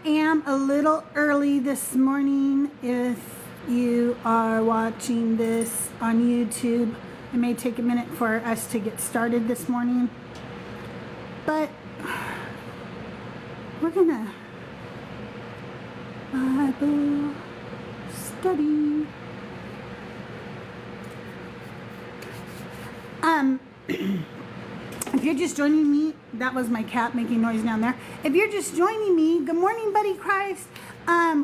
am a little early this morning. If you are watching this on YouTube, it may take a minute for us to get started this morning, but we're gonna Bible study. If you're just joining me, that was my cat making noise down there. If you're just joining me, good morning, buddy Christ.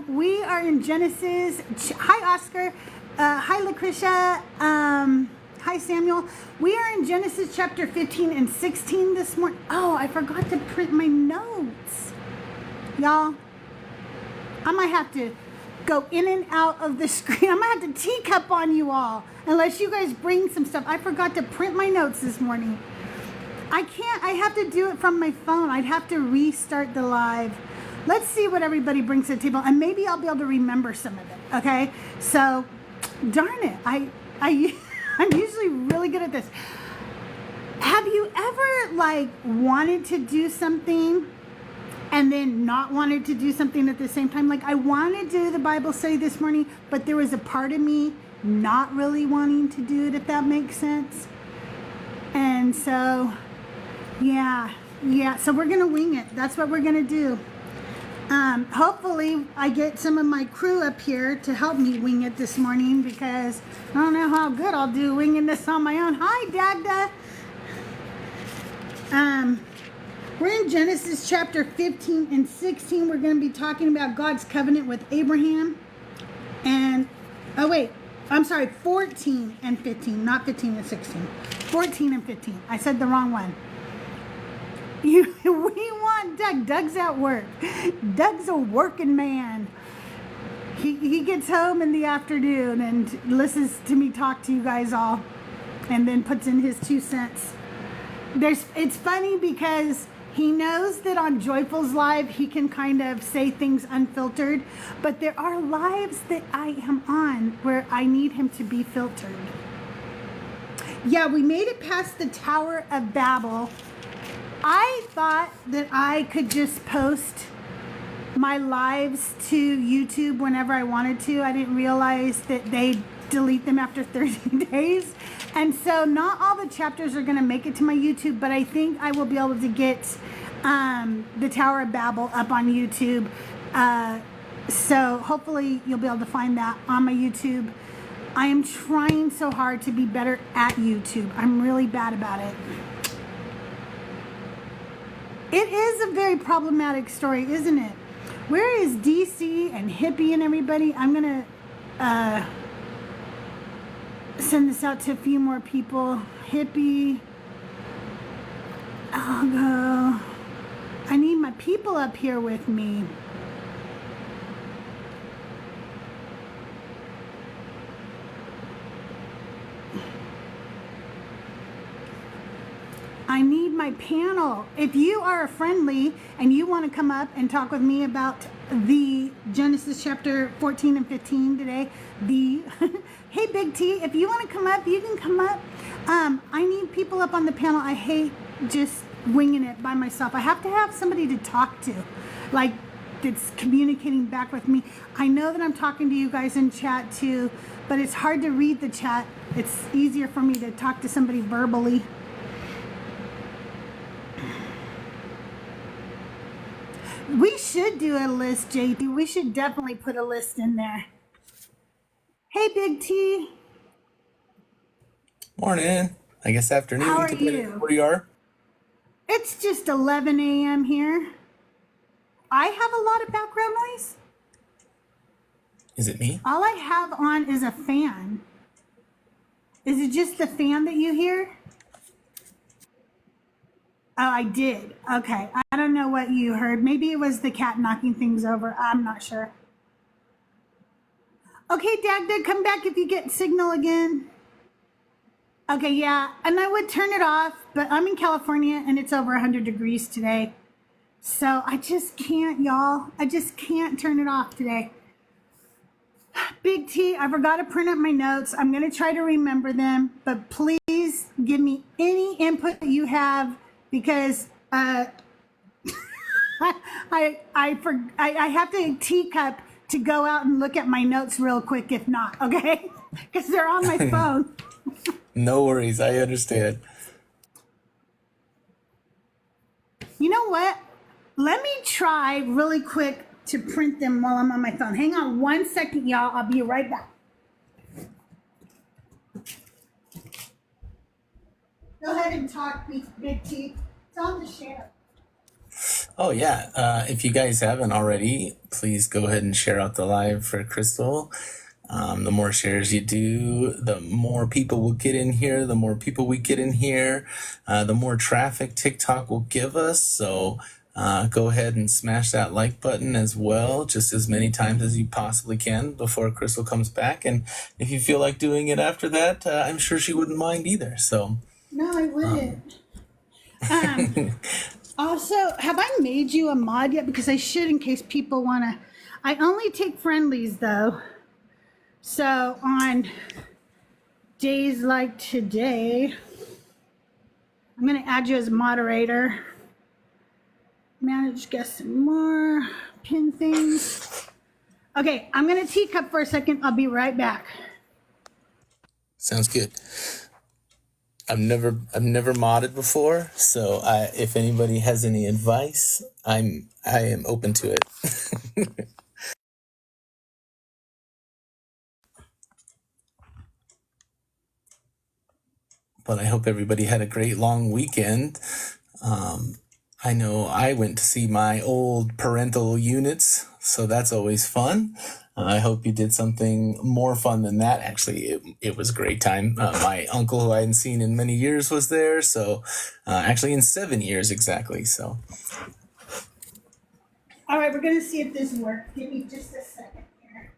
We are in Genesis. Hi, Oscar. Hi, Lucretia. Hi, Samuel. We are in Genesis chapter 15 and 16 this morning. Oh, I forgot to print my notes. Y'all, I might have to go in and out of the screen. I'm going to have to teacup on you all unless you guys bring some stuff. I forgot to print my notes this morning. I can't. I have to do it from my phone. I'd have to restart the live. Let's see what everybody brings to the table, and maybe I'll be able to remember some of it, okay? So, darn it. I'm usually really good at this. Have you ever, wanted to do something and then not wanted to do something at the same time? Like, I wanted to do the Bible study this morning, but there was a part of me not really wanting to do it, if that makes sense. And so, yeah, so we're going to wing it. That's what we're going to do. Hopefully I get some of my crew up here to help me wing it this morning, because I don't know how good I'll do winging this on my own. Hi, Dagda. We're in Genesis chapter 15 and 16. We're going to be talking about God's covenant with Abraham. And, 14 and 15, not 15 and 16. 14 and 15. I said the wrong one. We want Doug. Doug's at work. Doug's a working man. He gets home in the afternoon and listens to me talk to you guys all, and then puts in his 2 cents. It's funny because he knows that on Joyful's live he can kind of say things unfiltered, but there are lives that I am on where I need him to be filtered. Yeah, we made it past the Tower of Babel. I thought that I could just post my lives to YouTube whenever I wanted to. I didn't realize that they delete them after 30 days. And so not all the chapters are going to make it to my YouTube, but I think I will be able to get the Tower of Babel up on YouTube. So hopefully you'll be able to find that on my YouTube. I am trying so hard to be better at YouTube. I'm really bad about it. It is a very problematic story, isn't it? Where is DC and Hippie and everybody? I'm going to send this out to a few more people. Hippie. I'll go. I need my people up here with me. I need my panel. If you are a friendly and you want to come up and talk with me about the Genesis chapter 14 and 15 today, hey Big T, if you want to come up, you can come up. I need people up on the panel. I hate just winging it by myself. I have to have somebody to talk to, like that's communicating back with me. I know that I'm talking to you guys in chat too, but it's hard to read the chat. It's easier for me to talk to somebody verbally. We should do a list, JD. We should definitely put a list in there. Hey, Big T. Morning. I guess afternoon. How are you? Where you are? It's just 11 a.m. here. I have a lot of background noise. Is it me? All I have on is a fan. Is it just the fan that you hear? Oh, I did. Okay. I don't know what you heard. Maybe it was the cat knocking things over. I'm not sure. Okay, Dagda, come back if you get signal again. Okay, yeah. And I would turn it off, but I'm in California and it's over 100 degrees today. So I just can't, y'all. I just can't turn it off today. Big T, I forgot to print up my notes. I'm going to try to remember them, but please give me any input that you have, because I have to teacup to go out and look at my notes real quick if not, okay? Because they're on my phone. No worries, I understand. You know what? Let me try really quick to print them while I'm on my phone. Hang on 1 second, y'all. I'll be right back. Go ahead and talk, Big T. Tell them to share. Oh yeah, if you guys haven't already, please go ahead and share out the live for Crystal. The more shares you do, the more people will get in here. The more people we get in here, the more traffic TikTok will give us. So go ahead and smash that like button as well, just as many times as you possibly can before Crystal comes back. And if you feel like doing it after that, I'm sure she wouldn't mind either. So no, I wouldn't. Also, have I made you a mod yet? Because I should in case people want to. I only take friendlies though. So on days like today, I'm going to add you as a moderator. Manage guests and more. Pin things. Okay, I'm going to teacup for a second. I'll be right back. sounds good. I've never modded before, so if anybody has any advice, I am open to it. But I hope everybody had a great long weekend. I know I went to see my old parental units, so that's always fun. I hope you did something more fun than that. Actually, it was a great time. My uncle, who I hadn't seen in many years, was there. So actually in 7 years exactly. So. All right, we're going to see if this works. Give me just a second here.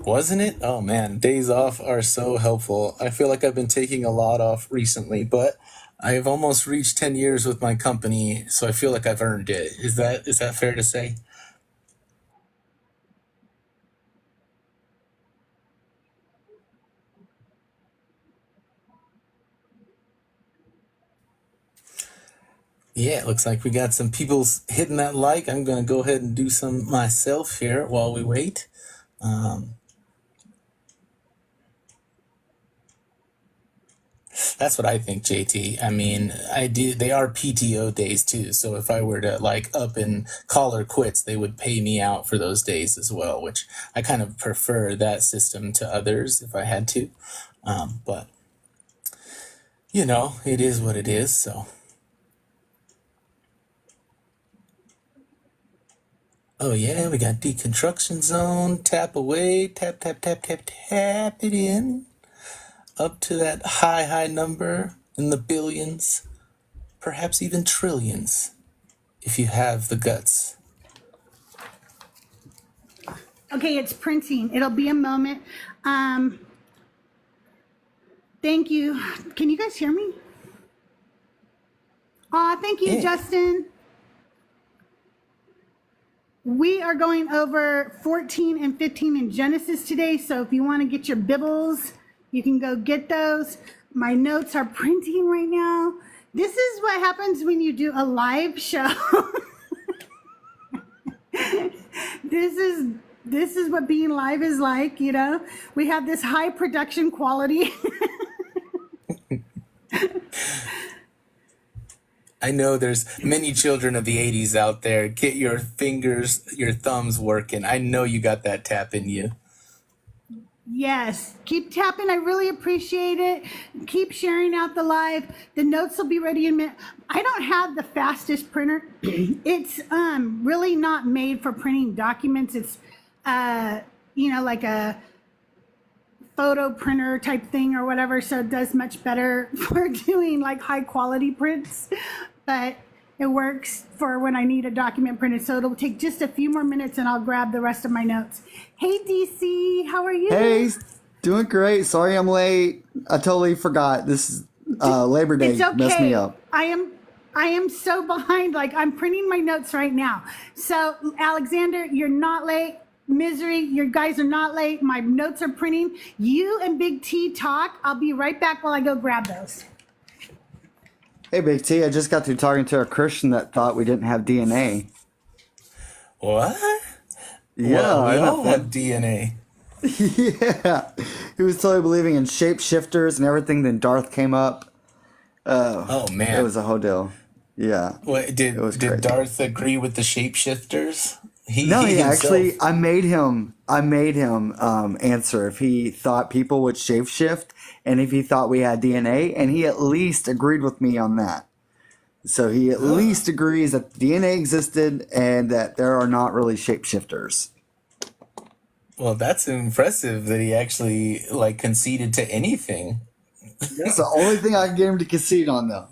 Wasn't it? Oh man, days off are so helpful. I feel like I've been taking a lot off recently, but I've almost reached 10 years with my company, so I feel like I've earned it. Is that fair to say? Yeah, it looks like we got some people hitting that like. I'm going to go ahead and do some myself here while we wait. That's what I think, JT. I mean, they are PTO days too. So if I were to like up and call or quits, they would pay me out for those days as well, which I kind of prefer that system to others if I had to. But it is what it is. So. Oh yeah, we got Deconstruction Zone. Tap away, tap, tap, tap, tap, tap it in. Up to that high number in the billions, perhaps even trillions, if you have the guts. Okay, it's printing. It'll be a moment. Thank you. Can you guys hear me? Thank you, Yeah. Justin. We are going over 14 and 15 in Genesis today, so if you want to get your Bibles, you can go get those. My notes are printing right now. This is what happens when you do a live show. This is what being live is like, We have this high production quality. I know there's many children of the 80s out there. Get your fingers, your thumbs working. I know you got that tap in you. Yes, keep tapping. I really appreciate it. Keep sharing out the live. The notes will be ready in a minute. I don't have the fastest printer. It's really not made for printing documents. It's like a photo printer type thing or whatever, so it does much better for doing like high quality prints, but it works for when I need a document printed. So it'll take just a few more minutes and I'll grab the rest of my notes. Hey DC, how are you? Hey, doing great. Sorry I'm late. I totally forgot. This is Labor Day. It's okay. Messed me up. I am so behind. Like I'm printing my notes right now. So Alexander, you're not late. Misery, you guys are not late. My notes are printing. You and Big T talk. I'll be right back while I go grab those. Hey, Big T, I just got through talking to a Christian that thought we didn't have DNA. What? Yeah, Well, we isn't that all have fun? DNA. Yeah. He was totally believing in shapeshifters and everything. Then Darth came up. Oh, Oh it man. was a whole deal. Yeah, What it was did crazy. Darth agree with the shapeshifters? No, He he himself. actually, I made him answer if he thought people would shapeshift and if he thought we had DNA, and he at least agreed with me on that. So he at Huh. least agrees that DNA existed and that there are not really shapeshifters. Well, that's impressive that he actually like conceded to anything. That's the only thing I can get him to concede on, though.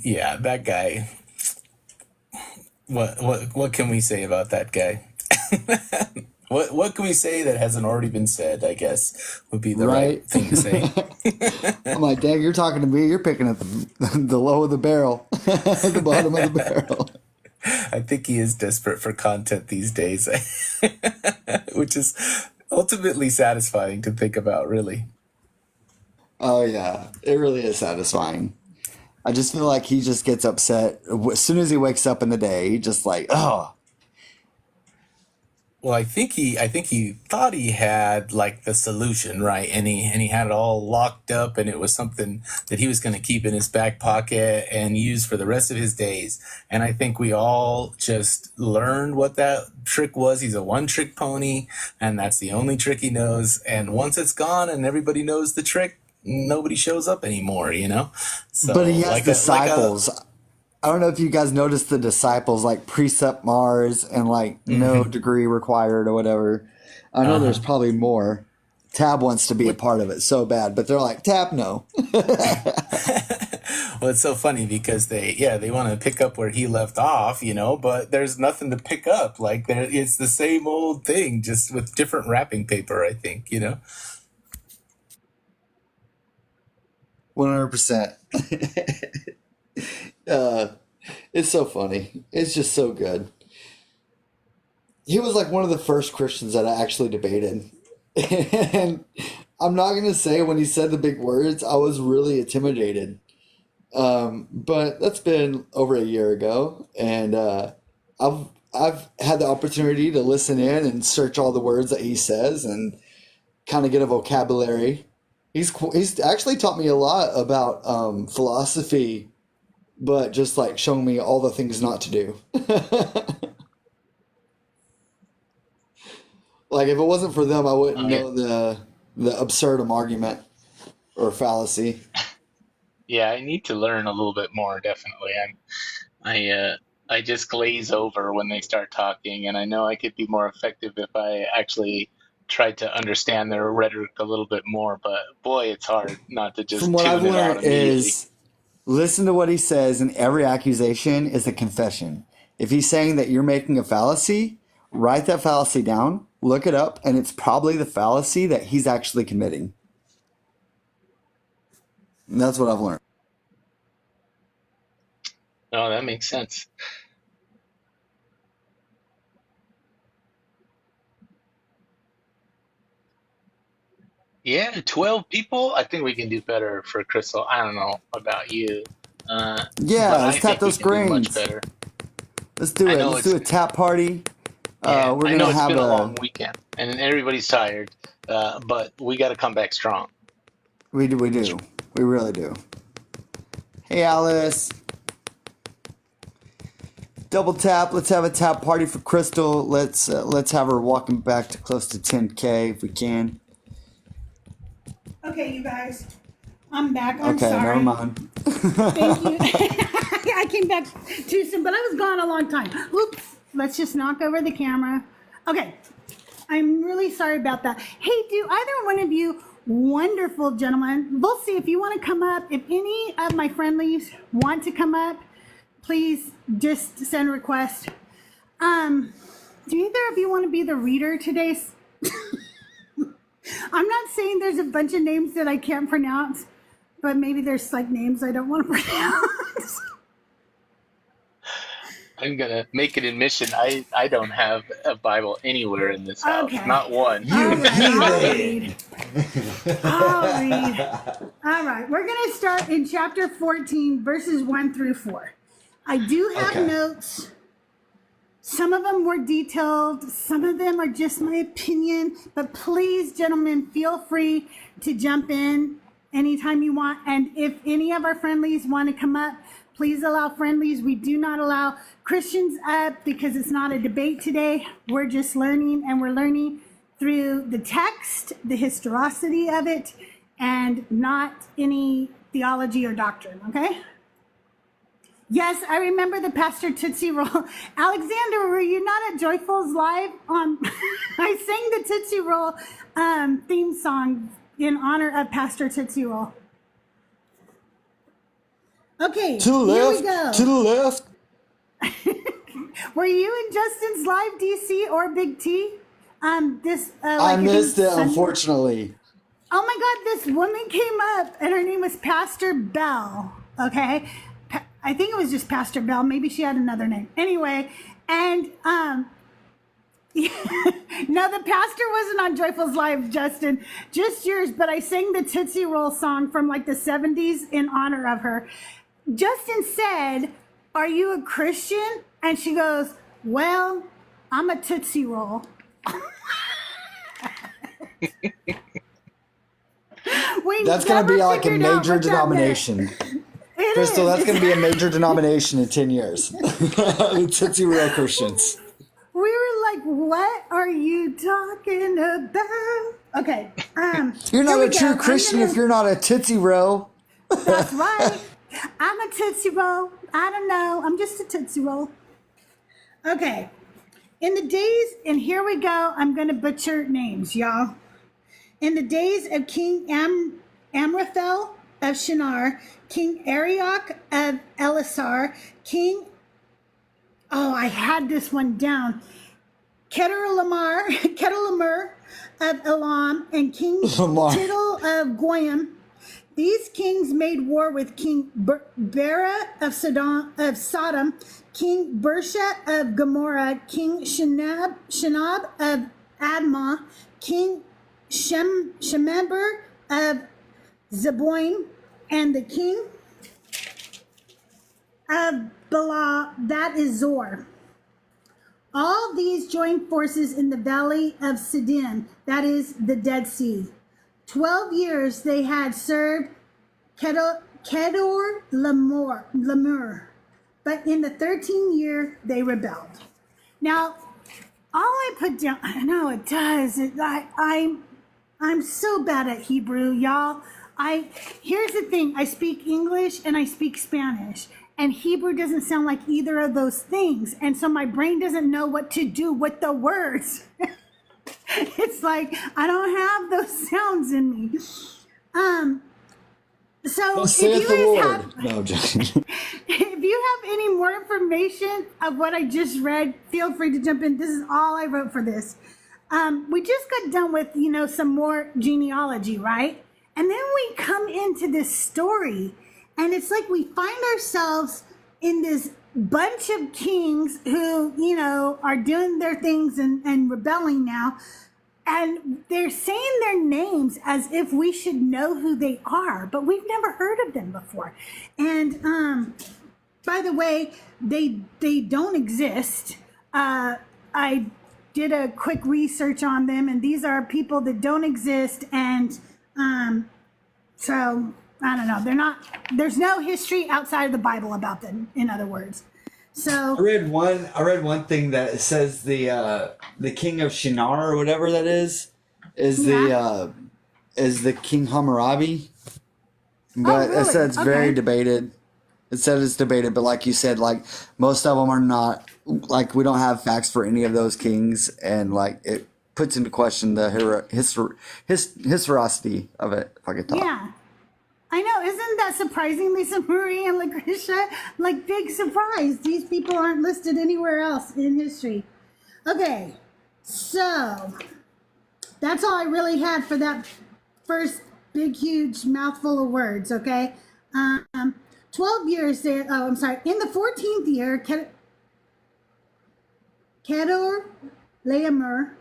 Yeah, that guy. What can we say about that guy? What can we say that hasn't already been said? I guess would be the right Right? thing to say. I'm like, dang, you're talking to me. You're picking at the low of the barrel, the bottom of the barrel. I think he is desperate for content these days, which is ultimately satisfying to think about, really. Oh yeah, it really is satisfying. I just feel like he just gets upset as soon as he wakes up in the day. He just like, oh, Well, I think he thought he had like the solution, right? And he had it all locked up, and it was something that he was going to keep in his back pocket and use for the rest of his days. And I think we all just learned what that trick was. He's a one trick pony, and that's the only trick he knows. And once it's gone and everybody knows the trick, nobody shows up anymore, you know? but So he has like a disciples. I don't know if you guys noticed the disciples like precept Mars and like no mhm. degree required or whatever. I know there's Uh-huh. probably more. Tab wants to be a part of it so bad, but they're like, Tab, no. Well, it's so funny because they want to pick up where he left off, but there's nothing to pick up. Like it's the same old thing, just with different wrapping paper, I think. 100%. Uh, it's so funny. It's just so good. He was like one of the first Christians that I actually debated. And I'm not going to say when he said the big words, I was really intimidated. But that's been over a year ago, and I've I've had the opportunity to listen in and search all the words that he says and kind of get a vocabulary. He's actually taught me a lot about philosophy, but just like showing me all the things not to do. Like if it wasn't for them, I wouldn't Oh yeah, know the absurdum argument or fallacy. yeah. I need to learn a little bit more. Definitely, I just glaze over when they start talking, and I know I could be more effective if I actually tried to understand their rhetoric a little bit more. But boy, it's hard not to From just what I've tune it out learned immediately. is listen to what he says, and every accusation is a confession. If he's saying that you're making a fallacy, write that fallacy down, look it up, and it's probably the fallacy that he's actually committing. And that's what I've learned. Oh, that makes sense. Yeah, 12 people. I think we can do better for Crystal. I don't know about you, Yeah, but let's I tap think we those can do much screens. better. Let's do I it. know Let's do it's a tap party. Yeah, We're I gonna know it's have been a a long weekend and everybody's tired, but we got to come back strong. we really do. Hey Alice, double tap. Let's have a tap party for Crystal. Let's have her walking back to close to 10K if we can. Okay, you guys, I'm back. I'm Okay, never sorry. mind. Thank you. I came back too soon, but I was gone a long time. Oops. Let's just knock over the camera. Okay. I'm really sorry about that. Hey, do either one of you wonderful gentlemen, we'll see if you want to come up. If any of my friendlies want to come up, please just send a request. Do either of you want to be the reader today? I'm not saying there's a bunch of names that I can't pronounce, but maybe there's like names I don't want to pronounce. I'm gonna make an admission. I don't have a Bible anywhere in this house. Okay. Not one. You All right, I'll heathen! read. I'll read. All right, we're going to start in chapter 14, verses 1 through 4. I do have Okay. notes. Some of them were detailed, some of them are just my opinion, but please, gentlemen, feel free to jump in anytime you want. And if any of our friendlies want to come up, please allow friendlies. We do not allow Christians up because it's not a debate today. We're just learning, and we're learning through the text, the historicity of it, and not any theology or doctrine, okay? Yes, I remember the Pastor Tootsie Roll. Alexander, were you not at Joyful's Live? I sang the Tootsie Roll theme song in honor of Pastor Tootsie Roll. Okay, To the here left, we go. to the left. Were you in Justin's live, DC or Big T? I missed it, Sunday? unfortunately. Oh my God, this woman came up and her name was Pastor Bell. Okay. I think it was just Pastor Bell. Maybe she had another name. Anyway, and no, the pastor wasn't on Joyful's Live, Justin. Just yours, but I sang the Tootsie Roll song from like the 70s in honor of her. Justin said, "Are you a Christian?" And she goes, "Well, I'm a Tootsie Roll." That's going to be like a major denomination. Crystal, that's going to be a major denomination in 10 years. Tootsie Roll Christians. We were like, what are you talking about? Okay. You're not here a we true go. Christian if you're not a Tootsie Roll. That's right. I'm a Tootsie Roll. I don't know. I'm just a Tootsie Roll. Okay. In the days, and here we go. I'm going to butcher names, y'all. In the days of King Amraphel of Shinar, King Arioch of Elisar, King, I had this one down, Kedorlaomer of Elam, and King Lamar. Tidal of Goyim. These kings made war with King Bera of Sodom, King Bersha of Gomorrah, King Shinab of Admah, King Shemeber of Zeboim, and the king of Bela, that is Zor. All these joined forces in the valley of Siddim, that is the Dead Sea. 12 years they had served Kedorlaomer, but in the 13th year they rebelled. Now, all I put down, I know it does. I'm so bad at Hebrew, y'all. Here's the thing. I speak English and I speak Spanish, and Hebrew doesn't sound like either of those things. And so my brain doesn't know what to do with the words. It's like, I don't have those sounds in me. So if Saith you the guys Lord. have, No, I'm joking. if you have any more information of what I just read, feel free to jump in. This is all I wrote for this. We just got done with, some more genealogy, right? And then we come into this story, and it's like we find ourselves in this bunch of kings who, are doing their things and rebelling now. And they're saying their names as if we should know who they are, but we've never heard of them before. And by the way, they don't exist. I did a quick research on them, and these are people that don't exist. And so I don't know. There's no history outside of the Bible about them, in other words. So I read one thing that says the king of Shinar or whatever that is the King Hammurabi. But really? it said it's very Okay. debated. It said it's debated, but like you said, like most of them are not, like we don't have facts for any of those kings, and like it puts into question the historicity of it, if I could talk. yeah. I know, isn't that surprising, Lisa Marie and Lucretia? Like, big surprise. These people aren't listed anywhere else in history. Okay, so that's all I really had for that first big, huge mouthful of words, okay? 12 years there, in the 14th year, Kedor Laomer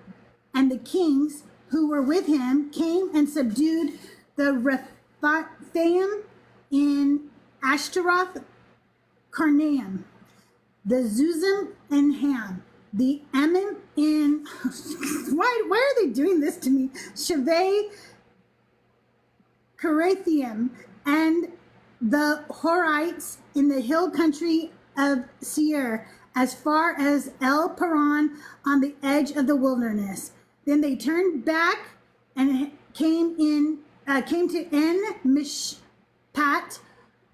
and the kings who were with him came and subdued the Rephaim in Ashtaroth, Karnaim, the Zuzim in Ham, the Ammon in why are they doing this to me? Shaveh, Carathaim, and the Horites in the hill country of Seir, as far as El Paran on the edge of the wilderness. Then they turned back and came to En Mishpat,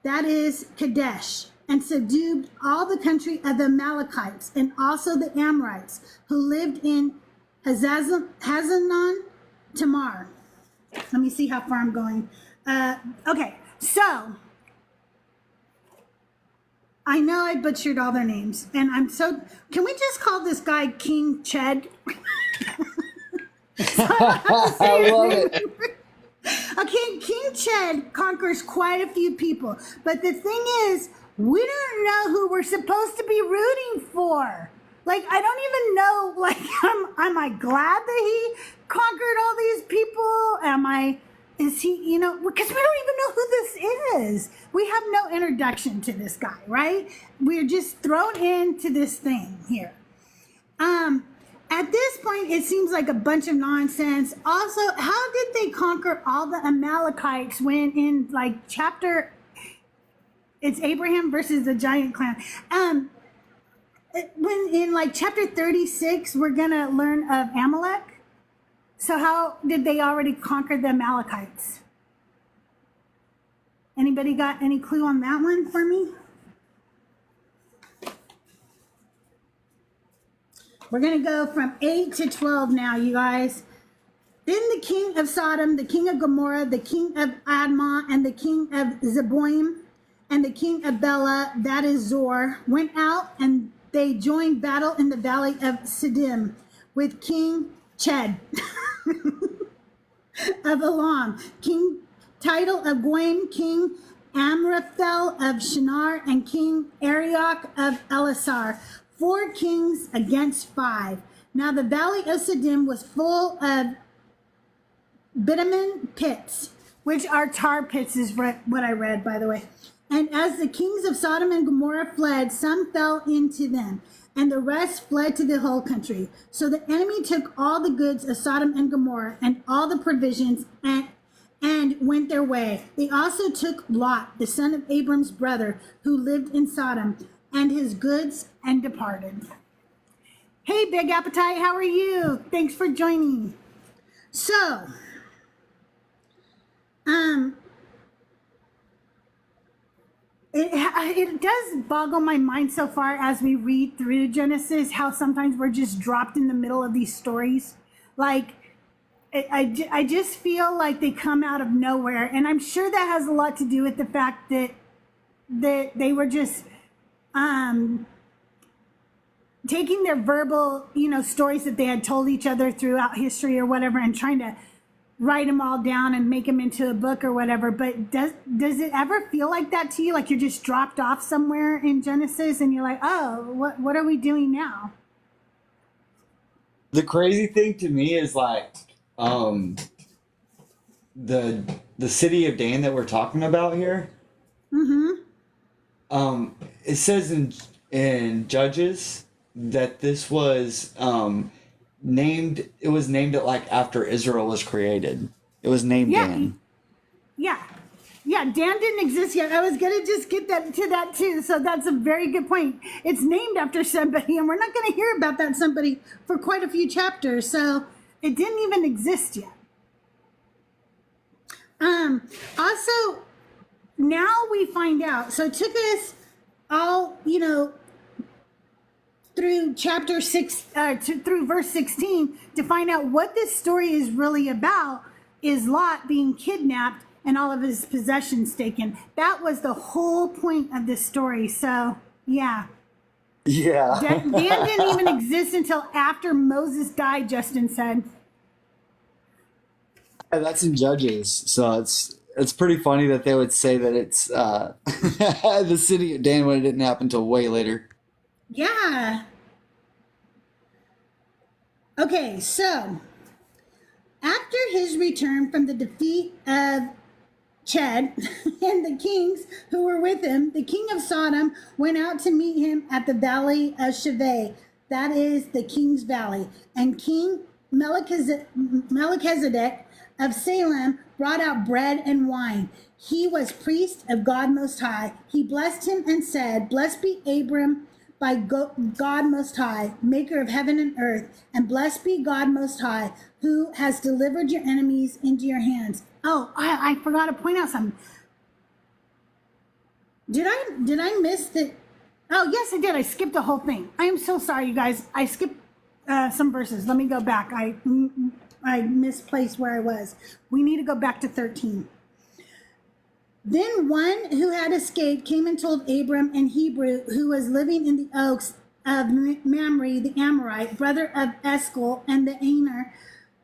that is Kadesh, and subdued all the country of the Amalekites and also the Amorites who lived in Hazanon Tamar. Let me see how far I'm going. Okay, so I know I butchered all their names, and can we just call this guy King Ched? I love it. Okay, King Ched conquers quite a few people, but the thing is, we don't know who we're supposed to be rooting for. Like, I don't even know, like, am I glad that he conquered all these people? Is he, because we don't even know who this is. We have no introduction to this guy, right? We're just thrown into this thing here. At this point, it seems like a bunch of nonsense. Also, how did they conquer all the Amalekites when in it's Abraham versus the giant clan. When in chapter 36, we're gonna learn of Amalek. So how did they already conquer the Amalekites? Anybody got any clue on that one for me? We're gonna go from 8 to 12 now, you guys. Then the king of Sodom, the king of Gomorrah, the king of Admah, and the king of Zeboim, and the king of Bela, that is Zor, went out and they joined battle in the valley of Siddim with King Ched of Elam, King Tidal of Goim, King Amraphel of Shinar, and King Arioch of Elasar. 4 kings against 5. Now the valley of Siddim was full of bitumen pits, which are tar pits is what I read, by the way. And as the kings of Sodom and Gomorrah fled, some fell into them, and the rest fled to the whole country. So the enemy took all the goods of Sodom and Gomorrah and all the provisions and went their way. They also took Lot, the son of Abram's brother, who lived in Sodom, and his goods, and departed. Hey, Big Appetite, how are you? Thanks for joining. So, it does boggle my mind so far as we read through Genesis, how sometimes we're just dropped in the middle of these stories. Like, I just feel like they come out of nowhere. And I'm sure that has a lot to do with the fact that they were just taking their verbal, stories that they had told each other throughout history or whatever and trying to write them all down and make them into a book or whatever. But does it ever feel like that to you? Like you're just dropped off somewhere in Genesis and you're like, oh, what are we doing now? The crazy thing to me is the city of Dan that we're talking about here. Mm-hmm. It says in Judges that this was named. It was named after Israel was created. It was named Dan. Yeah, Dan didn't exist yet. I was gonna just get to that too. So that's a very good point. It's named after somebody, and we're not gonna hear about that somebody for quite a few chapters. So it didn't even exist yet. Also, now we find out. So it took us all, through chapter 6, through verse 16 to find out what this story is really about. Is Lot being kidnapped and all of his possessions taken. That was the whole point of this story. So, yeah. Yeah. Dan didn't even exist until after Moses died, Justin said. And that's in Judges, so it's pretty funny that they would say that it's the city of Dan when it didn't happen until way later. Yeah. Okay, so after his return from the defeat of Ched and the kings who were with him, the king of Sodom went out to meet him at the valley of Shaveh, that is the king's valley. And King Melchizedek of Salem brought out bread and wine. He was priest of God Most High. He blessed him and said, "Blessed be Abram by God Most High, maker of heaven and earth, and blessed be God Most High, who has delivered your enemies into your hands." Oh, I forgot to point out something. Did I miss the? Oh, yes, I did. I skipped the whole thing. I am so sorry, you guys. I skipped some verses. Let me go back. I misplaced where I was. We need to go back to 13. Then one who had escaped came and told Abram in Hebrew, who was living in the oaks of Mamre, the Amorite, brother of Eshcol and the Aner.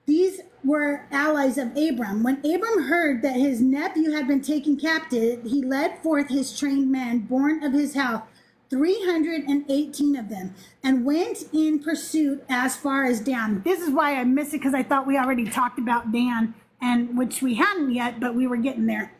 These were allies of Abram. When Abram heard that his nephew had been taken captive, he led forth his trained men, born of his house, 318 of them, and went in pursuit as far as Dan. This is why I missed it, because I thought we already talked about Dan, and which we hadn't yet, but we were getting there.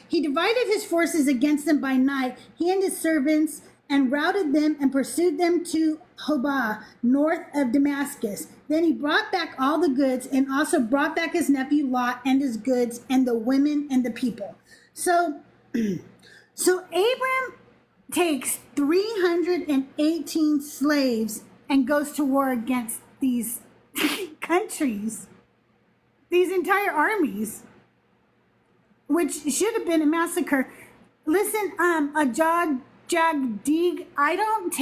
He divided his forces against them by night, he and his servants, and routed them and pursued them to Hobah, north of Damascus. Then he brought back all the goods and also brought back his nephew Lot and his goods and the women and the people. So Abram takes 318 slaves and goes to war against these countries, these entire armies, which should have been a massacre. Listen, Jagdig, I don't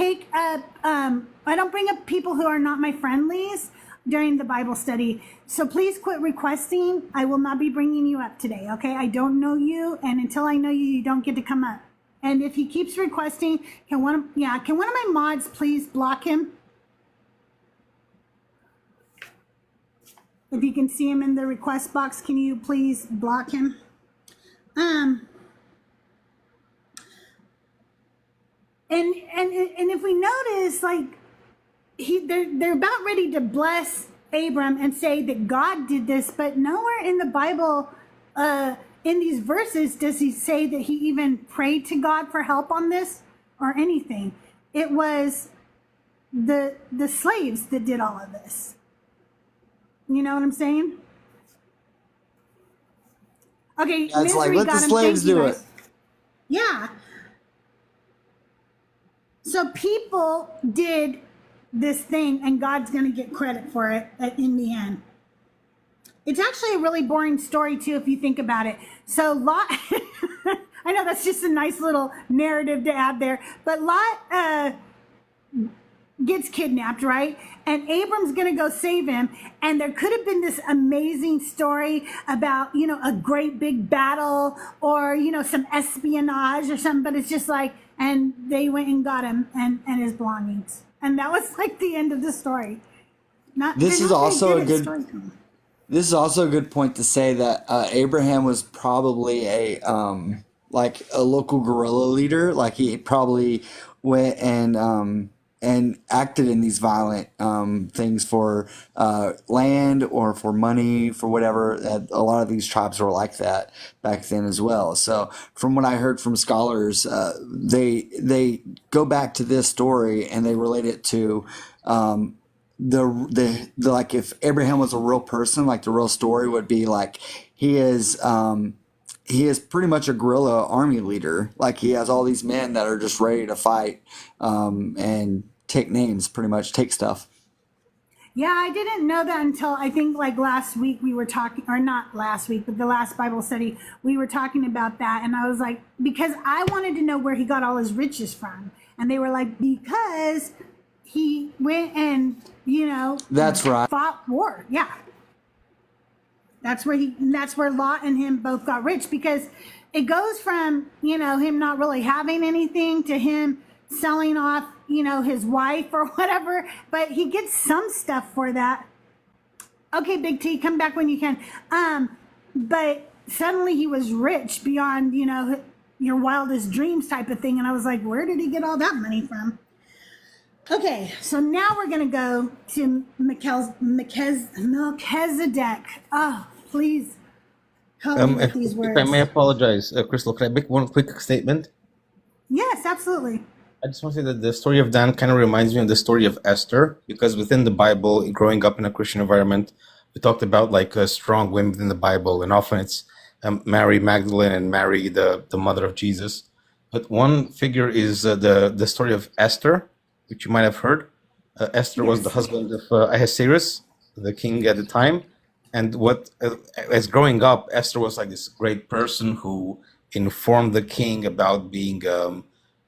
bring up people who are not my friendlies during the Bible study. So please quit requesting. I will not be bringing you up today, okay? I don't know you, and until I know you, you don't get to come up. And if he keeps requesting, can one of my mods please block him? If you can see him in the request box, can you please block him? And if we notice, like, they're about ready to bless Abram and say that God did this, but nowhere in the Bible, in these verses, does he say that he even prayed to God for help on this or anything. It was the slaves that did all of this. You know what I'm saying? Okay, Yeah, it's like, Misery let the got him. slaves Thank you, do guys. it. Yeah. So people did this thing, and God's going to get credit for it in the end. It's actually a really boring story, too, if you think about it. So Lot, I know that's just a nice little narrative to add there, but Lot gets kidnapped, right? And Abram's going to go save him. And there could have been this amazing story about, a great big battle or, some espionage or something, but it's just like, and they went and got him and his belongings. And that was like the end of the story. This is also a good point to say that Abraham was probably a local guerrilla leader. Like he probably went and acted in these violent things for land or for money, for whatever. A lot of these tribes were like that back then as well. So from what I heard from scholars, they go back to this story and they relate it to the like if Abraham was a real person, like the real story would be like he is pretty much a guerrilla army leader. Like he has all these men that are just ready to fight and take names, pretty much take stuff. Yeah, I didn't know that until I think like last week we were talking, or not last week, but the last Bible study, we were talking about that. And I was like, because I wanted to know where he got all his riches from. And they were like, because he went and, That's right. fought war. Yeah. That's where Lot and him both got rich, because it goes from, him not really having anything to him selling off, his wife or whatever, but he gets some stuff for that. Okay, Big T, come back when you can. But suddenly he was rich beyond, your wildest dreams type of thing. And I was like, where did he get all that money from? Okay, so now we're going to go to Melchizedek. Oh, please help me with these If I words. may apologize, Crystal, can I make one quick statement? Yes, absolutely. I just want to say that the story of Dan kind of reminds me of the story of Esther, because within the Bible, growing up in a Christian environment, we talked about like strong women within the Bible, and often it's Mary Magdalene and Mary, the mother of Jesus. But one figure is the story of Esther, which you might have heard. Esther was the Yes. husband of Ahasuerus, the king at the time. And what, as growing up, Esther was like this great person who informed the king about being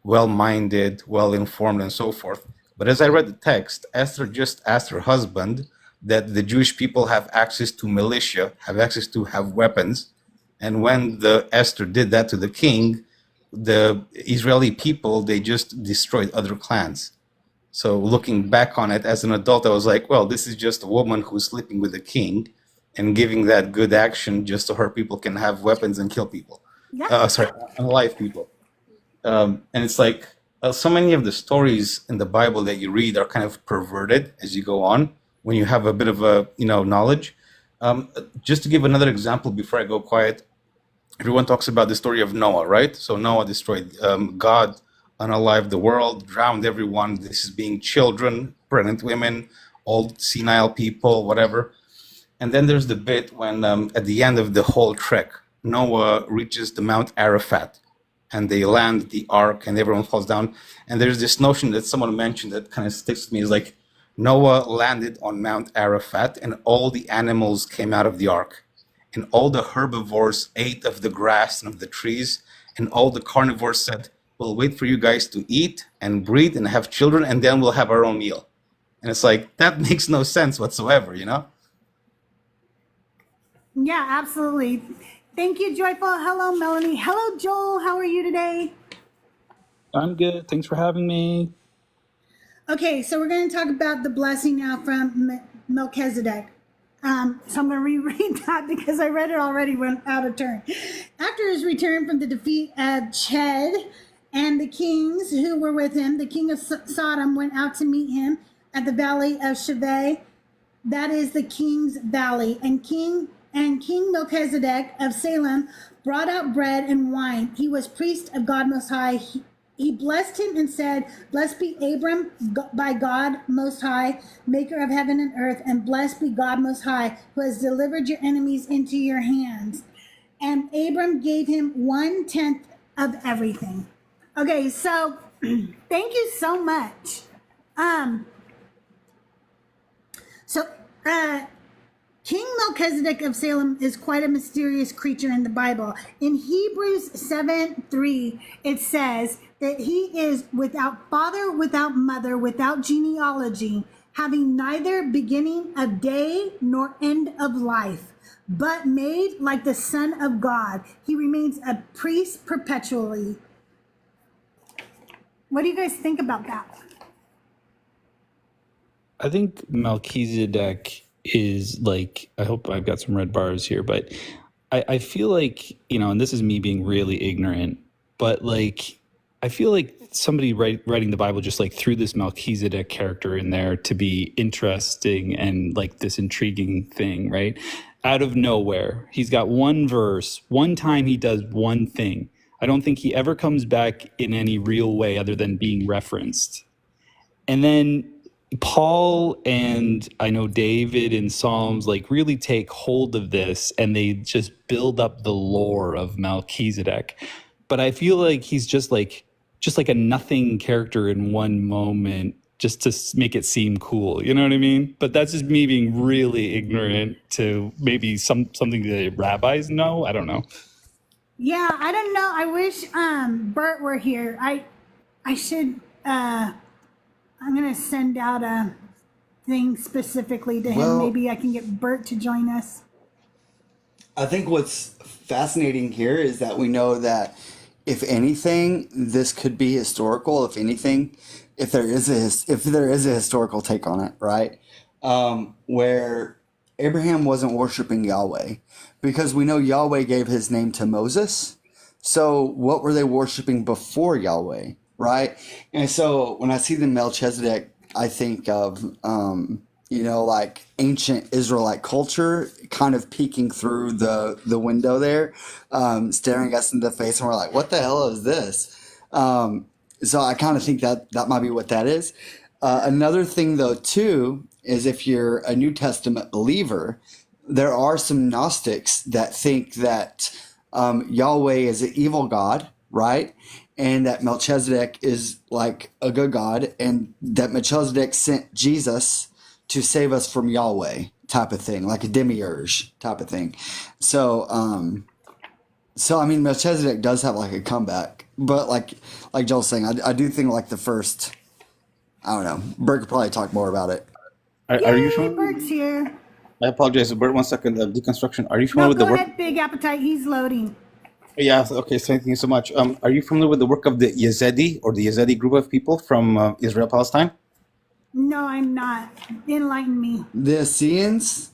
well-minded, well-informed, and so forth. But as I read the text, Esther just asked her husband that the Jewish people have access to militia, have weapons. And when the Esther did that to the king, the Israeli people, they just destroyed other clans. So looking back on it as an adult, I was like, well, this is just a woman who's sleeping with the king and giving that good action just so her people can have weapons and kill people. Yeah. Alive people. And it's like so many of the stories in the Bible that you read are kind of perverted as you go on when you have a bit of a knowledge. Just to give another example before I go quiet, everyone talks about the story of Noah, right? So Noah destroyed, God unalived the world, drowned everyone. This is being children, pregnant women, old senile people, whatever. And then there's the bit when at the end of the whole trek, Noah reaches the Mount Arafat, and they land the ark and everyone falls down. And there's this notion that someone mentioned that kind of sticks with me, is like Noah landed on Mount Arafat and all the animals came out of the ark. And all the herbivores ate of the grass and of the trees, and all the carnivores said, we'll wait for you guys to eat and breed and have children, and then we'll have our own meal. And it's like, that makes no sense whatsoever, Yeah, absolutely. Thank you, Joyful. Hello, Melanie. Hello, Joel. How are you today? I'm good. Thanks for having me. Okay, so we're going to talk about the blessing now from Melchizedek. So I'm going to reread that because I read it already, went out of turn. After his return from the defeat of Ched and the kings who were with him, the king of Sodom went out to meet him at the valley of Shaveh. That is the king's valley. And King Melchizedek of Salem brought out bread and wine. He was priest of God Most High. He blessed him and said, blessed be Abram by God Most High, maker of heaven and earth, and blessed be God Most High, who has delivered your enemies into your hands. And Abram gave him 1/10 of everything. Okay, so thank you so much. King Melchizedek of Salem is quite a mysterious creature in the Bible. In Hebrews 7:3, it says that he is without father, without mother, without genealogy, having neither beginning of day nor end of life, but made like the Son of God. He remains a priest perpetually. What do you guys think about that? I think Melchizedek is like, I hope I've got some red bars here, but I feel like, and this is me being really ignorant, but like, I feel like somebody writing the Bible just like threw this Melchizedek character in there to be interesting and like this intriguing thing, right? Out of nowhere. He's got one verse, one time he does one thing. I don't think he ever comes back in any real way other than being referenced. And then Paul and I know David in Psalms like really take hold of this and they just build up the lore of Melchizedek. But I feel like he's just like a nothing character in one moment just to make it seem cool. You know what I mean? But that's just me being really ignorant to maybe something that rabbis know. I don't know. Yeah, I don't know. I wish Bert were here. I should I'm gonna send out a thing specifically to him. Well- Maybe I can get Bert to join us. I think what's fascinating here is that we know that if anything, this could be historical. If anything, if there is a historical take on it, right? Where Abraham wasn't worshiping Yahweh, because we know Yahweh gave his name to Moses. So what were they worshiping before Yahweh, right? And so when I see the Melchizedek I think of, like ancient Israelite culture kind of peeking through the window there, staring us in the face, and we're like, what the hell is this? So I kind of think that might be what that is. Another thing, though, too, is if you're a New Testament believer, there are some Gnostics that think that Yahweh is an evil God, right? And that Melchizedek is like a good God, and that Melchizedek sent Jesus to save us from Yahweh, type of thing, like a demiurge type of thing. So, I mean, Melchizedek does have like a comeback, but like Joel's saying, I do think like the first, I don't know, Bert could probably talk more about it. Are you Yay, familiar? Bert's here. I apologize, Bert. 1 second. Deconstruction. Are you No, familiar with the go work? ahead, Big Appetite. He's loading. Yeah. Okay. Thank you so much. Are you familiar with the work of the Yazidi or the Yazidi group of people from Israel, Palestine? No, I'm not. Enlighten me. The Essenes,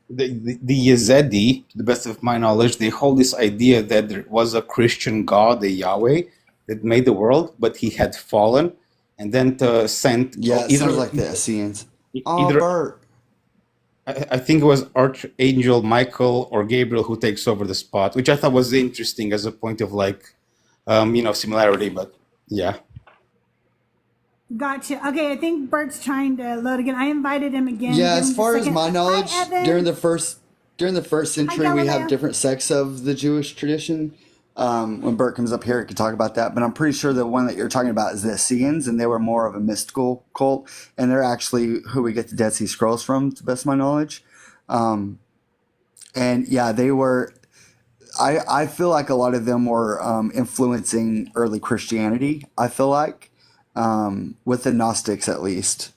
The Yazidi, to the best of my knowledge, they hold this idea that there was a Christian God, a Yahweh, that made the world, but he had fallen, and then sent yeah, it either sounds like the Essenes. Oh, either Bert. I think it was Archangel Michael or Gabriel who takes over the spot, which I thought was interesting as a point of similarity. But yeah, Gotcha. Okay, I think Bert's trying to load again. I invited him again. Yeah, Give as him far a as second. my knowledge, Hi, Evan. during the first century, we Galileo. have different sects of the Jewish tradition. When Bert comes up here, he can talk about that. But I'm pretty sure the one that you're talking about is the Essenes, and they were more of a mystical cult, and they're actually who we get the Dead Sea Scrolls from, to the best of my knowledge. And yeah, they were. I feel like a lot of them were influencing early Christianity. I feel like with the Gnostics at least.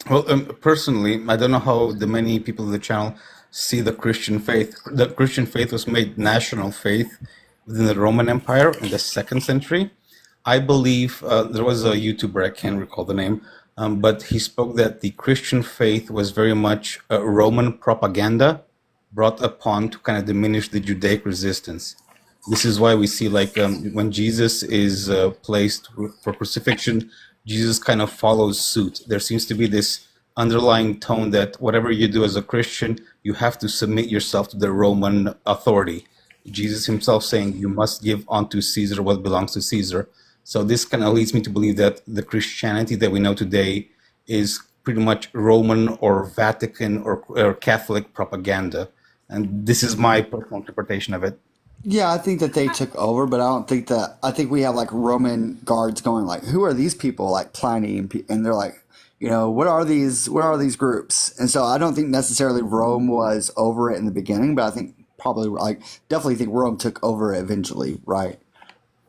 well, personally, I don't know how the many people in the channel see the Christian faith. The Christian faith was made national faith within the Roman Empire in the 2nd century. I believe there was a YouTuber, I can't recall the name, but he spoke that the Christian faith was very much Roman propaganda brought upon to kind of diminish the Judaic resistance. This is why we see when Jesus is placed for crucifixion, Jesus kind of follows suit. There seems to be this underlying tone that whatever you do as a Christian, you have to submit yourself to the Roman authority. Jesus himself saying you must give unto Caesar what belongs to Caesar. So this kind of leads me to believe that the Christianity that we know today is pretty much Roman or Vatican or Catholic propaganda. And this is my personal interpretation of it. Yeah, I think that they took over, but I don't think that. I think we have like Roman guards going like, "Who are these people?" Like Pliny, and they're like, what are these? What are these groups? And so I don't think necessarily Rome was over it in the beginning, but I think probably definitely think Rome took over it eventually, right?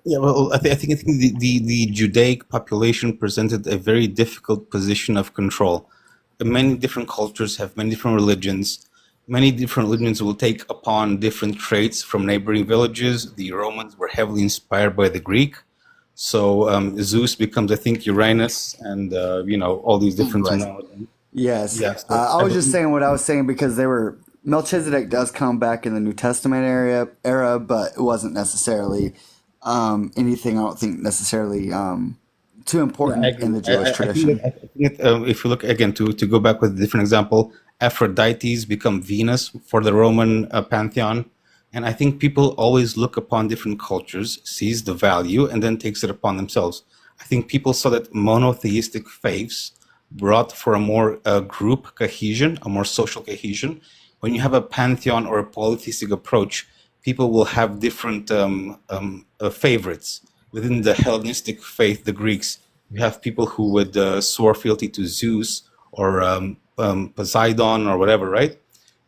Yeah, well, I think the Judaic population presented a very difficult position of control. Many different cultures have many different religions. Many different religions will take upon different traits from neighboring villages. The Romans were heavily inspired by the Greek. So Zeus becomes, I think, Uranus, and all these different Right. terminology. Yes. Yes, I was just saying what I was saying because Melchizedek does come back in the New Testament era, but it wasn't necessarily anything. I don't think necessarily too important in the Jewish tradition. I think if you look again to go back with a different example, Aphrodite's become Venus for the Roman pantheon, and I think people always look upon different cultures, sees the value, and then takes it upon themselves. I think people saw that monotheistic faiths brought for a more group cohesion, a more social cohesion. When you have a pantheon or a polytheistic approach, people will have different favorites. Within the Hellenistic faith, the Greeks, you have people who would swear fealty to Zeus or Poseidon or whatever, right?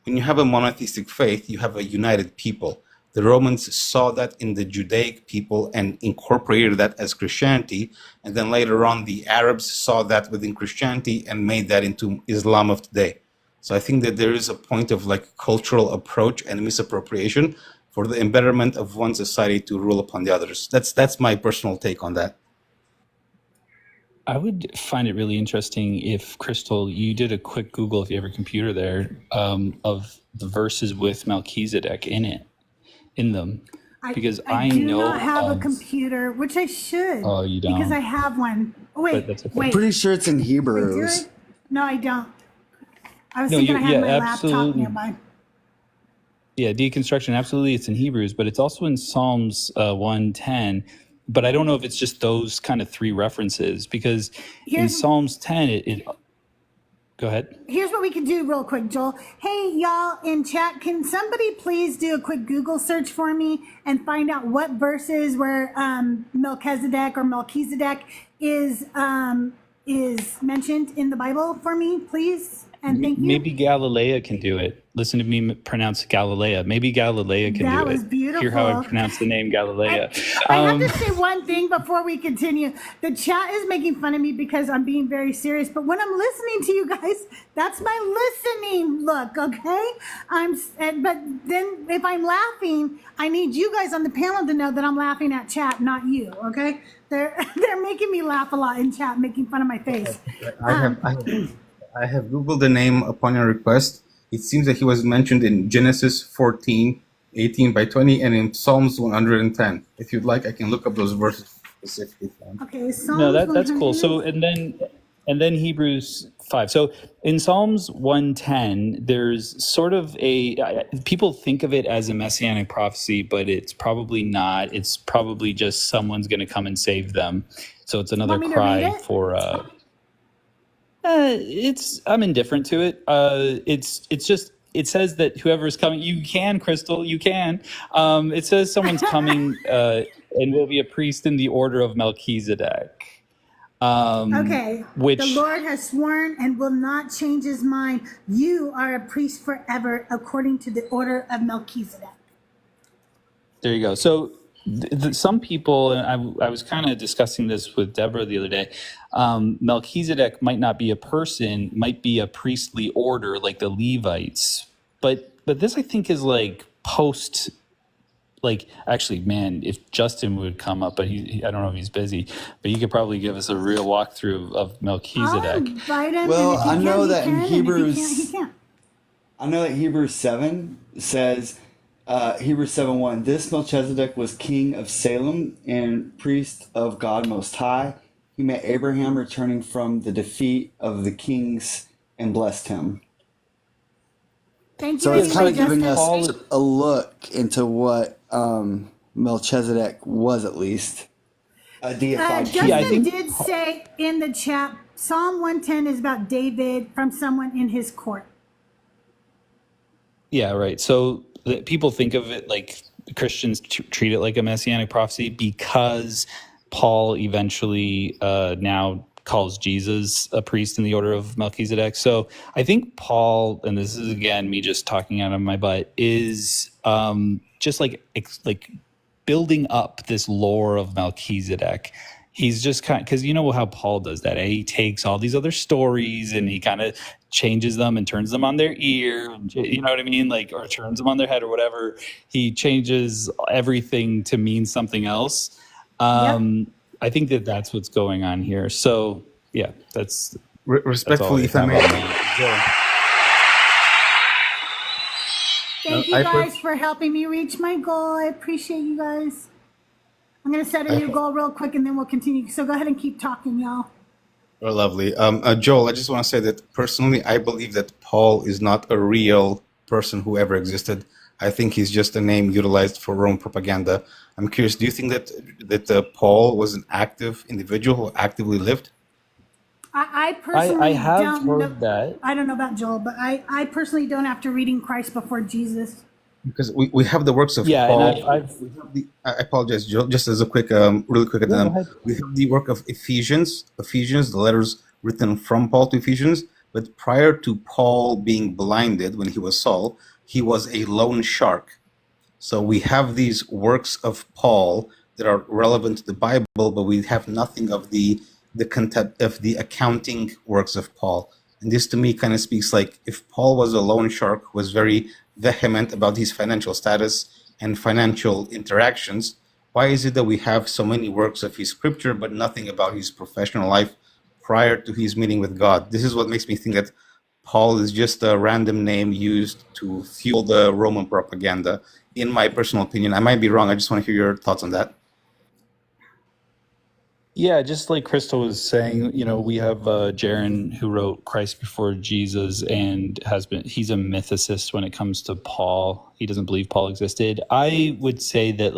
When you have a monotheistic faith, you have a united people. The Romans saw that in the Judaic people and incorporated that as Christianity. And then later on, the Arabs saw that within Christianity and made that into Islam of today. So I think that there is a point of cultural approach and misappropriation for the embetterment of one society to rule upon the others. That's my personal take on that. I would find it really interesting if, Crystal, you did a quick Google, if you have a computer there, of the verses with Melchizedek in them. because I I do know. not have a computer, which I should. Oh, you Because don't? I have one. Oh, But wait, that's okay. wait. Pretty sure it's in Wait, do Hebrews. I? No, I don't. I was No, thinking I had yeah, my laptop absolutely. nearby. Yeah, deconstruction, absolutely. It's in Hebrews, but it's also in Psalms 110. But I don't know if it's just those kind of three references, because in Here's Psalms 10, go ahead. Here's what we can do real quick, Joel. Hey, y'all in chat, can somebody please do a quick Google search for me and find out what verses where Melchizedek is mentioned in the Bible for me, please? And thank you. Maybe Galilea can do it. Listen to me pronounce Galilea. Maybe Galilea can That do was it. beautiful. Hear how I pronounce the name Galilea. I have to say one thing before we continue. The chat is making fun of me because I'm being very serious, but when I'm listening to you guys, that's my listening look, okay? But then if I'm laughing, I need you guys on the panel to know that I'm laughing at chat, not you, okay? They're making me laugh a lot in chat, making fun of my face. I have Googled the name upon your request. It seems that he was mentioned in Genesis 14, 18 by 20, and in Psalms 110. If you'd like, I can look up those verses specifically. Okay, Psalms No, that's cool. 100. So and then Hebrews 5. So in Psalms 110, there's sort of people think of it as a messianic prophecy, but it's probably not. It's probably just someone's going to come and save them. So it's another Want me to read cry it? for. I'm indifferent to it. It's just it says that whoever is coming, you can, Crystal, you can. It says someone's coming and will be a priest in the order of Melchizedek. Okay. Which The Lord has sworn and will not change his mind. You are a priest forever according to the order of Melchizedek. there you go. So some people, and I was kind of discussing this with Deborah the other day. Melchizedek might not be a person, might be a priestly order like the Levites. But this I think is like post. Like, actually, man, if Justin would come up, but I don't know if he's busy, but he could probably give us a real walkthrough of I'll Melchizedek. invite him. Well, and if he I know can, he that in can, and if he Hebrews- can't, he can't. I know that Hebrews 7 says, Hebrews 7:1, this Melchizedek was king of Salem and priest of God Most High. He met Abraham returning from the defeat of the kings and blessed him. Thank you. So it's kind of anyway, giving Justin. us a look into what Melchizedek was, at least. A deified Justin king. I think- did say in the chat, Psalm 110 is about David from someone in his court. Yeah, right. So people think of it like Christians treat it like a messianic prophecy because Paul eventually now calls Jesus a priest in the order of Melchizedek. So I think Paul, and this is again me just talking out of my butt, is just like building up this lore of Melchizedek. He's just kind of, because you know how Paul does that. Eh? He takes all these other stories and he kind of changes them and turns them on their ear. You know what I mean? Like, or turns them on their head or whatever. He changes everything to mean something else. I think that's what's going on here. So yeah, that's Respectfully, if I have may. on that. Thank you I guys for helping me reach my goal. I appreciate you guys. I'm going to set a new goal real quick and then we'll continue. So go ahead and keep talking, y'all. Oh, lovely. Joel, I just want to say that personally, I believe that Paul is not a real person who ever existed. I think he's just a name utilized for Rome propaganda. I'm curious, do you think that Paul was an active individual who actively lived? I personally I have don't heard know, that. I don't know about Joel, but I personally don't after reading Christ before Jesus. Because we have the works of Yeah, Paul. and I apologize, Joel, just as a quick, really quick, go ahead. we have the work of Ephesians, the letters written from Paul to Ephesians. But prior to Paul being blinded when he was Saul, he was a loan shark. So we have these works of Paul that are relevant to the Bible, but we have nothing of the content of the accounting works of Paul. And this to me kind of speaks like if Paul was a loan shark who was very vehement about his financial status and financial interactions, why is it that we have so many works of his scripture but nothing about his professional life prior to his meeting with God? This is what makes me think that Paul is just a random name used to fuel the Roman propaganda. In my personal opinion, I might be wrong. I just want to hear your thoughts on that. Yeah, just like Crystal was saying, we have Jaron who wrote Christ Before Jesus and he's a mythicist when it comes to Paul. He doesn't believe Paul existed. I would say that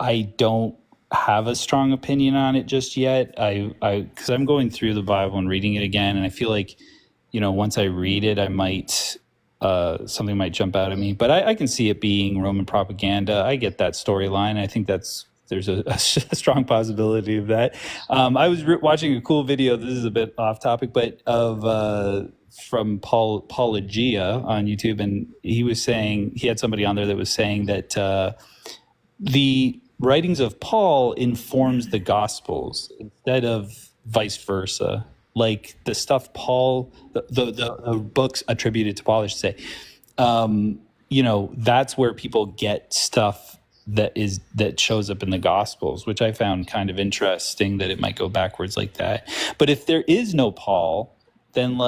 I don't have a strong opinion on it just yet. Because I'm going through the Bible and reading it again, and I feel like, once I read it, I might something might jump out at me. But I can see it being Roman propaganda. I get that storyline. I think there's a strong possibility of that. I was watching a cool video. This is a bit off topic, but from Paulogia on YouTube, and he had somebody on there that was saying that the writings of Paul informs the Gospels instead of vice versa. Like the stuff the books attributed to Paul, I should say, that's where people get stuff that shows up in the Gospels, which I found kind of interesting that it might go backwards like that. But if there is no Paul, then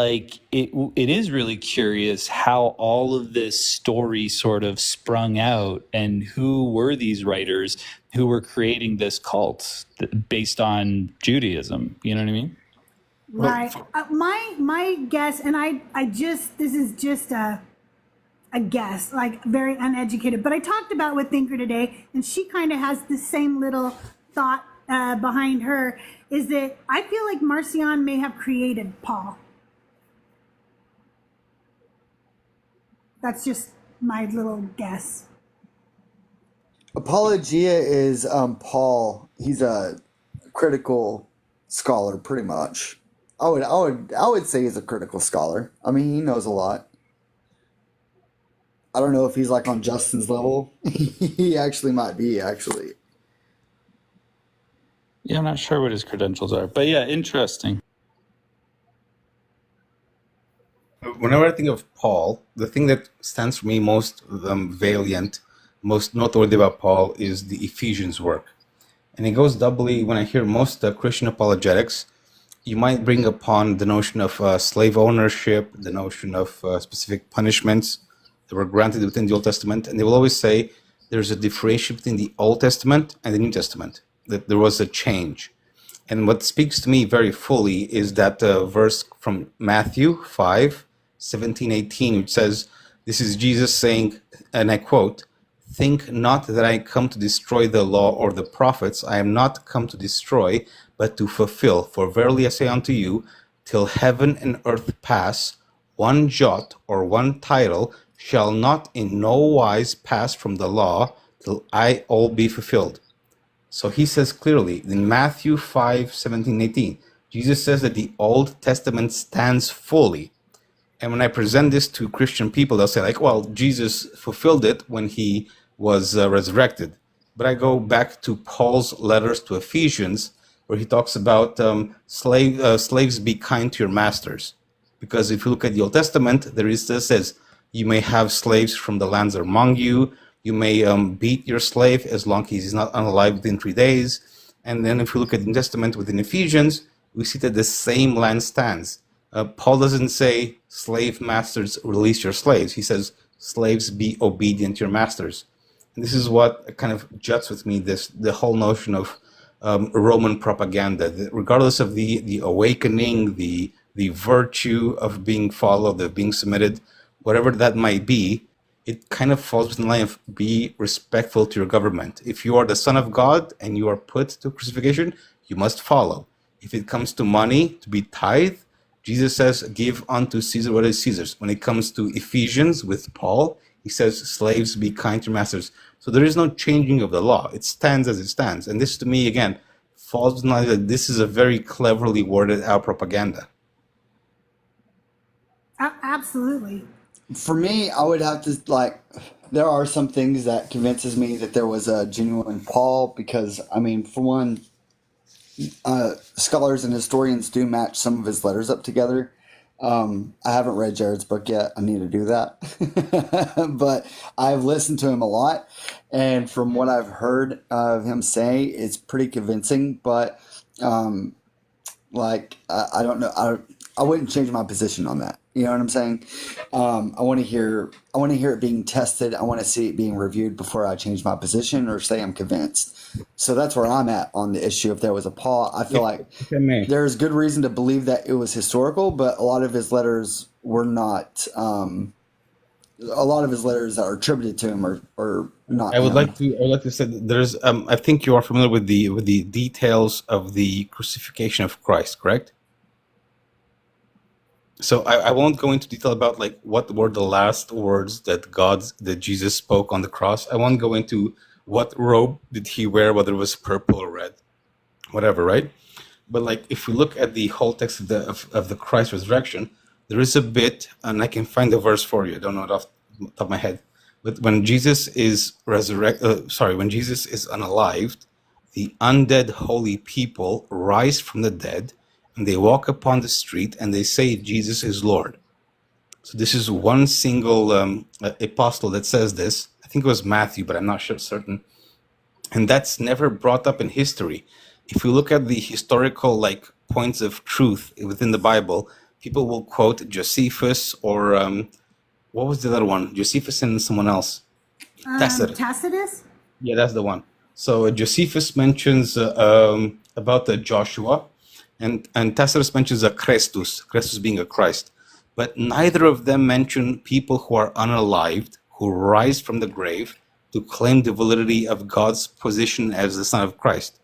it is really curious how all of this story sort of sprung out, and who were these writers who were creating this cult based on Judaism. You know what I mean? Right. My guess, and this is just a guess, very uneducated, but I talked about with Thinker today, and she kind of has the same little thought behind her, is that I feel like Marcion may have created Paul. That's just my little guess. Apologia is Paul. He's a critical scholar, pretty much. I would say he's a critical scholar. I mean, he knows a lot. I don't know if he's on Justin's level. He actually might be, actually. Yeah, I'm not sure what his credentials are, but yeah, interesting. Whenever I think of Paul, the thing that stands for me most valiant, most noteworthy about Paul is the Ephesians work. And it goes doubly when I hear most Christian apologetics. You might bring upon the notion of slave ownership, the notion of specific punishments that were granted within the Old Testament. And they will always say there's a differentiation between the Old Testament and the New Testament, that there was a change. And what speaks to me very fully is that verse from Matthew 5:17-18, which says, this is Jesus saying, and I quote, "Think not that I come to destroy the law or the prophets. I am not come to destroy, but to fulfill. For verily I say unto you, till heaven and earth pass, one jot or one tittle shall not in no wise pass from the law till I all be fulfilled." So he says clearly in Matthew 5:17-18, Jesus says that the Old Testament stands fully. And when I present this to Christian people, they'll say well, Jesus fulfilled it when he was resurrected. But I go back to Paul's letters to Ephesians, where he talks about slaves be kind to your masters. Because if you look at the Old Testament, says, you may have slaves from the lands among you. You may beat your slave as long as he's not unalive within 3 days. And then if you look at the New Testament within Ephesians, we see that the same land stands. Paul doesn't say, slave masters, release your slaves. He says, slaves, be obedient to your masters. And this is what kind of juts with me, the whole notion of Roman propaganda. Regardless of the awakening, the virtue of being followed, of being submitted, whatever that might be, it kind of falls within the line of be respectful to your government. If you are the Son of God and you are put to crucifixion, you must follow. If it comes to money, to be tithe, Jesus says, give unto Caesar what is Caesar's. When it comes to Ephesians with Paul, he says, slaves, be kind to your masters. So there is no changing of the law. It stands as it stands. And this, to me, again, falls within the line that this is a very cleverly worded out propaganda. Absolutely. For me, I would have to, there are some things that convinces me that there was a genuine Paul, because, I mean, for one, scholars and historians do match some of his letters up together. I haven't read Jared's book yet. I need to do that. But I've listened to him a lot, and from what I've heard of him say, it's pretty convincing. But I don't know. I wouldn't change my position on that. You know what I'm saying? I want to hear it being tested. I want to see it being reviewed before I change my position or say I'm convinced. So that's where I'm at on the issue. If there was a Paul, I feel like If I may. there's good reason to believe that it was historical, but a lot of his letters were not. A lot of his letters that are attributed to him are not. I would like to say that there's I think you are familiar with the details of the crucifixion of Christ, correct? So I won't go into detail about like what were the last words that Jesus spoke on the cross. I won't go into what robe did he wear, whether it was purple or red, whatever, right? But like if we look at the whole text of the Christ resurrection, there is a bit, and I can find the verse for you. I don't know it off the top of my head, but when Jesus is when Jesus is unalived, the undead holy people rise from the dead, and they walk upon the street and they say Jesus is Lord. So this is one single apostle that says this. I think it was Matthew, but I'm not certain. And that's never brought up in history. If we look at the historical like points of truth within the Bible, people will quote Josephus or what was the other one? Josephus and someone else. Tacitus? Yeah, that's the one. So Josephus mentions about the Joshua, and Tacitus mentions a Christus being a Christ. But neither of them mention people who are unalived, who rise from the grave to claim the validity of God's position as the Son of Christ.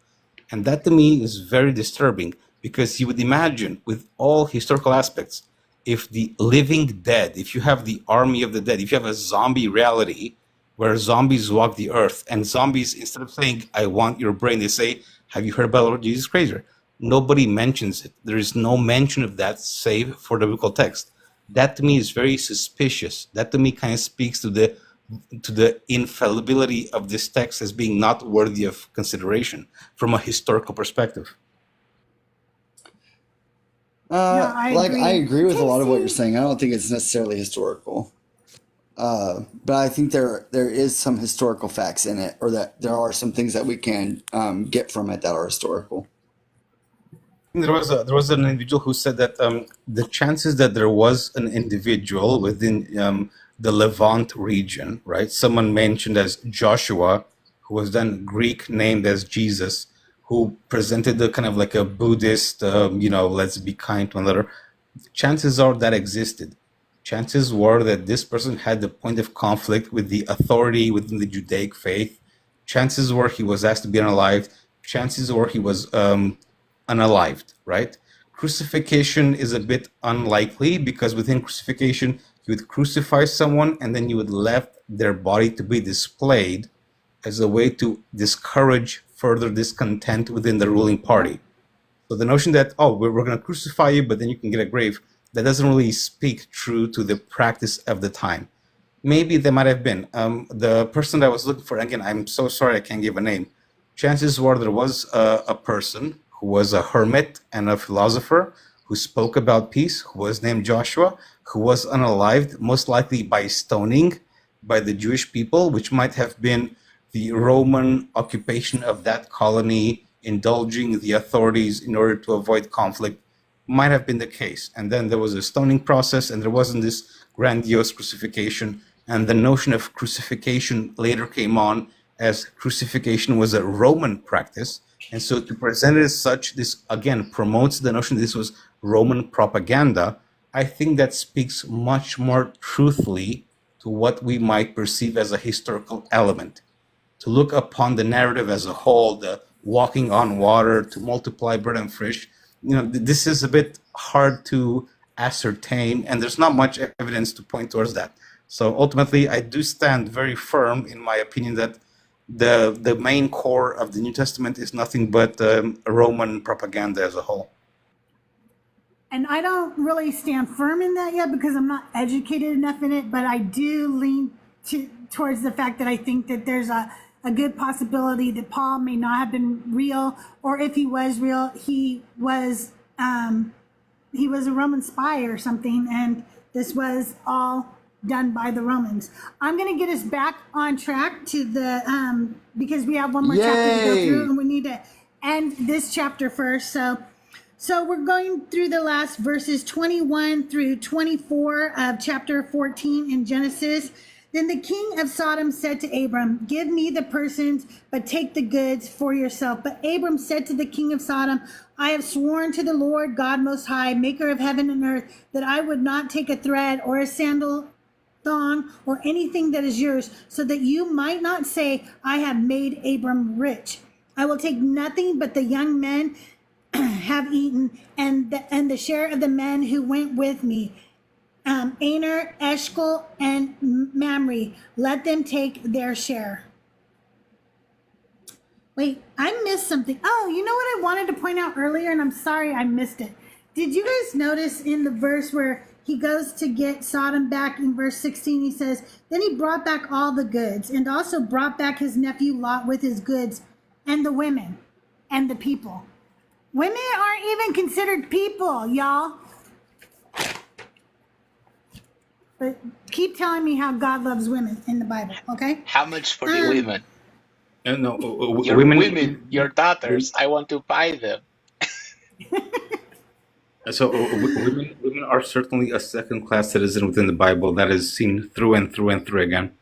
And that to me is very disturbing, because you would imagine with all historical aspects, if the living dead, if you have the army of the dead, if you have a zombie reality where zombies walk the earth, and zombies, instead of saying, I want your brain, they say, have you heard about Lord Jesus Christ? Nobody mentions it. There is no mention of that save for the biblical text. That to me is very suspicious. That to me kind of speaks to the infallibility of this text as being not worthy of consideration from a historical perspective. I agree with a lot of what you're saying. I don't think it's necessarily historical. But I think there is some historical facts in it, or that there are some things that we can get from it that are historical. There was an individual who said that the chances that there was an individual within the Levant region, right? Someone mentioned as Joshua, who was then Greek named as Jesus, who presented the kind of like a Buddhist, let's be kind to one another. Chances are that existed. Chances were that this person had the point of conflict with the authority within the Judaic faith. Chances were he was asked to be unalived. Chances were he was unalived, right? Crucifixion is a bit unlikely, because within crucifixion, you would crucify someone and then you would left their body to be displayed as a way to discourage further discontent within the ruling party. So the notion that, we're going to crucify you, but then you can get a grave, that doesn't really speak true to the practice of the time. Maybe there might have been. The person that I was looking for, again, I'm so sorry I can't give a name. Chances were there was a person who was a hermit and a philosopher who spoke about peace, who was named Joshua, who was unalived, most likely by stoning by the Jewish people, which might have been the Roman occupation of that colony, indulging the authorities in order to avoid conflict, might have been the case. And then there was a stoning process, and there wasn't this grandiose crucifixion. And the notion of crucifixion later came on, as crucifixion was a Roman practice. And so to present it as such, this again promotes the notion that this was Roman propaganda. I think that speaks much more truthfully to what we might perceive as a historical element. To look upon the narrative as a whole, the walking on water, to multiply bread and fish, this is a bit hard to ascertain, and there's not much evidence to point towards that. So ultimately, I do stand very firm in my opinion that the main core of the New Testament is nothing but Roman propaganda as a whole. And I don't really stand firm in that yet, because I'm not educated enough in it, but I do lean towards the fact that I think that there's a good possibility that Paul may not have been real, or if he was real, he was a Roman spy or something, and this was all done by the Romans. I'm going to get us back on track to the because we have one more chapter to go through, and we need to end this chapter first. So So we're going through the last verses 21 through 24 of chapter 14 in Genesis. Then the king of Sodom said to Abram, give me the persons, but take the goods for yourself. But Abram said to the king of Sodom, I have sworn to the Lord God Most High, maker of heaven and earth, that I would not take a thread or a sandal thong or anything that is yours, so that you might not say, I have made Abram rich. I will take nothing but the young men have eaten, and the share of the men who went with me. Aner, Eshcol, and Mamre, let them take their share. Wait, I missed something. Oh, you know what I wanted to point out earlier, and I'm sorry I missed it. Did you guys notice in the verse where he goes to get Sodom back in verse 16, he says, then he brought back all the goods, and also brought back his nephew Lot with his goods, and the women, and the people. Women aren't even considered people, y'all. But keep telling me how God loves women in the Bible, okay? How much for the women? No, Your women, your daughters. I want to buy them. So women are certainly a second-class citizen within the Bible. That is seen through and through and through again.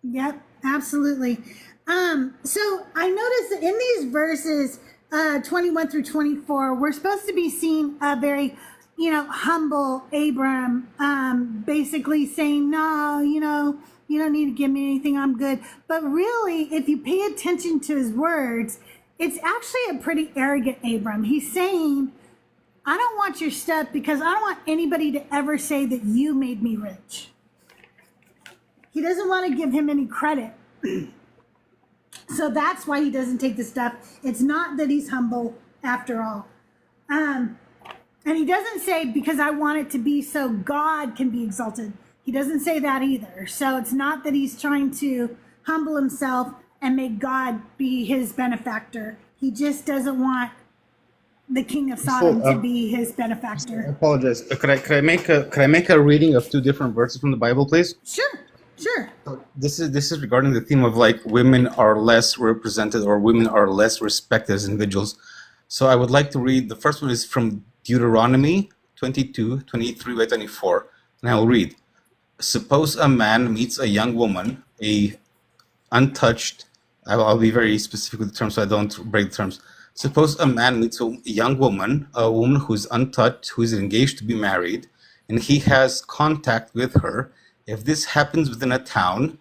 Yep, absolutely. So I noticed that in these verses 21 through 24, we're supposed to be seeing a very, humble Abram, basically saying, no, you don't need to give me anything, I'm good. But really, if you pay attention to his words, it's actually a pretty arrogant Abram. He's saying, I don't want your stuff because I don't want anybody to ever say that you made me rich. He doesn't want to give him any credit. So that's why he doesn't take the stuff. It's not that he's humble after all. And he doesn't say, because I want it to be so God can be exalted. He doesn't say that either. So it's not that he's trying to humble himself and make God be his benefactor. He just doesn't want the king of Sodom to be his I benefactor. apologize. Could I make a reading of two different verses from the Bible, please? Sure. This is regarding the theme of like women are less represented or women are less respected as individuals. So I would like to read, the first one is from Deuteronomy 22, 23 by 24. And I will read, suppose a man meets a young woman, a untouched, I'll be very specific with the terms so I don't break the terms. Suppose a man meets a young woman, a woman who's untouched, who is engaged to be married, and he has contact with her. If this happens within a town,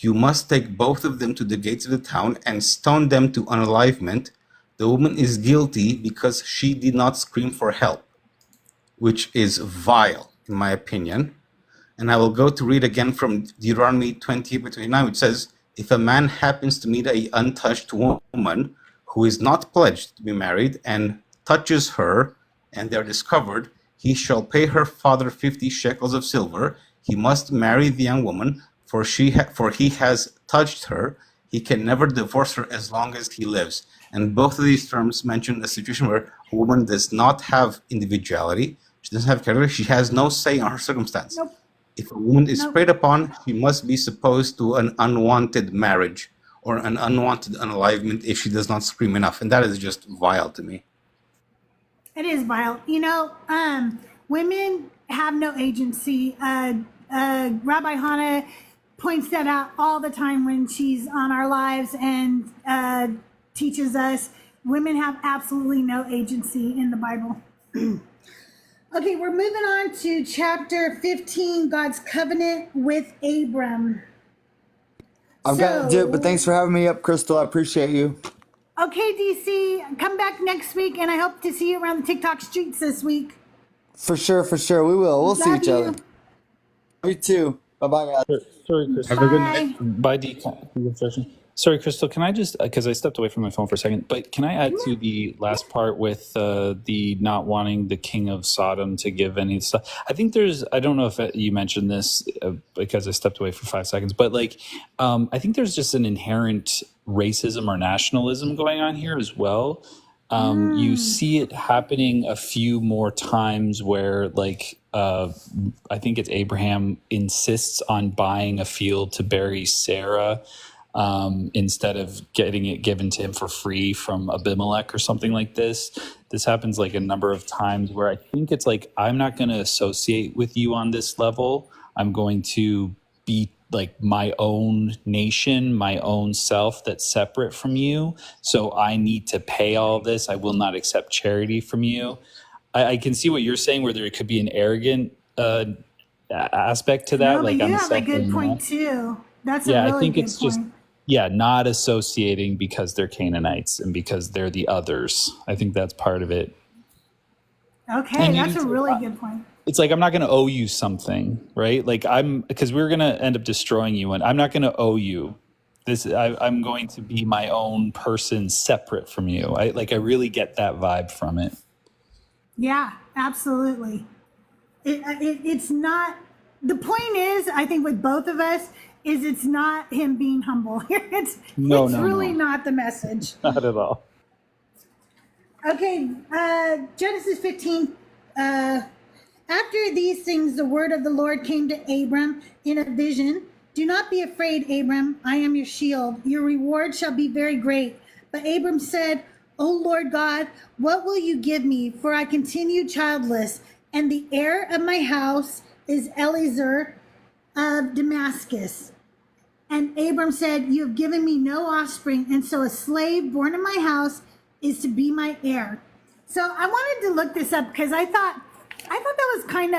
you must take both of them to the gates of the town and stone them to unalivement. The woman is guilty because she did not scream for help, which is vile, in my opinion. And I will go to read again from Deuteronomy 28:29, which says, if a man happens to meet a untouched woman who is not pledged to be married and touches her, and they are discovered, he shall pay her father 50 shekels of silver. He must marry the young woman, for he has touched her. He can never divorce her as long as he lives. And both of these terms mention a situation where a woman does not have individuality. She doesn't have character. She has no say on her circumstance. Nope. If a woman is Nope. preyed upon, she must be supposed to an unwanted marriage or an unwanted unalivement if she does not scream enough. And that is just vile to me. It is vile. Women have no agency. Rabbi Hannah points that out all the time when she's on our lives and teaches us women have absolutely no agency in the Bible. Okay, we're moving on to chapter 15, God's covenant with Abram. I've got to do it, but thanks for having me up, Crystal. I appreciate you. Okay, DC, come back next week, and I hope to see you around the TikTok streets this week. For sure. We will. We'll see Love each other. you. You too. Bye-bye, guys. Sorry, Crystal. Have a good Bye. night. By deconstruction. Sorry, Crystal, can I just, because I stepped away from my phone for a second, but can I add to the last part with the not wanting the king of Sodom to give any stuff? I think I don't know if you mentioned this because I stepped away for 5 seconds, but I think there's just an inherent racism or nationalism going on here as well. You see it happening a few more times where I think it's Abraham insists on buying a field to bury Sarah instead of getting it given to him for free from Abimelech or something like this. this happens like a number of times where I think it's like, I'm not going to associate with you on this level. I'm going to be like my own nation, my own self that's separate from you. So I need to pay all this. I will not accept charity from you. I can see what you're saying, where there could be an arrogant aspect to that. No, but Like you I'm have a good separate point enough. too. That's a Yeah, I really think good it's point. just, not associating because they're Canaanites and because they're the others. I think that's part of it. Okay, And that's a really good point. it's like, I'm not going to owe you something, right? Like because we're going to end up destroying you, and I'm not going to owe you this. I'm going to be my own person separate from you. I really get that vibe from it. Yeah, absolutely. It's not, the point is, I think with both of us, is it's not him being humble. It's really not the message. Not at all. Okay, Genesis 15. After these things, the word of the Lord came to Abram in a vision. Do not be afraid, Abram. I am your shield. Your reward shall be very great. But Abram said, O Lord God, what will you give me? For I continue childless, and the heir of my house is Eliezer of Damascus. And Abram said, you have given me no offspring, and so a slave born in my house is to be my heir. So I wanted to look this up because I thought that was kind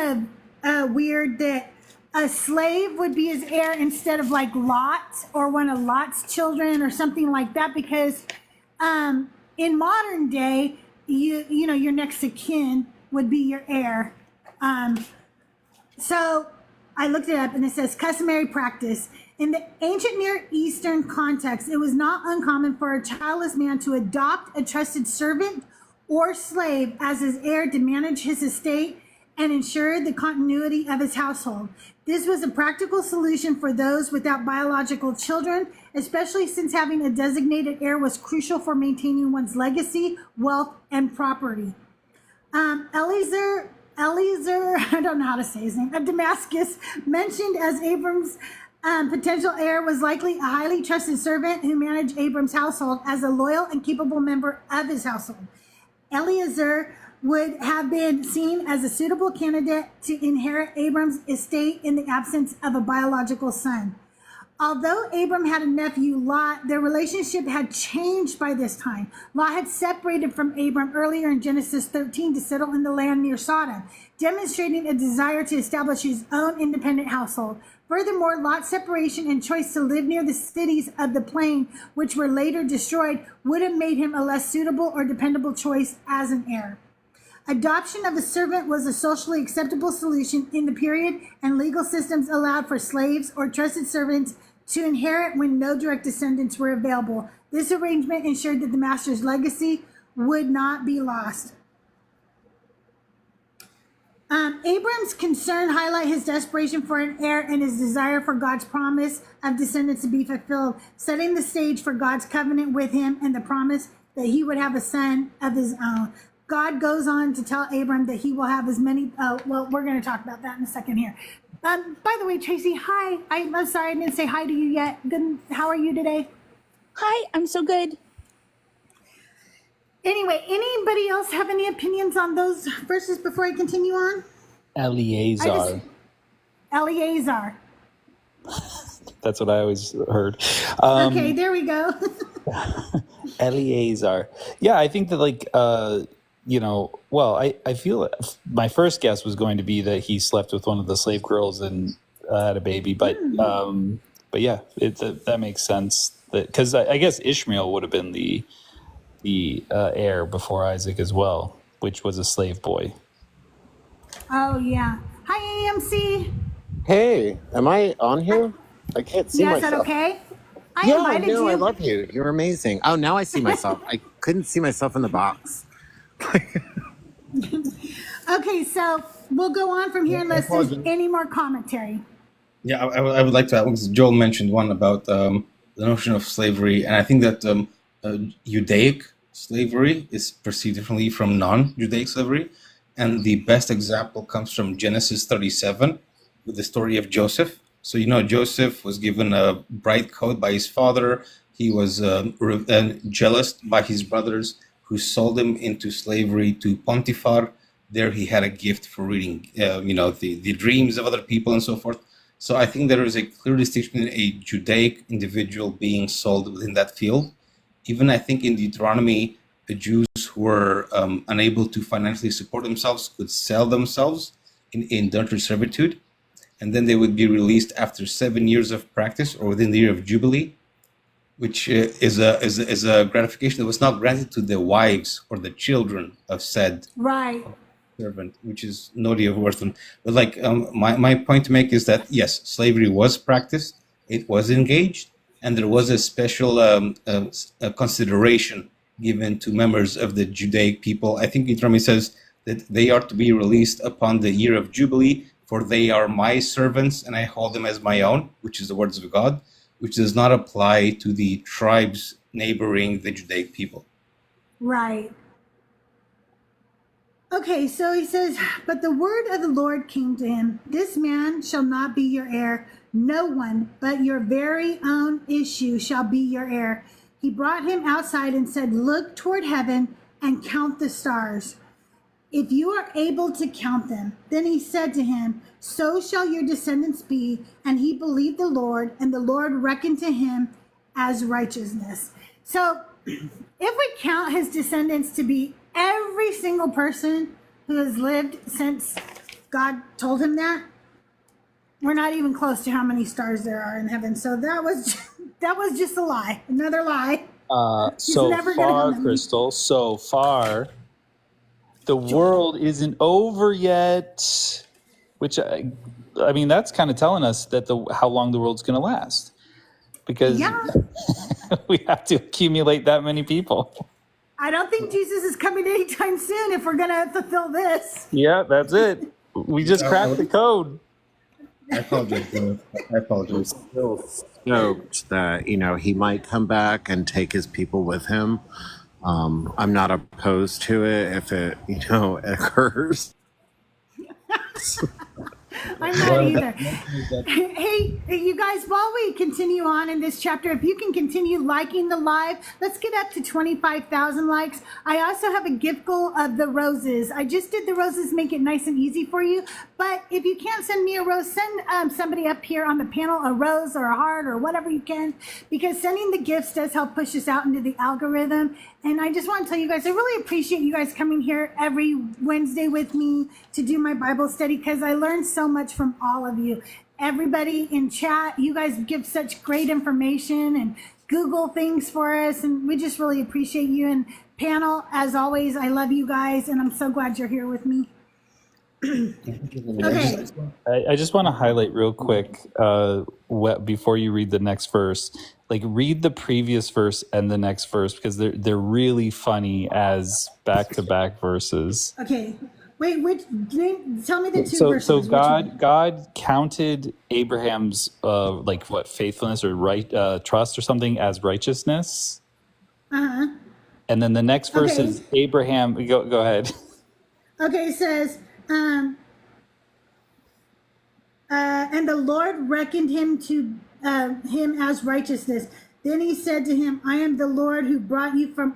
of weird that a slave would be his heir instead of like Lot or one of Lot's children or something like that. Because in modern day, you know your next of kin would be your heir. So I looked it up, and it says customary practice. In the ancient Near Eastern context, it was not uncommon for a childless man to adopt a trusted servant or slave as his heir to manage his estate and ensure the continuity of his household. This was a practical solution for those without biological children, especially since having a designated heir was crucial for maintaining one's legacy, wealth, and property. Eliezer, I don't know how to say his name, of Damascus, mentioned as Abram's potential heir, was likely a highly trusted servant who managed Abram's household as a loyal and capable member of his household. Eliezer would have been seen as a suitable candidate to inherit Abram's estate in the absence of a biological son. Although Abram had a nephew, Lot, their relationship had changed by this time. Lot had separated from Abram earlier in Genesis 13 to settle in the land near Sodom, demonstrating a desire to establish his own independent household. Furthermore, Lot's separation and choice to live near the cities of the plain, which were later destroyed, would have made him a less suitable or dependable choice as an heir. Adoption of a servant was a socially acceptable solution in the period, and legal systems allowed for slaves or trusted servants to inherit when no direct descendants were available. This arrangement ensured that the master's legacy would not be lost. Abram's concern highlight his desperation for an heir and his desire for God's promise of descendants to be fulfilled, setting the stage for God's covenant with him and the promise that he would have a son of his own. God goes on to tell Abram that he will have as many, well, we're going to talk about that in a second here. By the way, Tracy, hi. I'm sorry I didn't say hi to you yet. Good. How are you today? Hi, I'm so good. Anyway, anybody else have any opinions on those verses before I continue on? Eleazar. Eleazar. That's what I always heard. Okay, there we go. Eleazar. Yeah, I think that I feel my first guess was going to be that he slept with one of the slave girls and had a baby, but yeah, that makes sense. Because I guess Ishmael would have been the heir before Isaac as well, which was a slave boy. Oh yeah. Hi AMC. Hey, am I on here? I can't see Yeah, is myself. that okay? I Yeah, invited no, you. I love you. You're amazing. Oh, now I see myself. I couldn't see myself in the box. Okay, so we'll go on from here unless there's any more commentary. Yeah, I would like to add, because Joel mentioned one about the notion of slavery, and I think that Judaic slavery is perceived differently from non-Judaic slavery, and the best example comes from Genesis 37 with the story of Joseph. So, Joseph was given a bright coat by his father. He was jealous by his brothers who sold him into slavery to Pontifar. There he had a gift for reading, the dreams of other people and so forth. So I think there is a clear distinction between a Judaic individual being sold within that field. Even I think in Deuteronomy, the Jews who were unable to financially support themselves could sell themselves in indentured servitude, and then they would be released after 7 years of practice or within the year of Jubilee, which is a gratification that was not granted to the wives or the children of said Right. servant, which is noteworthy of worth. But my point to make is that yes, slavery was practiced, it was engaged, and there was a special consideration given to members of the Judaic people. I think Deuteronomy says that they are to be released upon the year of Jubilee, for they are my servants, and I hold them as my own, which is the words of God, which does not apply to the tribes neighboring the Judaic people. Right. Okay, so he says, but the word of the Lord came to him, this man shall not be your heir. No one but your very own issue shall be your heir. He brought him outside and said, look toward heaven and count the stars, if you are able to count them. Then he said to him, so shall your descendants be. And he believed the Lord, and the Lord reckoned to him as righteousness. So if we count his descendants to be every single person who has lived since God told him that, we're not even close to how many stars there are in heaven. So that was just a lie, another lie. So far, Crystal, so far, the world isn't over yet, which I mean, that's kind of telling us that how long the world's going to last, because we have to accumulate that many people. I don't think Jesus is coming anytime soon if we're going to fulfill this. Yeah, that's it. We just cracked the code. I apologize. Still stoked that, he might come back and take his people with him. I'm not opposed to it if it, occurs. I'm not either. Hey, you guys, while we continue on in this chapter, if you can continue liking the live, let's get up to 25,000 likes. I also have a gift goal of the roses. I just did the roses, make it nice and easy for you. But if you can't send me a rose, send somebody up here on the panel a rose or a heart or whatever you can, because sending the gifts does help push us out into the algorithm. And I just want to tell you guys, I really appreciate you guys coming here every Wednesday with me to do my Bible study, because I learned so much from all of you. Everybody in chat, you guys give such great information and Google things for us, and we just really appreciate you. And panel, as always, I love you guys, and I'm so glad you're here with me. Okay. I just want to highlight real quick before you read the next verse, read the previous verse and the next verse, because they're really funny as back-to-back verses. Okay. Wait, tell me the two verses. So God counted Abraham's faithfulness or trust or something as righteousness. Uh-huh. And then the next verse is Abraham. Go ahead. Okay, it says, and the Lord reckoned him to him as righteousness. Then he said to him, I am the Lord who brought you from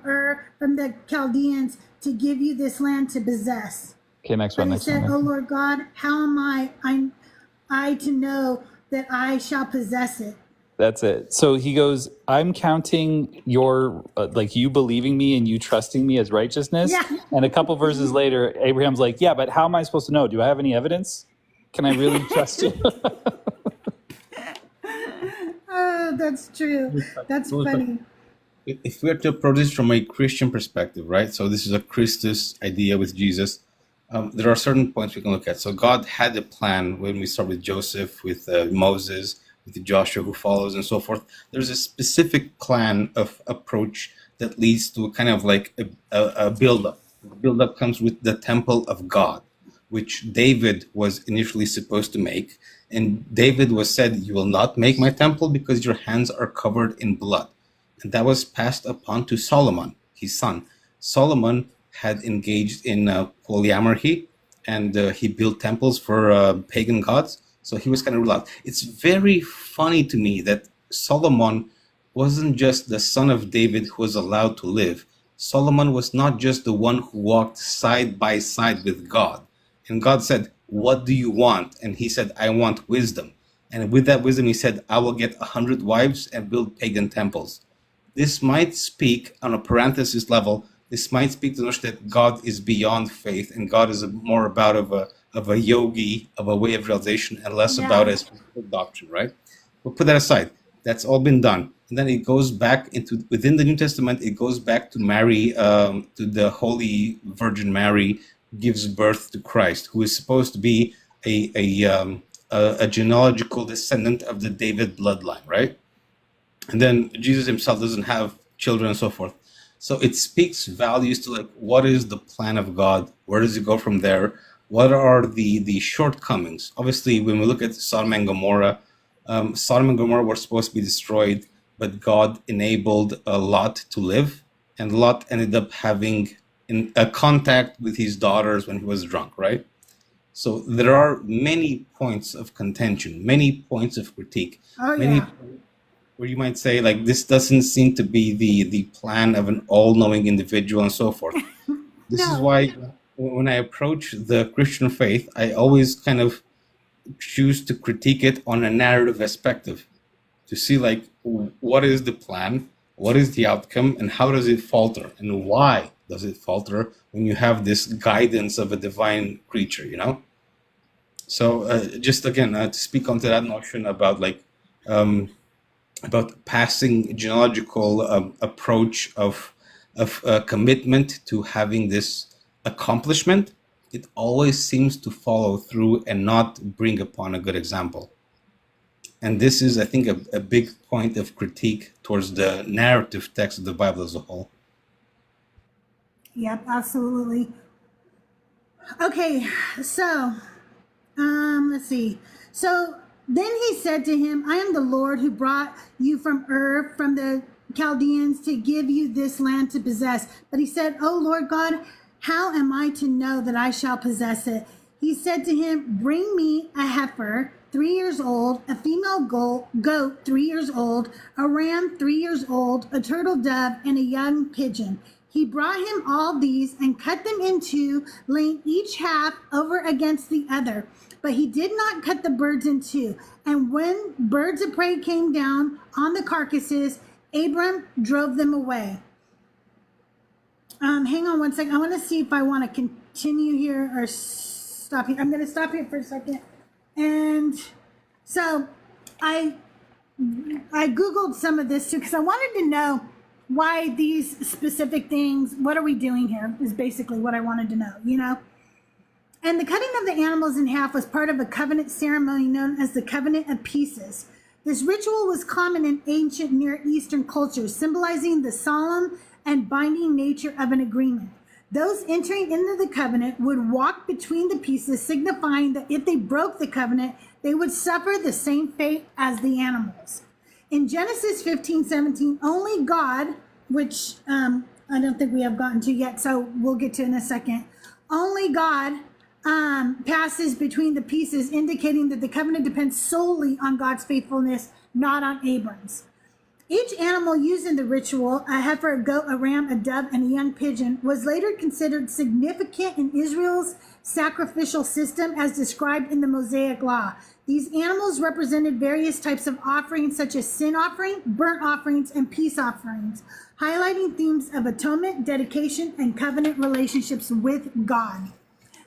from the Chaldeans, to give you this land to possess. Okay, next one. He said, oh Lord God, how am I to know that I shall possess it? That's it. So he goes, I'm counting your, you believing me and you trusting me as righteousness. Yeah. And a couple verses later, Abraham's like, yeah, but how am I supposed to know? Do I have any evidence? Can I really trust you? Oh, that's true. That's funny. If we are to approach this from a Christian perspective, right? So this is a Christus idea with Jesus. There are certain points we can look at. So God had a plan when we start with Joseph, with Moses, with Joshua who follows and so forth. There's a specific plan of approach that leads to kind of like a build-up. The build-up comes with the temple of God, which David was initially supposed to make. And David was said, you will not make my temple because your hands are covered in blood. And that was passed upon to Solomon, his son. Solomon had engaged in polyamory, and he built temples for pagan gods. So he was kind of ruled out. It's very funny to me that Solomon wasn't just the son of David who was allowed to live, Solomon was not just the one who walked side by side with God. And God said, what do you want? And he said, I want wisdom. And with that wisdom, he said, I will get 100 wives and build pagan temples. This might speak on a parenthesis level. This might speak to the notion that God is beyond faith, and God is more about of a yogi, of a way of realization, and less about a specific doctrine, right? We'll put that aside. That's all been done. And then it goes back into, within the New Testament, it goes back to Mary, to the Holy Virgin Mary gives birth to Christ, who is supposed to be a genealogical descendant of the David bloodline, right? And then Jesus himself doesn't have children and so forth. So it speaks values to like, what is the plan of God? Where does it go from there? What are the shortcomings? Obviously, when we look at Sodom and Gomorrah were supposed to be destroyed, but God enabled Lot to live, and Lot ended up having a contact with his daughters when he was drunk, right? So there are many points of contention, many points of critique, many where you might say, like, this doesn't seem to be the plan of an all-knowing individual and so forth. This is why when I approach the Christian faith, I always kind of choose to critique it on a narrative perspective, to see, like, what is the plan, what is the outcome, and how does it falter, and why does it falter when you have this guidance of a divine creature, you know? So just again, to speak onto that notion about, like, about passing genealogical approach of commitment to having this accomplishment, it always seems to follow through and not bring upon a good example. And this is, I think, a big point of critique towards the narrative text of the Bible as a whole. Yep, absolutely. Okay, so let's see. So then he said to him, I am the Lord who brought you from Ur, from the Chaldeans, to give you this land to possess. But he said, O Lord God, how am I to know that I shall possess it? He said to him, bring me a heifer, 3 years old, a female goat, 3 years old, a ram, 3 years old, a turtle dove, and a young pigeon. He brought him all these and cut them in two, laying each half over against the other. But he did not cut the birds in two. And when birds of prey came down on the carcasses, Abram drove them away. Hang on one second. I want to see if I want to continue here or stop here. I'm going to stop here for a second. And so I Googled some of this too, because I wanted to know why these specific things, what are we doing here, is basically what I wanted to know, you know? And the cutting of the animals in half was part of a covenant ceremony known as the Covenant of Pieces. This ritual was common in ancient Near Eastern cultures, symbolizing the solemn and binding nature of an agreement. Those entering into the covenant would walk between the pieces, signifying that if they broke the covenant, they would suffer the same fate as the animals. In Genesis 15:17, only God, which I don't think we have gotten to yet, so we'll get to in a second, only God passes between the pieces, indicating that the covenant depends solely on God's faithfulness, not on Abram's. Each animal used in the ritual, a heifer, a goat, a ram, a dove, and a young pigeon, was later considered significant in Israel's sacrificial system as described in the Mosaic Law. These animals represented various types of offerings such as sin offering, burnt offerings, and peace offerings, highlighting themes of atonement, dedication, and covenant relationships with God.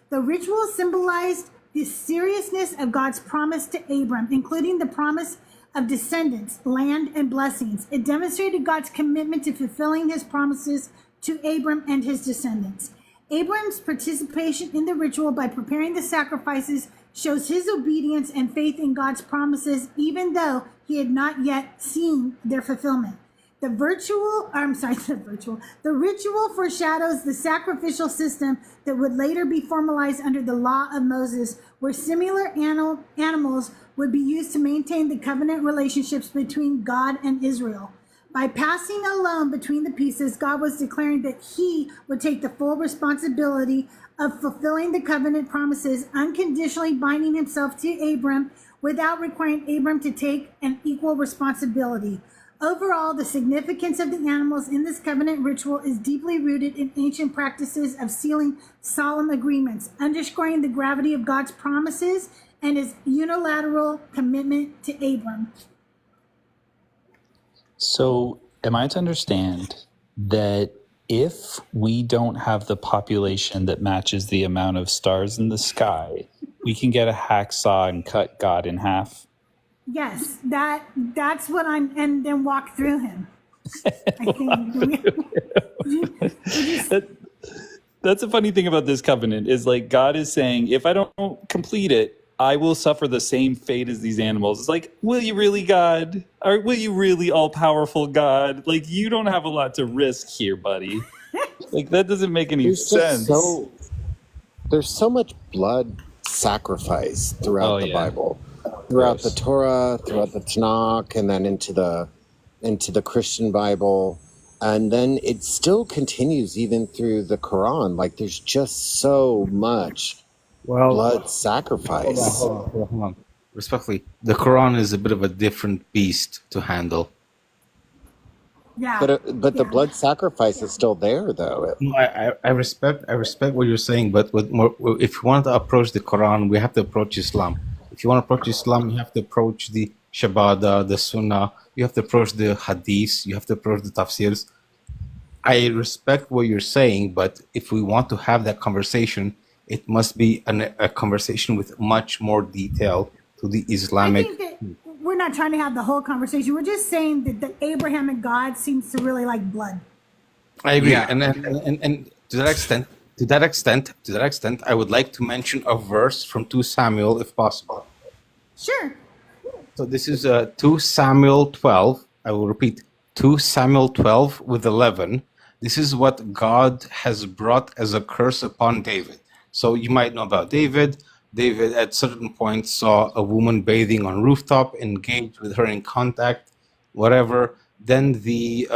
The ritual symbolized the seriousness of God's promise to Abram, including the promise of descendants, land, and blessings. It demonstrated God's commitment to fulfilling his promises to Abram and his descendants. Abram's participation in the ritual by preparing the sacrifices shows his obedience and faith in God's promises, even though he had not yet seen their fulfillment. The ritual foreshadows the sacrificial system that would later be formalized under the law of Moses, where similar animals would be used to maintain the covenant relationships between God and Israel. By passing a loan between the pieces, God was declaring that he would take the full responsibility of fulfilling the covenant promises, unconditionally binding himself to Abram without requiring Abram to take an equal responsibility. Overall, the significance of the animals in this covenant ritual is deeply rooted in ancient practices of sealing solemn agreements, underscoring the gravity of God's promises and his unilateral commitment to Abram. So, am I to understand that if we don't have the population that matches the amount of stars in the sky, we can get a hacksaw and cut God in half? Yes, that's what and then walk through him. I think. That's a funny thing about this covenant is like God is saying, if I don't complete it, I will suffer the same fate as these animals. It's like, will you really, God? Or will you really, all-powerful God? Like, you don't have a lot to risk here, buddy. Like, that doesn't make any sense. There's so much blood sacrifice throughout the Bible, throughout the Torah, throughout the Tanakh, and then into the Christian Bible, and then it still continues even through the Quran. Like, there's just so much blood sacrifice. Hold on. Respectfully, the Quran is a bit of a different beast to handle. Yeah. But the blood sacrifice is still there, though. I respect what you're saying, but if you want to approach the Quran, we have to approach Islam. If you want to approach Islam, you have to approach the Shabada, the Sunnah. You have to approach the Hadiths. You have to approach the Tafsirs. I respect what you're saying, but if we want to have that conversation, it must be a conversation with much more detail to the Islamic. I think that we're not trying to have the whole conversation. We're just saying that the Abraham and God seems to really like blood. I agree, and to that extent, I would like to mention a verse from 2 Samuel, if possible. Sure. So this is 2 Samuel 12. I will repeat, 2 Samuel 12 with 11. This is what God has brought as a curse upon David. So you might know about David. David at certain point saw a woman bathing on rooftop, engaged with her in contact, whatever. Then the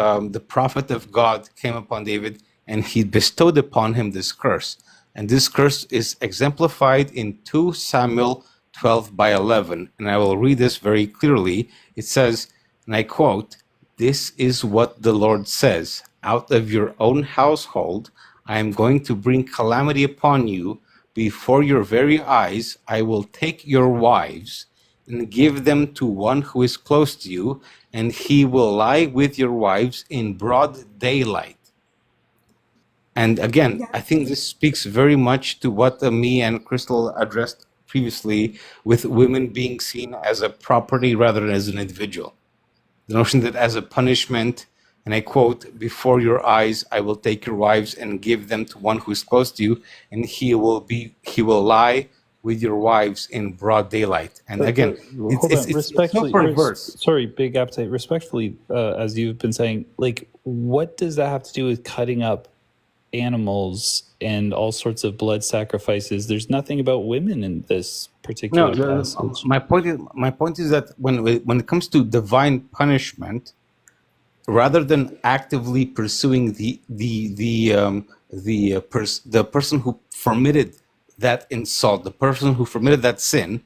prophet of God came upon David, and he bestowed upon him this curse. And this curse is exemplified in 2 Samuel 12 by 11. And I will read this very clearly. It says, and I quote, "This is what the Lord says, out of your own household, I am going to bring calamity upon you. Before your very eyes, I will take your wives and give them to one who is close to you, and he will lie with your wives in broad daylight." And again, I think this speaks very much to what me and Crystal addressed previously, with women being seen as a property rather than as an individual. The notion that as a punishment, and I quote, "Before your eyes, I will take your wives and give them to one who is close to you, and he will lie with your wives in broad daylight." And again, it's not perverse. Sorry, Big Appetite. Respectfully, as you've been saying, like, what does that have to do with cutting up animals and all sorts of blood sacrifices? There's nothing about women in this particular passage. My point is that when it comes to divine punishment, rather than actively pursuing the person who permitted that insult, the person who permitted that sin,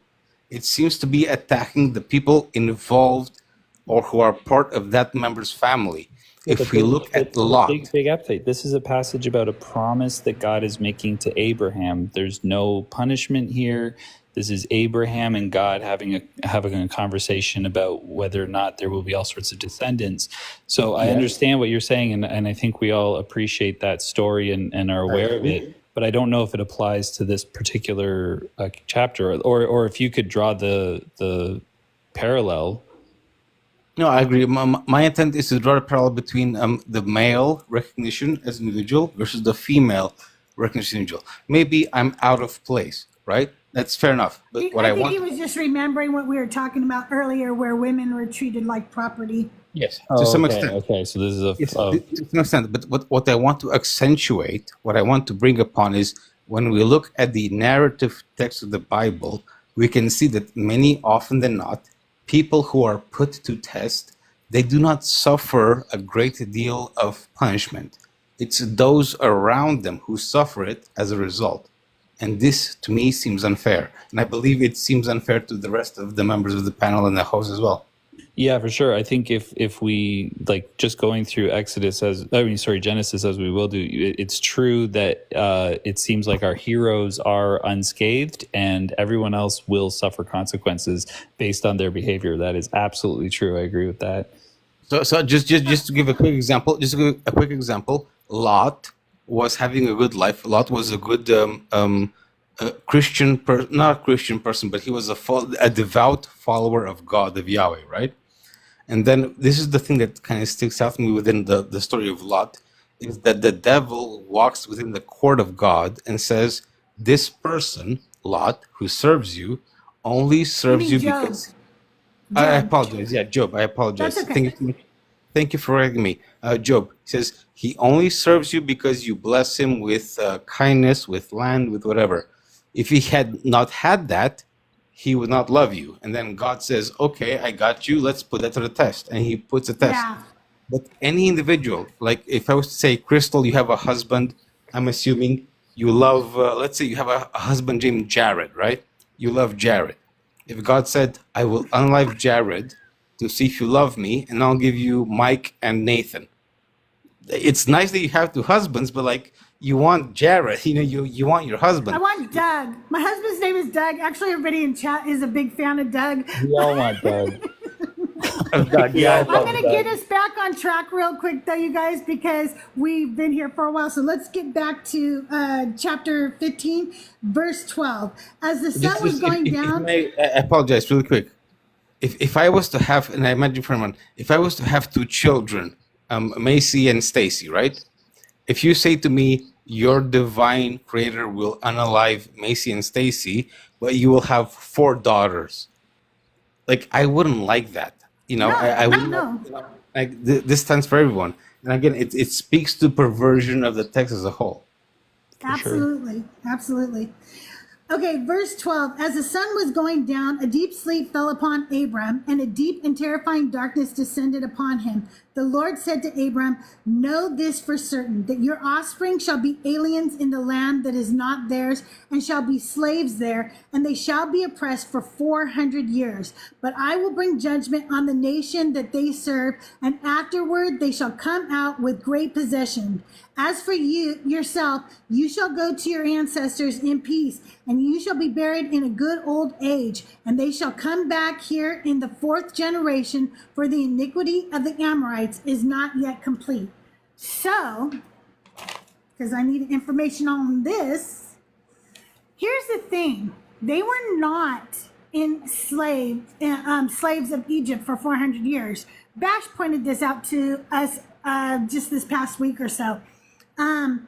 it seems to be attacking the people involved or who are part of that member's family. If we look at Lot, big Appetite, this is a passage about a promise that God is making to Abraham. There's no punishment here. This is Abraham and God having a conversation about whether or not there will be all sorts of descendants. So I understand what you're saying, and I think we all appreciate that story and are aware of it. But I don't know if it applies to this particular chapter, or if you could draw the parallel. No, I agree. My intent is to draw a parallel between the male recognition as an individual versus the female recognition as an individual. Maybe I'm out of place, right? That's fair enough. But I think he was just remembering what we were talking about earlier, where women were treated like property. Yes, to some extent. Okay, so this is to some extent. But what I want to accentuate, what I want to bring upon is when we look at the narrative text of the Bible, we can see that many, often than not, people who are put to test, they do not suffer a great deal of punishment. It's those around them who suffer it as a result. And this, to me, seems unfair. And I believe it seems unfair to the rest of the members of the panel and the host as well. Yeah, for sure. I think if we like just going through Genesis as we will do, it's true that it seems like our heroes are unscathed and everyone else will suffer consequences based on their behavior. That is absolutely true. I agree with that. So just to give a quick example, Lot was having a good life. Lot was a good Christian not a Christian person, but he was a devout follower of God, of Yahweh, right? And then this is the thing that kind of sticks out to me within the story of Lot, is that the devil walks within the court of God and says, this person, Lot, who serves you, only serves you Job. because... I apologize. Yeah, Job, I apologize. That's okay. Thank you for correcting me. Job says, he only serves you because you bless him with kindness, with land, with whatever. If he had not had that, he would not love you. And then God says, okay, I got you. Let's put that to the test. And he puts a test. Yeah. But any individual, like if I was to say, Crystal, you have a husband, I'm assuming you love, let's say you have a husband named Jared, right? You love Jared. If God said, I will unlife Jared to see if you love me, and I'll give you Mike and Nathan. It's nice that you have two husbands, but like, you want Jared, you want your husband. I want Doug. My husband's name is Doug. Actually, everybody in chat is a big fan of Doug. We all want Doug. I'm going to get us back on track real quick, though, you guys, because we've been here for a while. So let's get back to chapter 15, verse 12. As the sun was going down... I apologize really quick. If I was to have, and I imagine for a moment, if I was to have two children, Macy and Stacy, right? If you say to me, your divine creator will unalive Macy and Stacy, but you will have 4 daughters. Like, I wouldn't like that. I wouldn't. No. Like, this stands for everyone. And again, it speaks to perversion of the text as a whole. Absolutely. Absolutely. Okay, verse 12. As the sun was going down, a deep sleep fell upon Abram, and a deep and terrifying darkness descended upon him. The Lord said to Abram, know this for certain, that your offspring shall be aliens in the land that is not theirs, and shall be slaves there, and they shall be oppressed for 400 years. But I will bring judgment on the nation that they serve, and afterward they shall come out with great possession. As for you yourself, you shall go to your ancestors in peace, and you shall be buried in a good old age, and they shall come back here in the 4th generation, for the iniquity of the Amorites is not yet complete. So, because I need information on this, here's the thing. They were not slaves of Egypt for 400 years. Bash pointed this out to us just this past week or so. And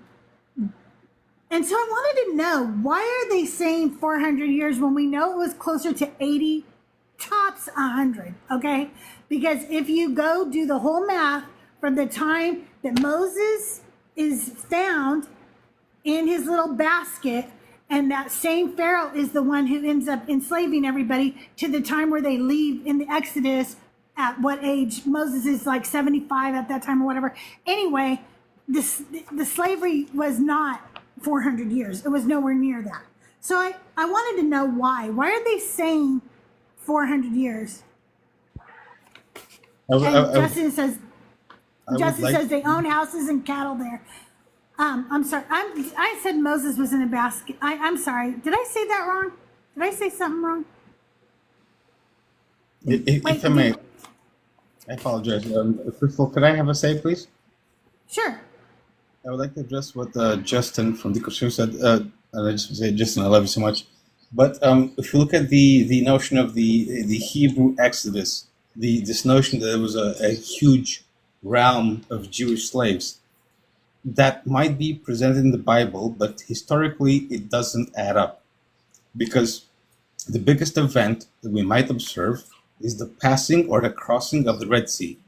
so I wanted to know, why are they saying 400 years when we know it was closer to 80, tops 100, okay? Because if you go do the whole math from the time that Moses is found in his little basket, and that same Pharaoh is the one who ends up enslaving everybody, to the time where they leave in the Exodus, at what age? Moses is like 75 at that time or whatever. Anyway, the slavery was not 400 years. It was nowhere near that. So I wanted to know why. Why are they saying 400 years? Justin says they own houses and cattle there. I'm sorry. I said Moses was in a basket. I'm sorry. Did I say that wrong? Did I say something wrong? If I may, I apologize. Crystal, could I have a say, please? Sure. I would like to address what Justin from Deconstruction said. And I just say, Justin, I love you so much. But if you look at the notion of the Hebrew Exodus, this notion that there was a huge realm of Jewish slaves, that might be presented in the Bible, but historically it doesn't add up. Because the biggest event that we might observe is the passing or the crossing of the Red Sea.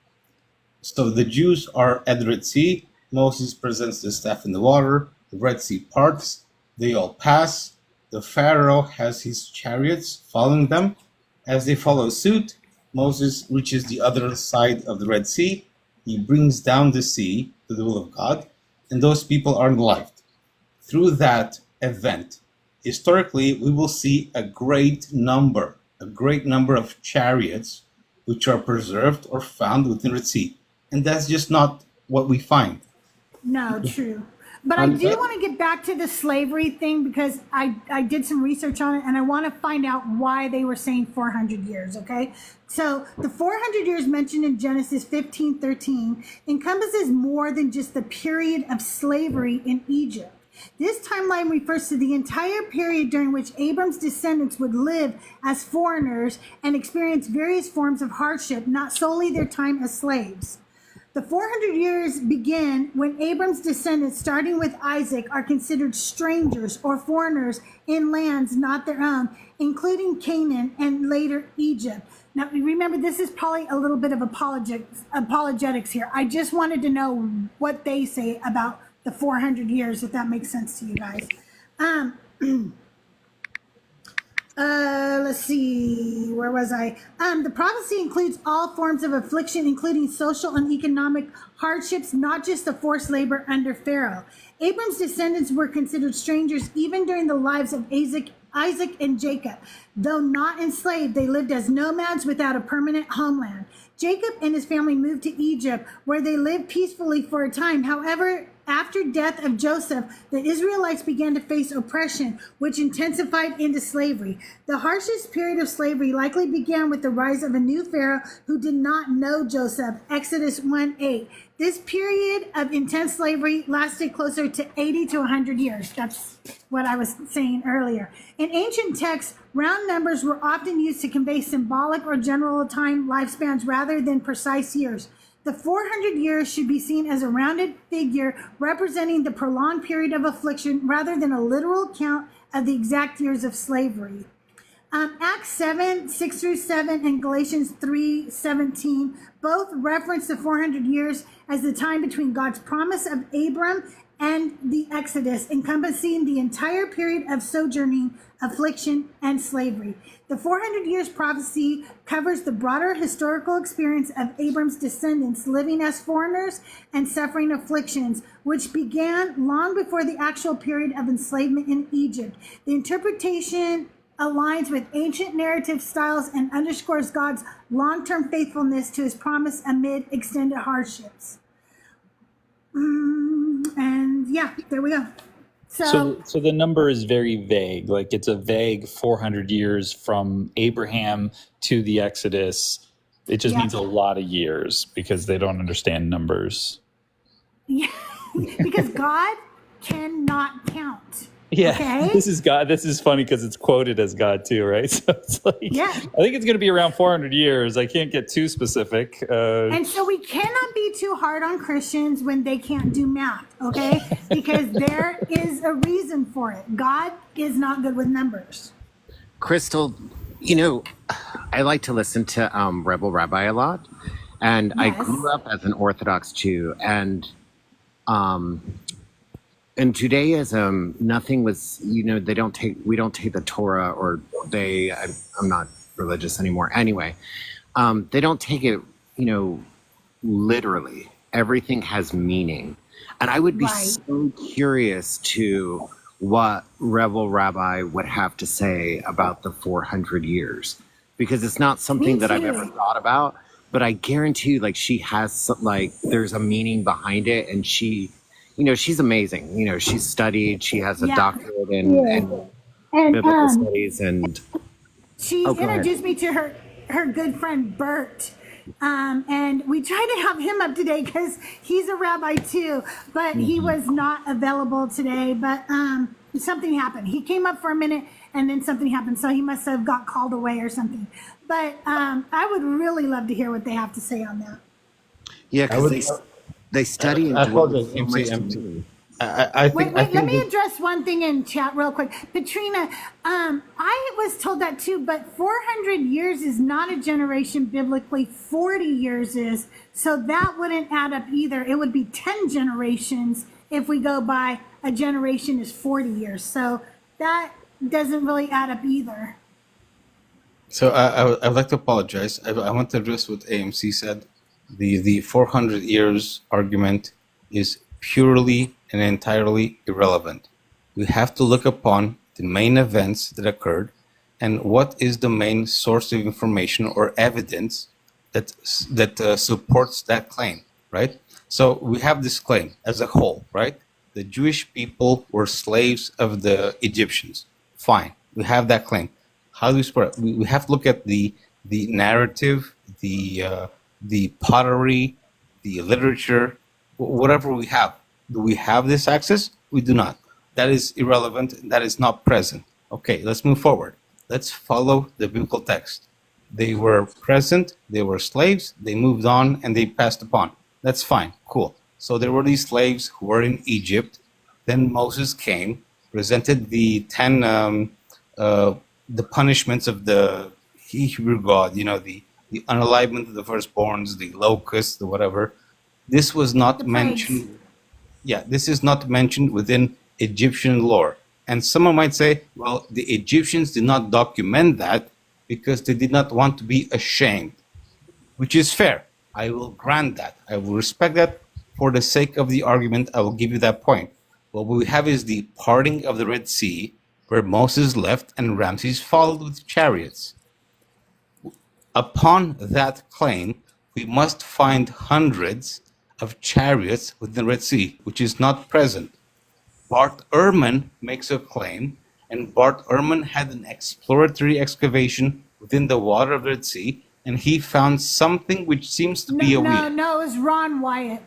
So the Jews are at the Red Sea. Moses presents the staff in the water. The Red Sea parts. They all pass. The Pharaoh has his chariots following them. As they follow suit, Moses reaches the other side of the Red Sea. He brings down the sea to the will of God, and those people are unalived. Through that event, historically, we will see a great number of chariots which are preserved or found within Red Sea. And that's just not what we find. No, true. But I do want to get back to the slavery thing because I did some research on it and I want to find out why they were saying 400 years, okay? So the 400 years mentioned in Genesis 15:13 encompasses more than just the period of slavery in Egypt. This timeline refers to the entire period during which Abram's descendants would live as foreigners and experience various forms of hardship, not solely their time as slaves. The 400 years begin when Abram's descendants, starting with Isaac, are considered strangers or foreigners in lands not their own, including Canaan and later Egypt. Now, remember, this is probably a little bit of apologetics here. I just wanted to know what they say about the 400 years, if that makes sense to you guys. Let's see, where was I? The prophecy includes all forms of affliction, including social and economic hardships, not just the forced labor under Pharaoh. Abram's descendants were considered strangers even during the lives of Isaac and Jacob. Though not enslaved, they lived as nomads without a permanent homeland. Jacob and his family moved to Egypt, where they lived peacefully for a time. However, after death of Joseph, the Israelites began to face oppression, which intensified into slavery. The harshest period of slavery likely began with the rise of a new Pharaoh who did not know Joseph, Exodus 1:8. This period of intense slavery lasted closer to 80 to 100 years. That's what I was saying earlier. In ancient texts, round numbers were often used to convey symbolic or general time lifespans rather than precise years. The 400 years should be seen as a rounded figure representing the prolonged period of affliction rather than a literal count of the exact years of slavery. Acts 7:6-7, and Galatians 3:17 both reference the 400 years as the time between God's promise of Abram and the Exodus, encompassing the entire period of sojourning, affliction, and slavery. The 400 years prophecy covers the broader historical experience of Abram's descendants living as foreigners and suffering afflictions, which began long before the actual period of enslavement in Egypt. The interpretation aligns with ancient narrative styles and underscores God's long-term faithfulness to his promise amid extended hardships. And yeah, there we go. So the number is very vague. Like it's a vague 400 years from Abraham to the Exodus. It just means a lot of years because they don't understand numbers. Yeah, because God cannot count. Yeah, okay? This is God. This is funny because it's quoted as God too, right? So it's like, I think it's going to be around 400 years. I can't get too specific. And so we cannot be too hard on Christians when they can't do math, okay? Because there is a reason for it. God is not good with numbers. Crystal, you know, I like to listen to Rebel Rabbi a lot, and I grew up as an Orthodox Jew, and in Judaism, nothing was, you know, we don't take the Torah, or I'm not religious anymore. Anyway, they don't take it, you know, literally. Everything has meaning. And I would be so curious to what Rebel Rabbi would have to say about the 400 years, because it's not something that I've ever thought about, but I guarantee you, like, she has, like, there's a meaning behind it, and she, you know, she's amazing. You know, she's studied, she has a doctorate in biblical studies, and she introduced me to her good friend Bert, and we tried to have him up today because he's a rabbi too, but he was not available today. But something happened. He came up for a minute, and then something happened, so he must have got called away or something. But I would really love to hear what they have to say on that. Yeah, because they study. I apologize, MC. I think. Let me address one thing in chat real quick. Patrina, I was told that too, but 400 years is not a generation biblically. 40 years is, so that wouldn't add up either. It would be 10 generations if we go by a generation is 40 years. So that doesn't really add up either. So I would like to apologize. I want to address what AMC said. The 400 years argument is purely and entirely irrelevant. We have to look upon the main events that occurred and what is the main source of information or evidence that supports that claim, right? So we have this claim as a whole, right? The Jewish people were slaves of the Egyptians. Fine, we have that claim. How do we support it? We have to look at the narrative, the pottery, the literature, whatever we have. Do we have this access? We do not. That is irrelevant. That is not present. Okay, let's move forward. Let's follow the biblical text. They were present, they were slaves, they moved on, and they passed upon. That's fine, cool. So there were these slaves who were in Egypt. Then Moses came, presented the 10, the punishments of the Hebrew God, the unalivement of the firstborns, the locusts, the whatever. This was not mentioned. Yeah, this is not mentioned within Egyptian lore. And someone might say, well, the Egyptians did not document that because they did not want to be ashamed, which is fair. I will grant that. I will respect that. For the sake of the argument, I will give you that point. What we have is the parting of the Red Sea, where Moses left and Ramses followed with chariots. Upon that claim, we must find hundreds of chariots within the Red Sea, which is not present. Bart Ehrman makes a claim, and Bart Ehrman had an exploratory excavation within the water of the Red Sea, and he found something which seems to be a wheel. No, it was Ron Wyatt.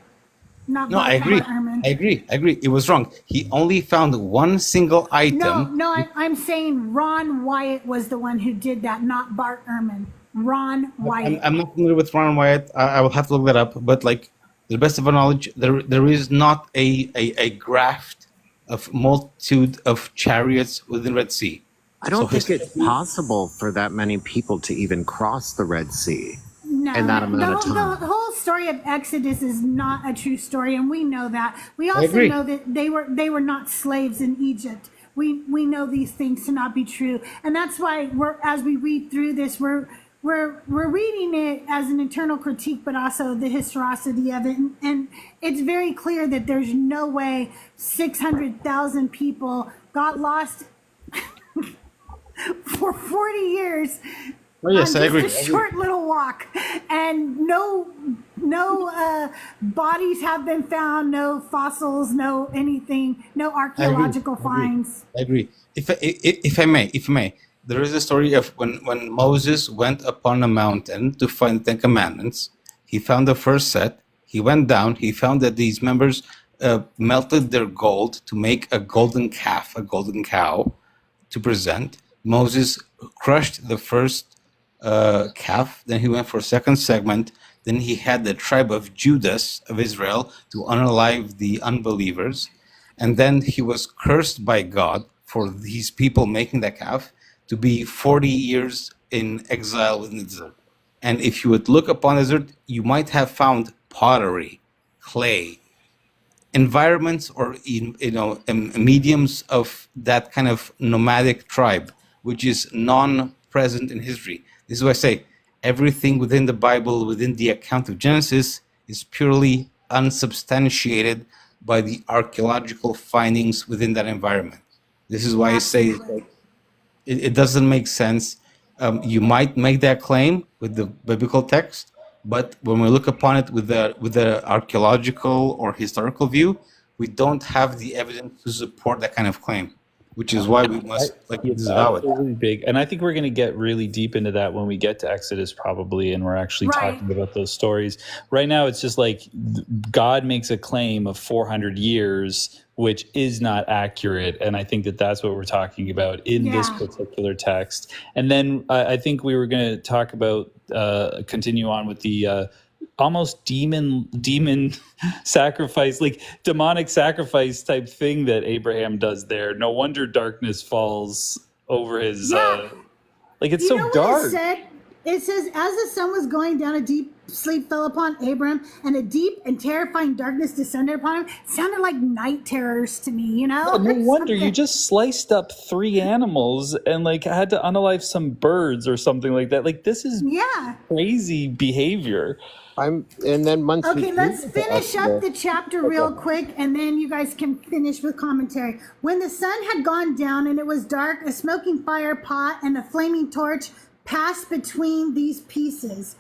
Not No, Bart I agree. Ehrman. I agree. It was wrong. He only found one single item. No, I'm saying Ron Wyatt was the one who did that, not Bart Ehrman. Ron Wyatt. I'm not familiar with Ron Wyatt. I will have to look that up. But like, to the best of our knowledge, there is not a graft of multitude of chariots within the Red Sea. I don't think it's possible for that many people to even cross the Red Sea in that amount of time. The whole story of Exodus is not a true story, and we know that. We also know that they were not slaves in Egypt. We know these things to not be true, and that's why as we read through this, we're reading it as an internal critique, but also the historicity of it, and it's very clear that there's no way 600,000 people got lost for 40 years. Oh, yes, I agree. A short little walk, and no bodies have been found, no fossils, no anything, no archaeological finds. I agree. If I may, there is a story of when Moses went upon a mountain to find the Ten Commandments. He found the first set. He went down. He found that these members melted their gold to make a golden calf, a golden cow, to present. Moses crushed the first calf. Then he went for a second segment. Then he had the tribe of Judas of Israel to unalive the unbelievers. And then he was cursed by God for these people making that calf to be 40 years in exile within the desert. And if you would look upon the desert, you might have found pottery, clay, environments, or mediums of that kind of nomadic tribe, which is non-present in history. This is why I say everything within the Bible, within the account of Genesis, is purely unsubstantiated by the archaeological findings within that environment. This is why I say it doesn't make sense. You might make that claim with the biblical text, but when we look upon it with the archaeological or historical view, we don't have the evidence to support that kind of claim, which is why we must disavow it. Really big, and I think we're going to get really deep into that when we get to Exodus, probably, and we're actually talking about those stories. Right now, it's just like God makes a claim of 400 years, which is not accurate, and I think that that's what we're talking about in this particular text. And then I think we were going to talk about continue on with the almost demon sacrifice, like demonic sacrifice type thing that Abraham does there. No wonder darkness falls over his like it's so dark. It says, as the sun was going down, a deep sleep fell upon Abram, and a deep and terrifying darkness descended upon him. It sounded like night terrors to me, No wonder you just sliced up 3 animals and like had to unalive some birds or something like that. Like, this is crazy behavior. Let's finish up the chapter real quick, and then you guys can finish with commentary. When the sun had gone down and it was dark, a smoking fire pot and a flaming torch passed between these pieces.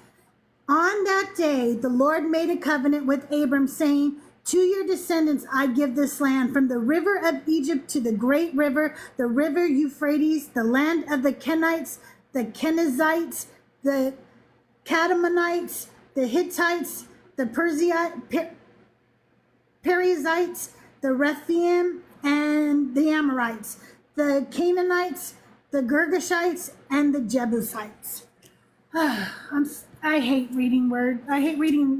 On that day, the Lord made a covenant with Abram, saying, to your descendants I give this land, from the river of Egypt to the great river, the river Euphrates, the land of the Kenites, the Kenizzites, the Kadmonites, the Hittites, the Perizzites, the Rephaim, and the Amorites, the Canaanites, the Girgashites, and the Jebusites. I hate reading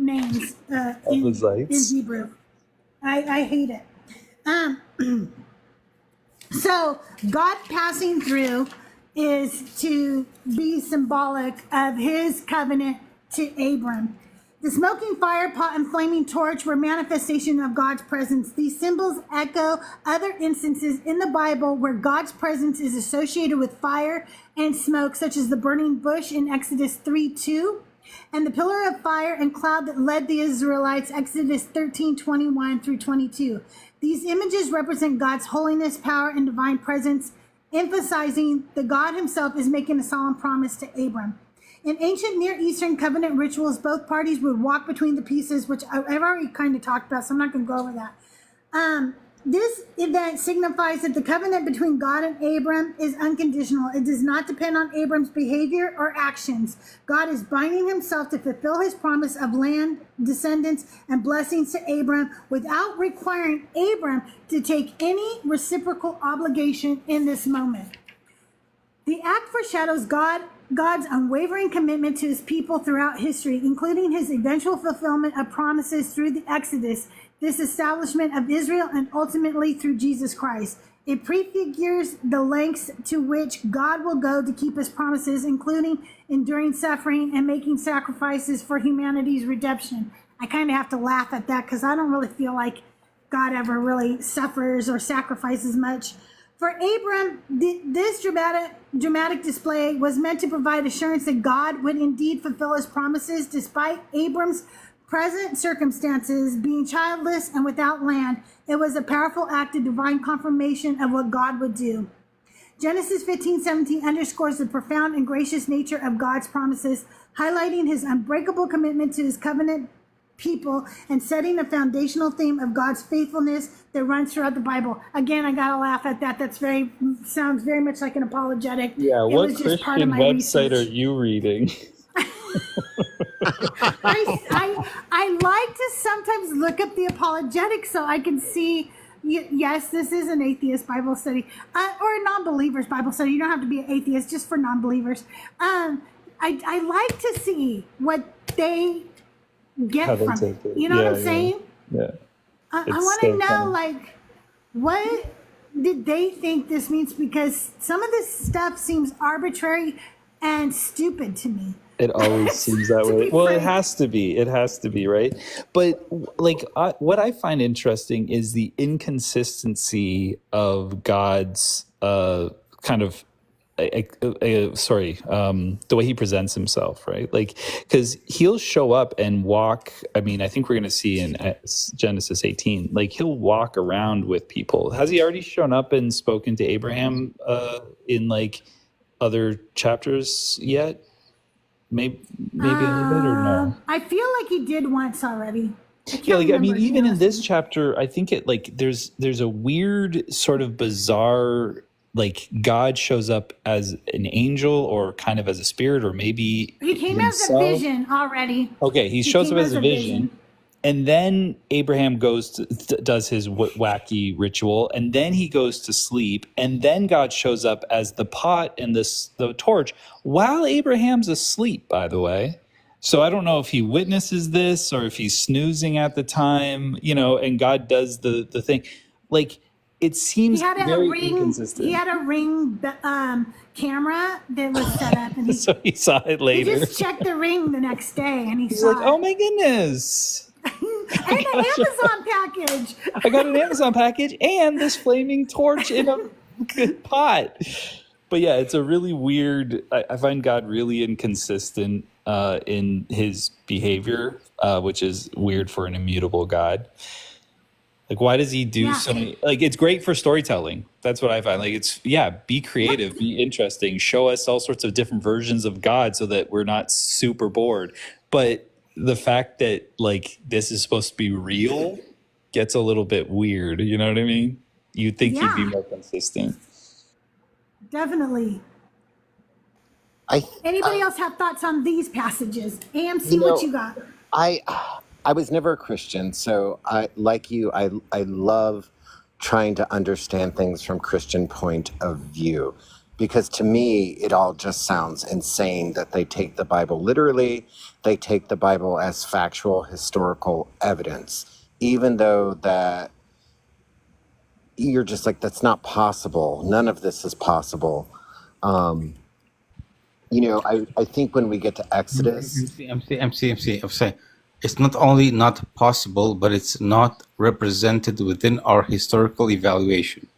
names in Hebrew. I hate it. So God passing through is to be symbolic of his covenant to Abram. The smoking fire pot and flaming torch were manifestation of God's presence. These symbols echo other instances in the Bible where God's presence is associated with fire and smoke, such as the burning bush in Exodus 3:2, and the pillar of fire and cloud that led the Israelites, Exodus 13:21 through 22. These images represent God's holiness, power, and divine presence, emphasizing that God himself is making a solemn promise to Abram. In ancient Near Eastern covenant rituals, both parties would walk between the pieces, which I've already kind of talked about, so I'm not going to go over that. This event signifies that the covenant between God and Abram is unconditional. It does not depend on Abram's behavior or actions. God is binding himself to fulfill his promise of land, descendants, and blessings to Abram without requiring Abram to take any reciprocal obligation in this moment. The act foreshadows God's unwavering commitment to his people throughout history, including his eventual fulfillment of promises through the Exodus, this establishment of Israel, and ultimately through Jesus Christ. It prefigures the lengths to which God will go to keep his promises, including enduring suffering and making sacrifices for humanity's redemption. I kind of have to laugh at that because I don't really feel like God ever really suffers or sacrifices much. For Abram, this dramatic display was meant to provide assurance that God would indeed fulfill his promises despite Abram's present circumstances, being childless and without land. It was a powerful act of divine confirmation of what God would do. Genesis 15:17 underscores the profound and gracious nature of God's promises, highlighting his unbreakable commitment to his covenant people and setting a foundational theme of God's faithfulness that runs throughout the Bible. Again, I gotta laugh at that. Sounds very much like an apologetic. Yeah, what Christian website are you reading? I like to sometimes look up the apologetics so I can see, yes, this is an atheist Bible study, or a non-believers Bible study. You don't have to be an atheist, just for non-believers. I like to see what they get from it. You know what I'm saying? Yeah. I want to know, like, what did they think this means? Because some of this stuff seems arbitrary and stupid to me. It always seems that way. Well, it has to be. It has to be, right? But like, what I find interesting is the inconsistency of God's kind of, the way he presents himself, right? Like, because he'll show up and walk. I mean, I think we're going to see in Genesis 18, like he'll walk around with people. Has he already shown up and spoken to Abraham in like other chapters yet? Maybe a little bit, or no? I feel like he did once already. Yeah, like, I mean, even in this chapter, I think it like there's a weird sort of bizarre, like God shows up as an angel or kind of as a spirit, or maybe he came as a vision already. Okay, he shows up as a vision. And then Abraham does his wacky ritual, and then he goes to sleep, and then God shows up as the pot and the torch while Abraham's asleep, by the way. So I don't know if he witnesses this or if he's snoozing at the time, and God does the thing. Like, it seems very inconsistent. He had a Ring camera that was set up, and so he saw it later. He just checked the Ring the next day, and he's like, "Oh my goodness." And an Amazon package. I got an Amazon package and this flaming torch in a pot. But yeah, it's a really weird. I find God really inconsistent in his behavior, which is weird for an immutable God. Like, why does he do so many? Like, it's great for storytelling. That's what I find. Like, be creative, be interesting, show us all sorts of different versions of God so that we're not super bored. but the fact that like this is supposed to be real gets a little bit weird. You know what I mean? You'd think he'd be Yeah, more consistent. definitely. I, Anybody else have thoughts on these passages? you AMC, what know, you got? I I was never a Christian, so I like you. I love trying to understand things from Christian point of view, because to me it all just sounds insane that they take the Bible literally. They take the Bible as factual historical evidence, even though that you're just like, that's not possible. None of this is possible. Um, I think when we get to Exodus, I'm saying it's not only not possible, but it's not represented within our historical evaluation.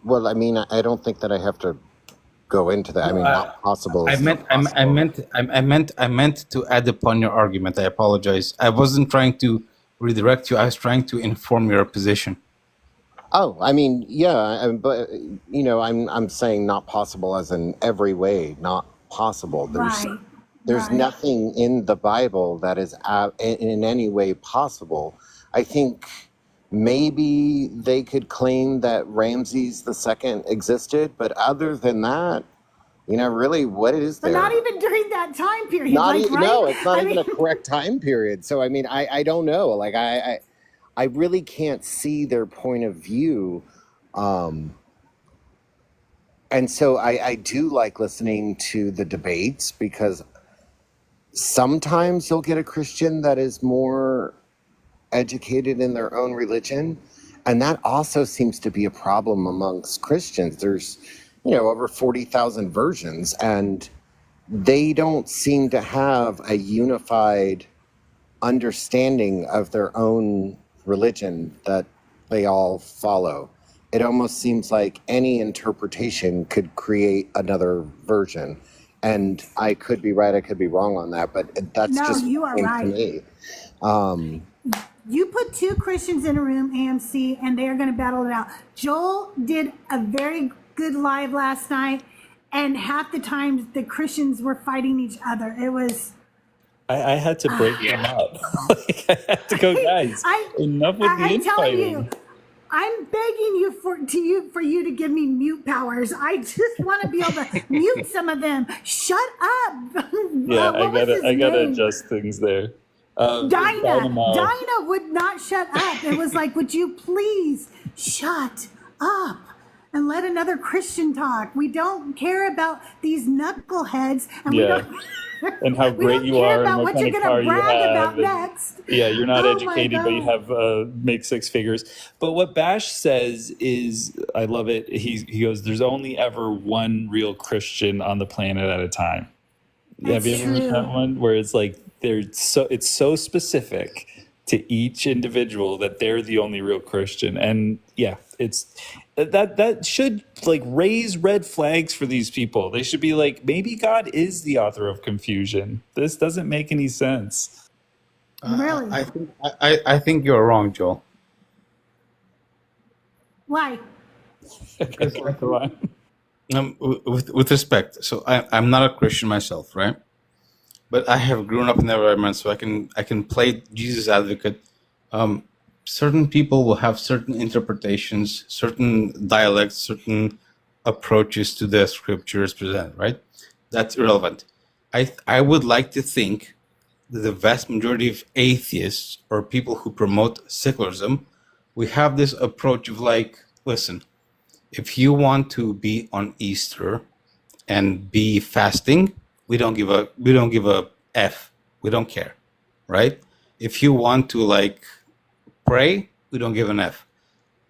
well, I mean, I don't think that I have to go into that. I No, mean, not possible I is meant, not I possible. meant to add upon your argument. I apologize. I wasn't trying to redirect you. I was trying to inform your position. Oh, I mean, yeah, but I'm saying not possible as in every way not possible. Right, There's right. nothing in the Bible that is in any way possible. I think maybe they could claim that Ramses II existed, but other than that, really, what is But not there? even during that time period, Not like, even, right? no, it's not I even mean, a correct time period. So I mean, I don't know. Like I really can't see their point of view. Um, and so I do like listening to the debates, because sometimes you'll get a Christian that is more educated in their own religion. And that also seems to be a problem amongst Christians. There's, over 40,000 versions, and they don't seem to have a unified understanding of their own religion that they all follow. It almost seems like any interpretation could create another version. And I could be right, I could be wrong on that, but that's no, just you what are seems to right. me. Um, You put two Christians in a room, AMC, and they are going to battle it out. Joel did a very good live last night, and half the times the Christians were fighting each other. It was. I had to break them up. Like, I had to go, guys. Enough with the I'm telling you, infighting. I'm begging you for you to give me mute powers. I just want to be able to mute some of them. Shut up. Yeah, What was his I gotta name? adjust things there. Dinah. Dynamo. Dinah would not shut up. It was like, would you please shut up and let another Christian talk? We don't care about these knuckleheads, and we Yeah. don't. And how We great don't you care are and about what what you're kind of going car to you brag have. about And next. yeah, you're not Oh my educated, but you God. have make six figures. But what Bash says is, I love it. He goes, "There's only ever one real Christian on the planet at a time." Have That's you ever heard that true. one? Where it's like it's so specific to each individual that they're the only real Christian. And yeah, it's that should like raise red flags for these people. They should be like, maybe God is the author of confusion. This doesn't make any sense. Really? I think you're wrong, Joel. Why? Because Go on. with respect, so I'm not a Christian myself, right? But I have grown up in that environment, so I can play Jesus advocate. Certain people will have certain interpretations, certain dialects, certain approaches to the scriptures presented, right? That's irrelevant. I would like to think that the vast majority of atheists or people who promote secularism, we have this approach of like, listen, if you want to be on Easter and be fasting, we don't give a F. We don't care, right? If you want to like pray, we don't give an F.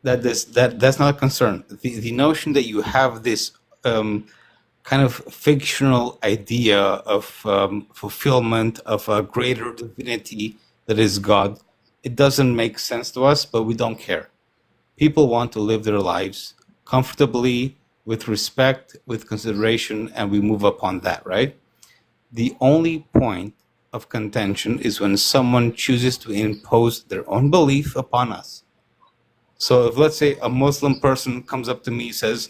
That's not a concern. The notion that you have this kind of fictional idea of fulfillment of a greater divinity that is God, it doesn't make sense to us, but we don't care. People want to live their lives comfortably, with respect, with consideration, and we move upon that, right? The only point of contention is when someone chooses to impose their own belief upon us. So if, let's say, a Muslim person comes up to me and says,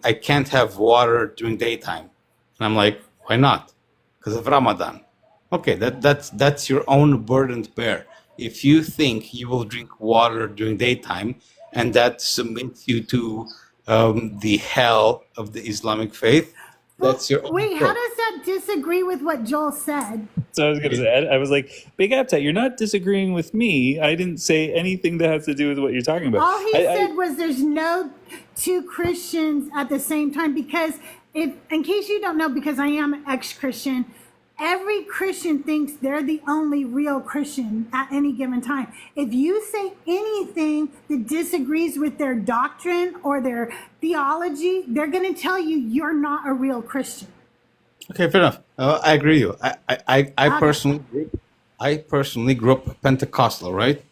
I can't have water during daytime. And I'm like, why not? Because of Ramadan. Okay, that's your own burden to bear. If you think you will drink water during daytime, and that submits you to the hell of the Islamic faith, Well, that's your own wait, how approach. does that disagree with what Joel said? So I was going to say, I was like, Big Appetite, you're not disagreeing with me. I didn't say anything that has to do with what you're talking about. All he said was there's no two Christians at the same time, because if, in case you don't know, because I am ex-Christian, every Christian thinks they're the only real Christian at any given time. If you say anything that disagrees with their doctrine or their theology, they're going to tell you you're not a real Christian. Okay, fair enough. I agree with you. I Okay. personally grew up Pentecostal, right?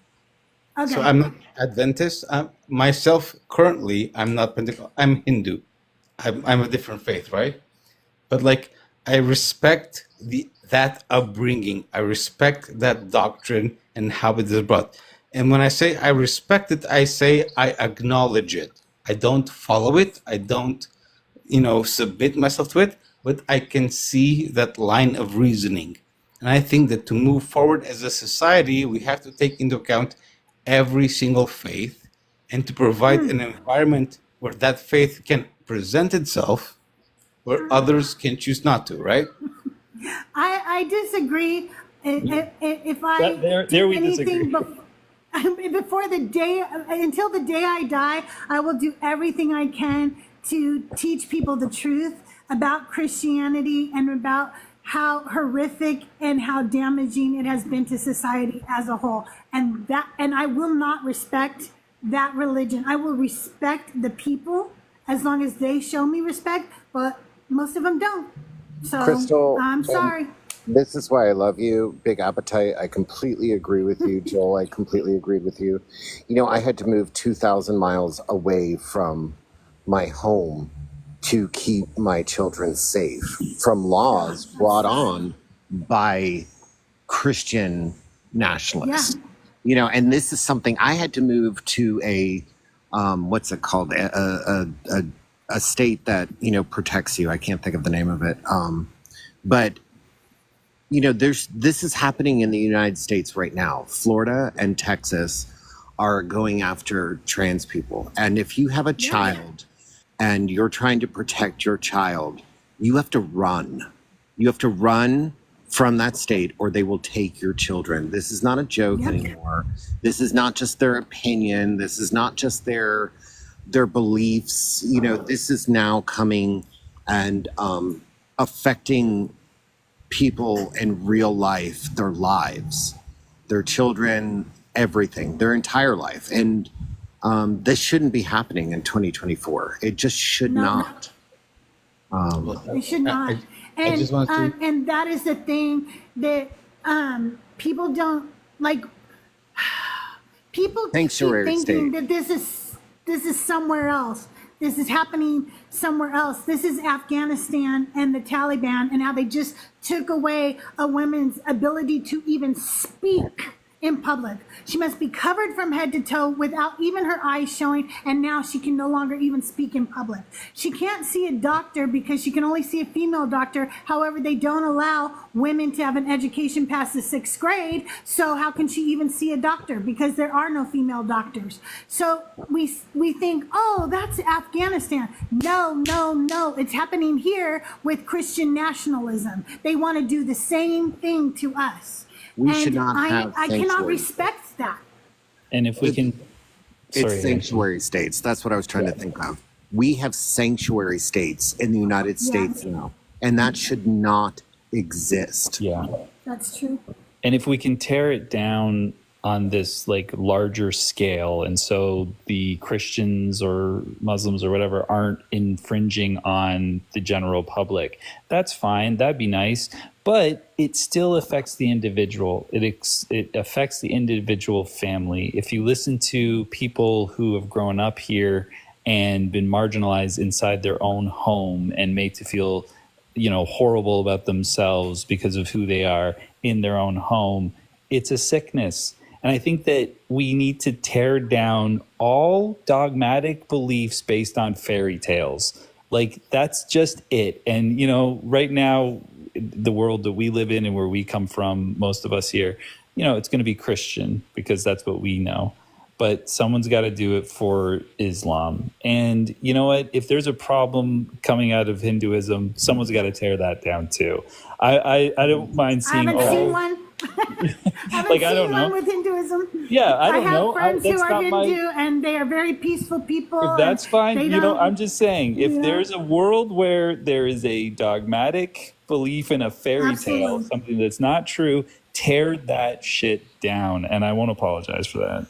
Okay. So I'm not Adventist. Myself, currently, I'm not Pentecostal. I'm Hindu. I'm a different faith, right? But like, I respect that upbringing. I respect that doctrine and how it is brought. And when I say I respect it, I say I acknowledge it. I don't follow it. I don't, submit myself to it. But I can see that line of reasoning. And I think that to move forward as a society, we have to take into account every single faith and to provide an environment where that faith can present itself, where others can choose not to, right? I disagree. If I There do we anything disagree. before the day, until the day I die, I will do everything I can to teach people the truth about Christianity and about how horrific and how damaging it has been to society as a whole. And I will not respect that religion. I will respect the people as long as they show me respect, but most of them don't. So Crystal, I'm sorry. this is why I love you. Big Appetite. I completely agree with you. Joel, I completely agreed with you. I had to move 2,000 miles away from my home to keep my children safe from laws brought on by Christian nationalists. And this is something I had to move to a what's it called, a state that protects you. I can't think of the name of it, but this is happening in the United States right now. Florida and Texas are going after trans people, and if you have a child and you're trying to protect your child, you have to run. You have to run from that state, or they will take your children. This is not a joke anymore. This is not just their opinion. This is not just their beliefs. This is now coming and affecting people in real life, their lives, their children, everything, their entire life. And this shouldn't be happening in 2024. It just should not. It should not. I just want to. And that is the thing that people don't like. People keep Sanctuary thinking state. that this is somewhere else. This is happening somewhere else. This is Afghanistan and the Taliban, and how they just took away a woman's ability to even speak in public. She must be covered from head to toe without even her eyes showing, and now she can no longer even speak in public. She can't see a doctor because she can only see a female doctor. However, they don't allow women to have an education past the 6th grade, so how can she even see a doctor? Because there are no female doctors. So we think, oh, that's Afghanistan. No, it's happening here with Christian nationalism. They want to do the same thing to us. We And should not have I cannot sanctuary. respect that. And if we can, It's sorry, sanctuary states. That's what I was trying to think of. We have sanctuary states in the United States now, and that should not exist. yeah. That's true. And if we can tear it down on this like larger scale, and so the Christians or Muslims or whatever aren't infringing on the general public, that's fine. That'd be nice. But it still affects the individual. It affects the individual family. If you listen to people who have grown up here and been marginalized inside their own home and made to feel, horrible about themselves because of who they are in their own home, it's a sickness. And I think that we need to tear down all dogmatic beliefs based on fairy tales. Like, that's just it. And, right now, the world that we live in and where we come from, most of us here, it's going to be Christian because that's what we know. But someone's got to do it for Islam. And you know what? If there's a problem coming out of Hinduism, someone's got to tear that down too. I don't mind seeing. I haven't seen one. I don't know. With Hinduism. Yeah, I don't know. I have friends who are Hindu, and they are very peaceful people. If that's fine. I'm just saying, if there's a world where there is a dogmatic belief in a fairy tale, something that's not true, tear that shit down. And I won't apologize for that.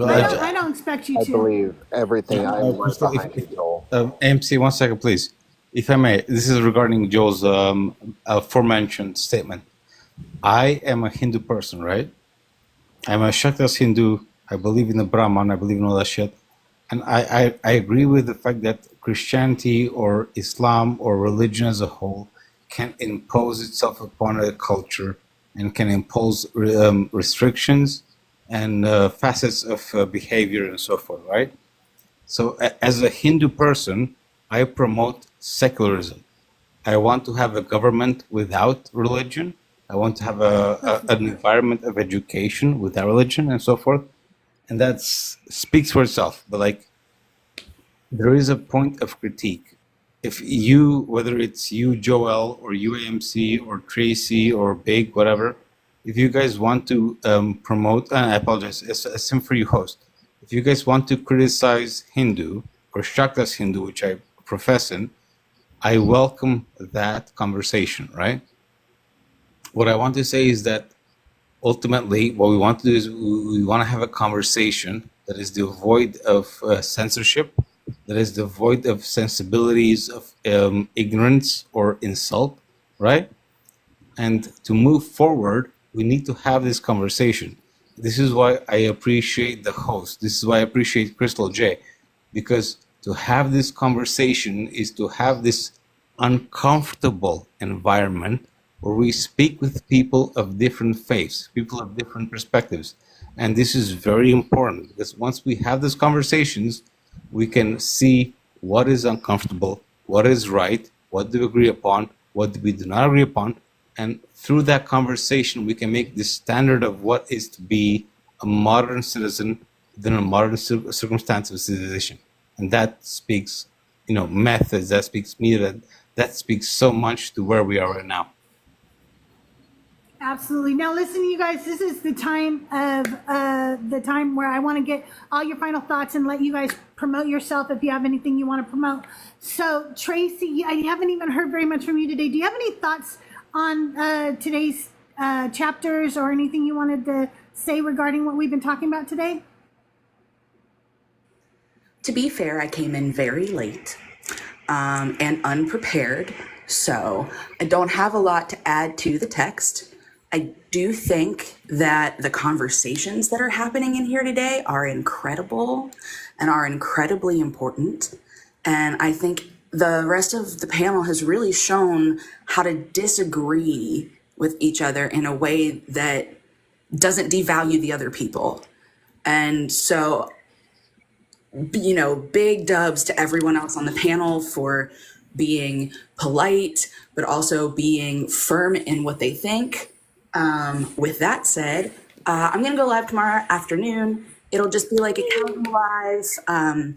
I don't expect you to. I believe everything I was behind you, Joel. MC, 1 second, please. If I may, this is regarding Joel's aforementioned statement. I am a Hindu person, right? I'm a Shaktas Hindu. I believe in the Brahman. I believe in all that shit. And I agree with the fact that Christianity or Islam or religion as a whole can impose itself upon a culture and can impose restrictions and facets of behavior and so forth, right? So as a Hindu person, I promote secularism. I want to have a government without religion. I want to have an environment of education without religion and so forth. And that speaks for itself. But there is a point of critique. If you, whether it's you, Joel, or you, AMC, or Tracy, or Big, whatever, if you guys want to promote, and I apologize, it's for you, host. If you guys want to criticize Hindu or Shaktas Hindu, which I profess in, I welcome that conversation, right? What I want to say is that ultimately what we want to do is we want to have a conversation that is devoid of censorship, that is devoid of sensibilities of ignorance or insult, right? And to move forward, we need to have this conversation. This is why I appreciate the host. This is why I appreciate CrystalJae, because to have this conversation is to have this uncomfortable environment where we speak with people of different faiths, people of different perspectives. And this is very important because once we have these conversations, we can see what is uncomfortable, what is right, what do we agree upon, what we do not agree upon. And through that conversation, we can make the standard of what is to be a modern citizen within a modern circumstance of civilization. And that speaks, methods, that speaks media, that speaks so much to where we are right now. Absolutely. Now, listen, you guys, this is the time where I want to get all your final thoughts and let you guys promote yourself if you have anything you want to promote. So, Tracy, I haven't even heard very much from you today. Do you have any thoughts on today's chapters or anything you wanted to say regarding what we've been talking about today? To be fair, I came in very late and unprepared, so I don't have a lot to add to the text. I do think that the conversations that are happening in here today are incredible and are incredibly important. And I think the rest of the panel has really shown how to disagree with each other in a way that doesn't devalue the other people. And so, big dubs to everyone else on the panel for being polite, but also being firm in what they think. With that said, I'm going to go live tomorrow afternoon. It'll just be like a casual live.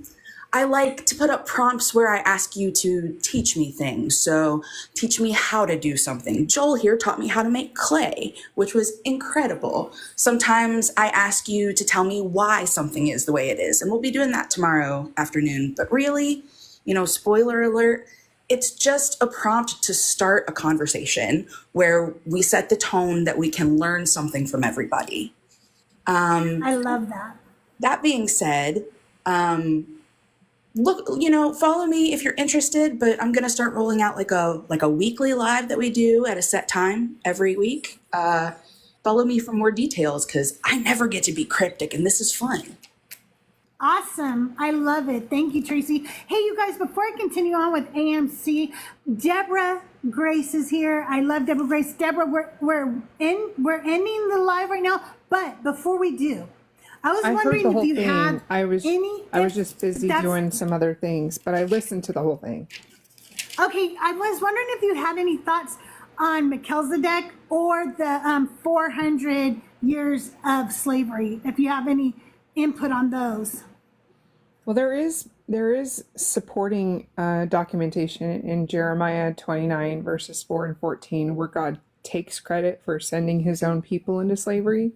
I like to put up prompts where I ask you to teach me things. So teach me how to do something. Joel here taught me how to make clay, which was incredible. Sometimes I ask you to tell me why something is the way it is. And we'll be doing that tomorrow afternoon. But really, spoiler alert, it's just a prompt to start a conversation where we set the tone that we can learn something from everybody. I love that. That being said, look, follow me if you're interested, but I'm going to start rolling out like a weekly live that we do at a set time every week. Follow me for more details because I never get to be cryptic and this is fun. Awesome. I love it. Thank you, Tracy. Hey, you guys, before I continue on with AMC, Deborah Grace is here. I love Deborah Grace. Deborah, we're ending the live right now, but before we do, I was wondering if you had I was just busy doing some other things, but I listened to the whole thing. Okay, I was wondering if you had any thoughts on Melchizedek or the 400 years of slavery, if you have any input on those. Well, there is supporting documentation in Jeremiah 29 verses 4 and 14 where God takes credit for sending his own people into slavery.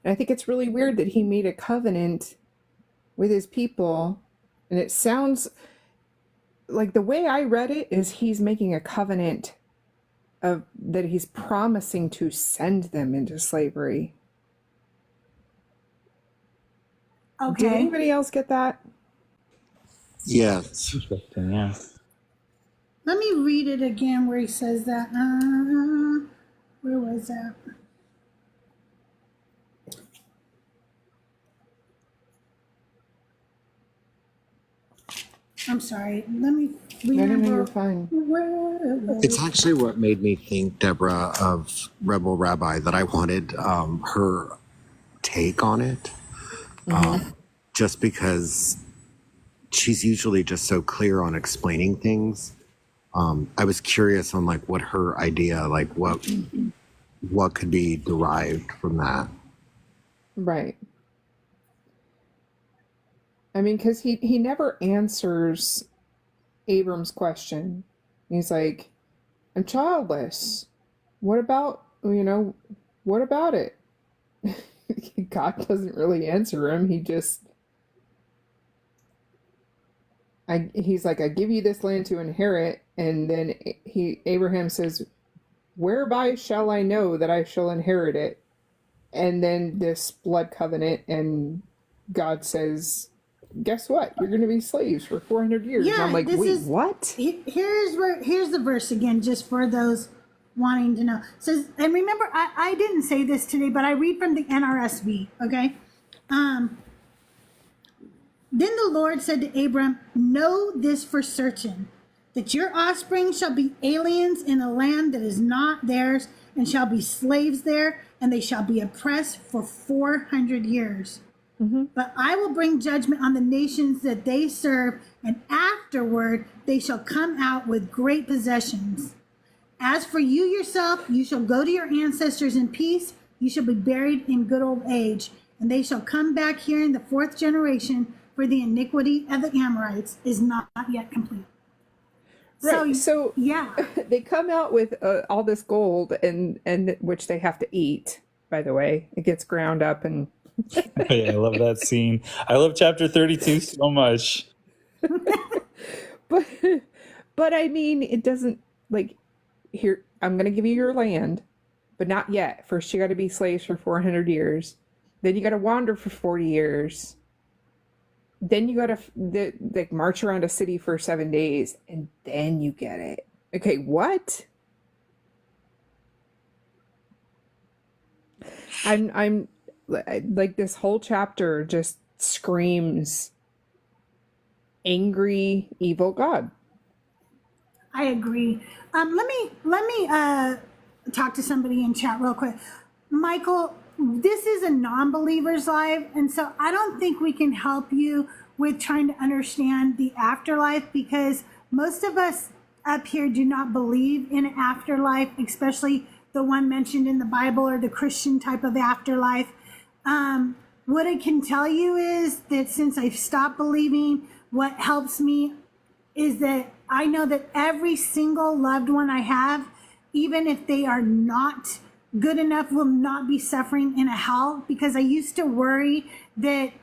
And I think it's really weird that he made a covenant with his people, and it sounds like, the way I read it is he's making a covenant of that he's promising to send them into slavery. Okay. Did anybody else get that? Yes. Interesting, yeah. Let me read it again where he says that. Where was that? I'm sorry. Let me remember. No, you're fine. It's actually what made me think, Deborah, of Rebel Rabbi, that I wanted her take on it. Just because she's usually just so clear on explaining things. I was curious on like what her idea, like what could be derived from that. Right. I mean, because he never answers Abram's question. He's like, I'm childless. What about it? God doesn't really answer him. He's like, I give you this land to inherit. And then Abraham says, whereby shall I know that I shall inherit it? And then this blood covenant, and God says, guess what? You're going to be slaves for 400 years. Yeah, I'm like, wait, what? Here's the verse again, just for those wanting to know. It says, and remember, I didn't say this today, but I read from the NRSV, okay? Then the Lord said to Abram, know this for certain, that your offspring shall be aliens in a land that is not theirs, and shall be slaves there, and they shall be oppressed for 400 years. But I will bring judgment on the nations that they serve, and afterward they shall come out with great possessions. As for you yourself, you shall go to your ancestors in peace. You shall be buried in good old age, and they shall come back here in the 4th generation, for the iniquity of the Amorites is not yet complete. Right. So yeah, they come out with all this gold, and which they have to eat. By the way, it gets ground up and. Yeah, I love that scene. I love chapter 32 so much. But I mean, it doesn't, like, here, I'm going to give you your land, but not yet. First, you got to be slaves for 400 years. Then you got to wander for 40 years. Then you got to march around a city for 7 days, and then you get it. Okay, what? I'm like, this whole chapter just screams angry, evil God. I agree. Let me talk to somebody in chat real quick. Michael, this is a non-believer's live, and so I don't think we can help you with trying to understand the afterlife, because most of us up here do not believe in an afterlife, especially the one mentioned in the Bible or the Christian type of afterlife. What I can tell you is that since I've stopped believing, what helps me is that I know that every single loved one I have, even if they are not good enough, will not be suffering in a hell, because I used to worry that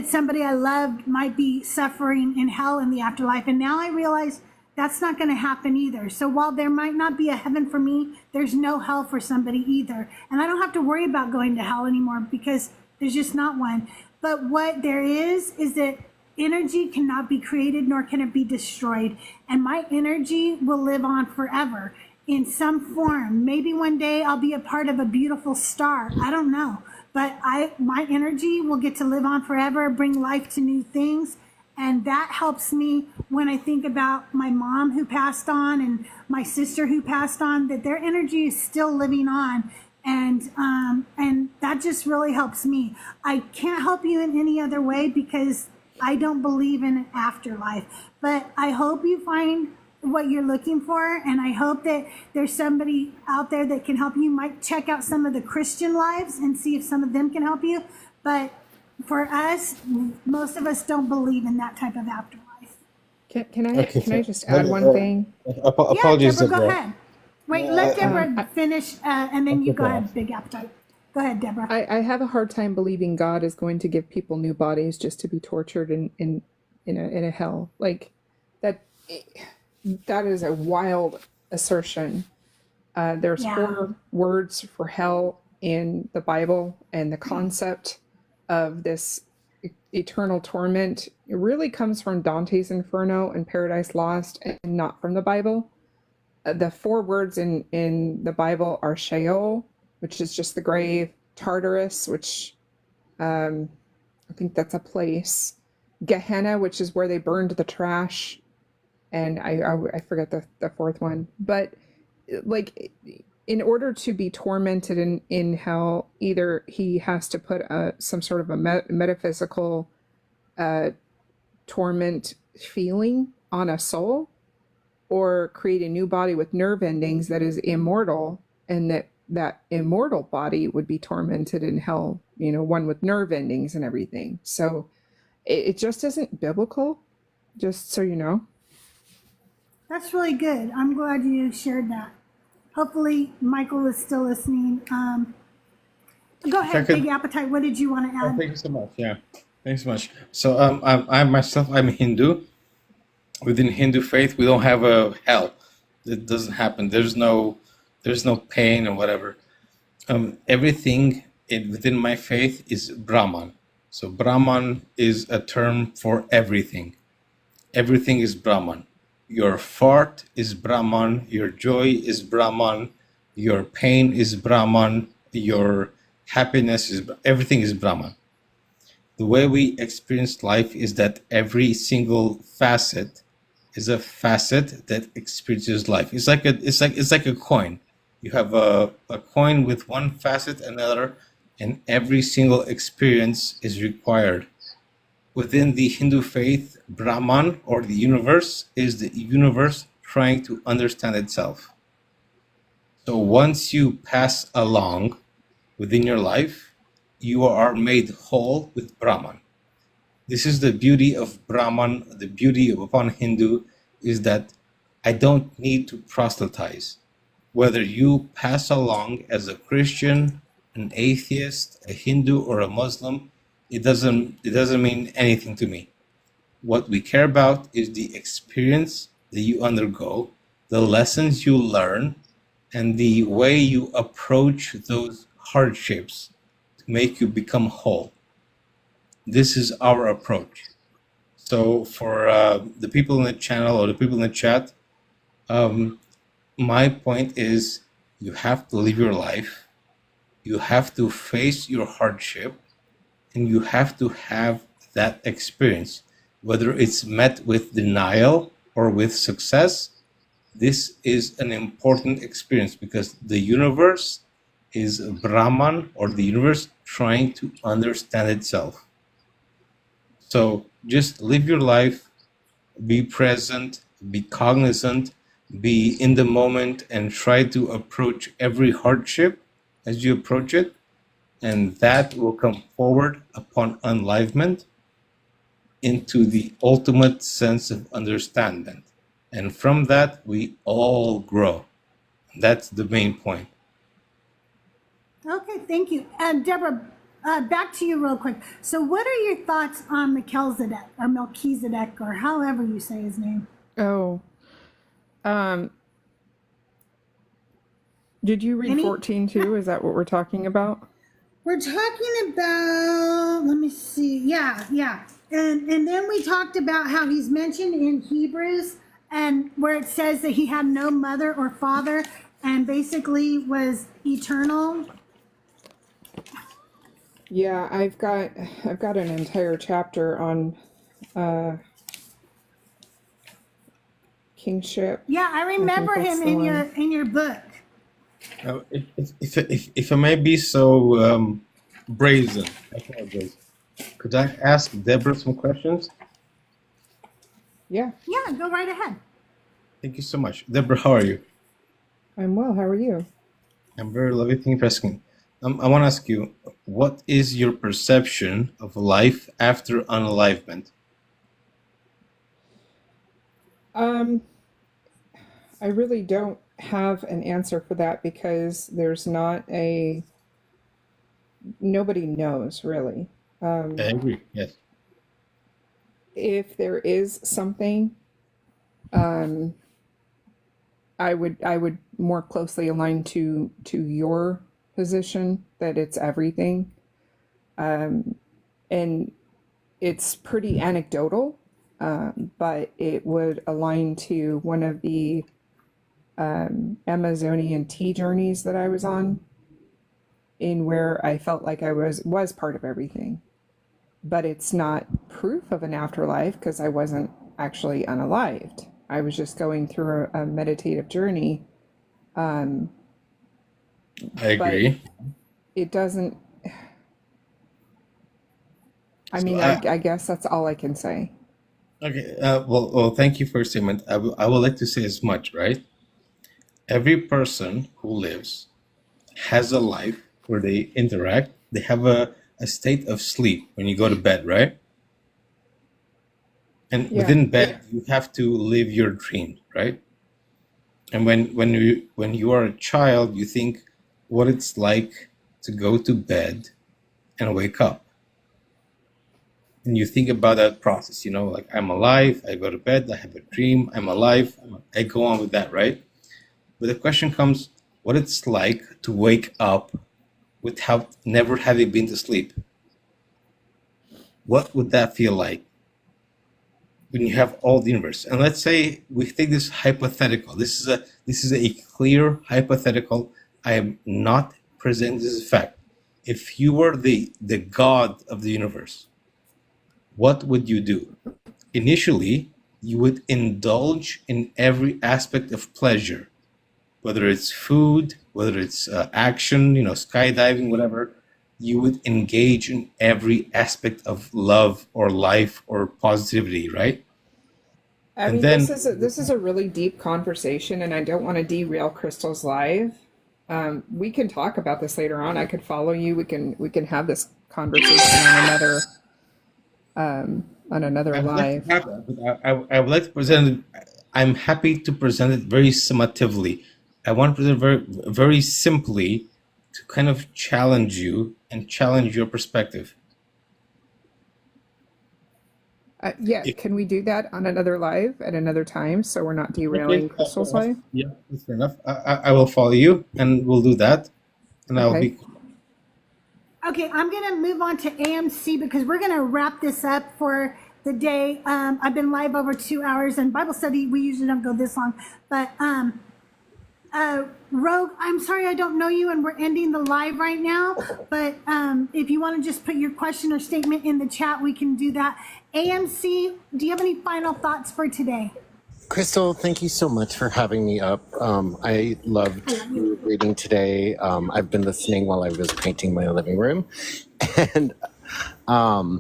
somebody I loved might be suffering in hell in the afterlife. And now I realize that's not going to happen either. So while there might not be a heaven for me, there's no hell for somebody either. And I don't have to worry about going to hell anymore, because there's just not one. But what there is that energy cannot be created, nor can it be destroyed. And my energy will live on forever in some form. Maybe one day I'll be a part of a beautiful star. I don't know. But my energy will get to live on forever, bring life to new things. And that helps me when I think about my mom who passed on and my sister who passed on, that their energy is still living on. And that just really helps me. I can't help you in any other way, because I don't believe in an afterlife. But I hope you find what you're looking for, and I hope that there's somebody out there that can help you. You might check out some of the Christian lives and see if some of them can help you. But for us, most of us don't believe in that type of afterlife. Can I just add one thing? Apologies, Yeah, Deborah, go Deborah. ahead. Wait, let Deborah finish, and then you go ahead, Big Appetite. Go ahead, Deborah. I have a hard time believing God is going to give people new bodies just to be tortured in a hell. Like that is a wild assertion. There's Yeah. 4 words for hell in the Bible, and the concept of this eternal torment, it really comes from Dante's Inferno and Paradise Lost, and not from the Bible. The 4 words in the Bible are Sheol, which is just the grave; Tartarus, which I think that's a place; Gehenna, which is where they burned the trash, and I forget the 4th one. But like, in order to be tormented in hell, either he has to put some sort of a metaphysical torment feeling on a soul, or create a new body with nerve endings that is immortal, and that immortal body would be tormented in hell, one with nerve endings and everything. So it just isn't biblical, just so you know. That's really good. I'm glad you shared that. Hopefully Michael is still listening. Go ahead, Big Appetite. What did you want to add? Thank you so much. Yeah, thanks so much. So I myself, I'm Hindu. Within Hindu faith, we don't have a hell. It doesn't happen. There's no pain or whatever. Everything within my faith is Brahman. So Brahman is a term for everything. Everything is Brahman. Your fart is Brahman. Your joy is Brahman. Your pain is Brahman. Your happiness is everything is Brahman. The way we experience life is that every single facet is a facet that experiences life. It's like a coin. You have a coin with one facet and another, and every single experience is required. Within the Hindu faith, Brahman, or the universe, is the universe trying to understand itself. So once you pass along within your life, you are made whole with Brahman. This is the beauty of Brahman. The beauty upon Hindu is that I don't need to proselytize. Whether you pass along as a Christian, an atheist, a Hindu, or a Muslim, it doesn't mean anything to me. What we care about is the experience that you undergo, the lessons you learn, and the way you approach those hardships to make you become whole. This is our approach. So for the people in the channel or the people in the chat, my point is you have to live your life, you have to face your hardship, and you have to have that experience. Whether it's met with denial or with success, this is an important experience because the universe is Brahman, or the universe trying to understand itself. So just live your life, be present, be cognizant, be in the moment, and try to approach every hardship as you approach it, and that will come forward upon enlivenment into the ultimate sense of understanding. And from that, we all grow. That's the main point. Okay, thank you. Deborah, back to you real quick. So what are your thoughts on Melchizedek, or however you say his name? Oh, did you read 14 too? Is that what we're talking about? We're talking about, let me see. Yeah. And then we talked about how he's mentioned in Hebrews, and where it says that he had no mother or father and basically was eternal. Yeah, I've got an entire chapter on kingship. Yeah, I remember him in your book. If I may be so brazen, I apologize. Could I ask Deborah some questions? Yeah. Yeah, go right ahead. Thank you so much. Deborah, how are you? I'm well. How are you? I'm very lovely. Thank you for asking. I want to ask you, what is your perception of life after unalivement? I really don't have an answer for that because there's nobody knows really. I agree. Yes. If there is something, I would more closely align to your position that it's everything. And it's pretty anecdotal, but it would align to one of the Amazonian tea journeys that I was on, in where I felt like I was part of everything. But it's not proof of an afterlife because I wasn't actually unalived. I was just going through a meditative journey. I agree. It doesn't. I mean, I guess that's all I can say. Okay. Well, thank you for your statement. I would like to say as much, right? Every person who lives has a life where they interact. They have a state of sleep when you go to bed, right? And within bed, you have to live your dream, right? And when you are a child, you think what it's like to go to bed and wake up. And you think about that process, like I'm alive, I go to bed, I have a dream, I'm alive, I go on with that, right? But the question comes, what it's like to wake up without never having been to sleep. What would that feel like when you have all the universe? And let's say we take this hypothetical. This is a clear hypothetical. I am not presenting this as a fact. If you were the God of the universe, what would you do? Initially, you would indulge in every aspect of pleasure, whether it's food, whether it's action, skydiving, whatever. You would engage in every aspect of love or life or positivity, right? I mean, this is a really deep conversation, and I don't want to derail Crystal's live. We can talk about this later on. I could follow you. We can have this conversation on another live. I would like to present it. I'm happy to present it very summatively. I want to present very, very simply to kind of challenge you and challenge your perspective. Can we do that on another live at another time so we're not derailing Crystal's live? Yeah, that's fair enough. I will follow you and we'll do that. And I'll be... Okay, I'm going to move on to AMC because we're going to wrap this up for the day. I've been live over 2 hours, and Bible study, we usually don't go this long. But Rogue, I'm sorry I don't know you, and we're ending the live right now. But if you want to just put your question or statement in the chat, we can do that. AMC, do you have any final thoughts for today? Crystal, thank you so much for having me up. I loved your reading today. I've been listening while I was painting my living room. And, I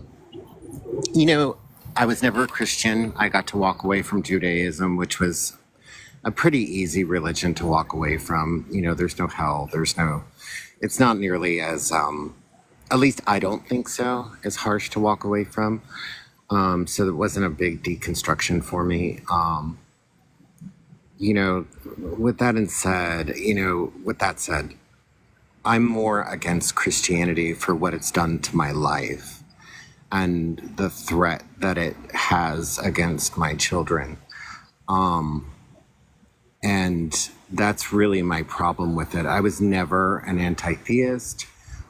was never a Christian. I got to walk away from Judaism, which was a pretty easy religion to walk away from. There's no hell. It's not nearly as, at least I don't think so, as harsh to walk away from. So it wasn't a big deconstruction for me. With that said, I'm more against Christianity for what it's done to my life and the threat that it has against my children. And that's really my problem with it. I was never an anti-theist.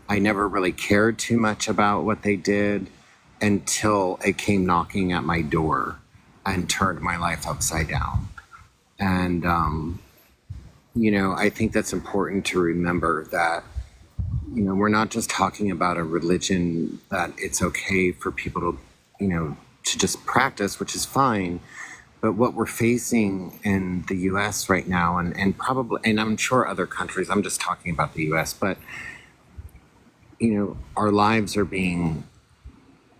I never really cared too much about what they did until it came knocking at my door and turned my life upside down. And, I think that's important to remember that, we're not just talking about a religion that it's okay for people to, to just practice, which is fine. But what we're facing in the U.S. right now, and probably, and I'm sure other countries, I'm just talking about the U.S., but, our lives are being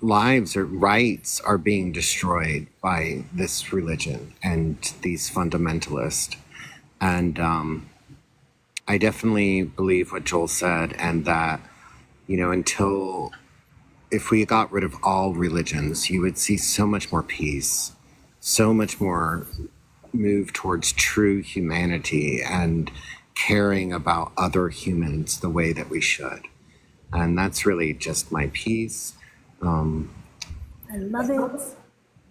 lives or rights are being destroyed by this religion and these fundamentalists. And I definitely believe what Joel said, and that, until if we got rid of all religions, you would see so much more peace, so much more move towards true humanity and caring about other humans the way that we should. And that's really just my piece. I love it.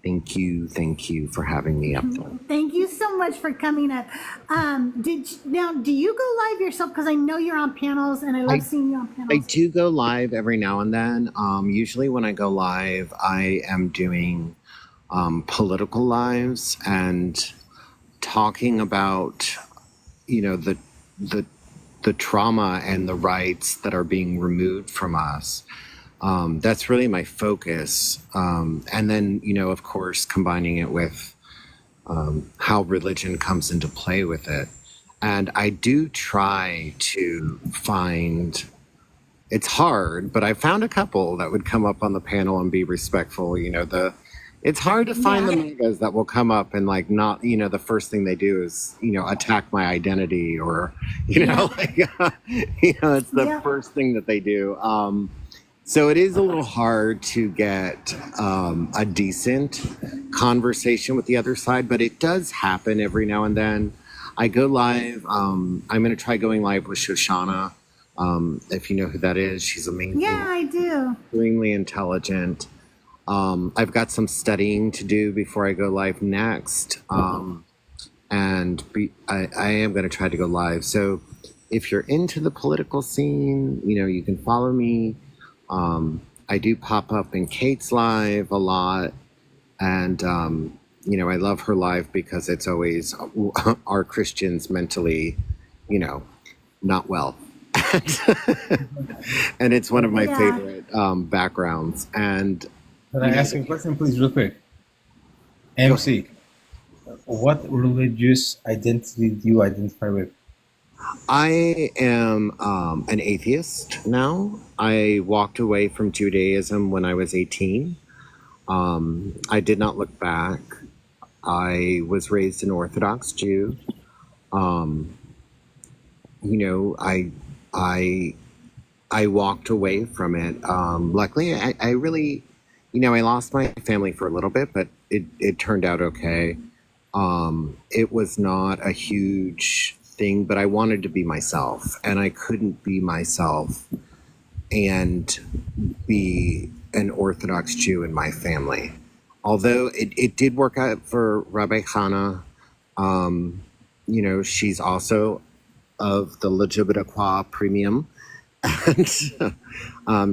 Thank you for having me up there. Thank you so much for coming up. Do you go live yourself? Because I know you're on panels, and I love seeing you on panels. I do go live every now and then. Usually when I go live, I am doing political lives and talking about, the trauma and the rights that are being removed from us. That's really my focus. And then, of course, combining it with how religion comes into play with it. And I do try to find, it's hard, but I found a couple that would come up on the panel and be respectful. It's hard to find the megas that will come up and not, the first thing they do is, attack my identity or, it's the first thing that they do. So it is a little hard to get a decent conversation with the other side, but it does happen every now and then. I go live. I'm going to try going live with Shoshana. If you know who that is, she's amazing. Yeah, I do. Extremely intelligent. I've got some studying to do before I go live next. I am going to try to go live. So if you're into the political scene, you can follow me. I do pop up in Kate's live a lot. And, I love her live because it's always are Christians mentally, not well. And it's one of my favorite backgrounds. And can I ask a question, please, real quick? MC, what religious identity do you identify with? I am an atheist now. I walked away from Judaism when I was 18. I did not look back. I was raised an Orthodox Jew. I walked away from it. Luckily, I really, I lost my family for a little bit, but it turned out okay. It was not a huge thing, but I wanted to be myself, and I couldn't be myself and be an Orthodox Jew in my family. Although it did work out for Rabbi Hannah. She's also of the LGBTQ premium, and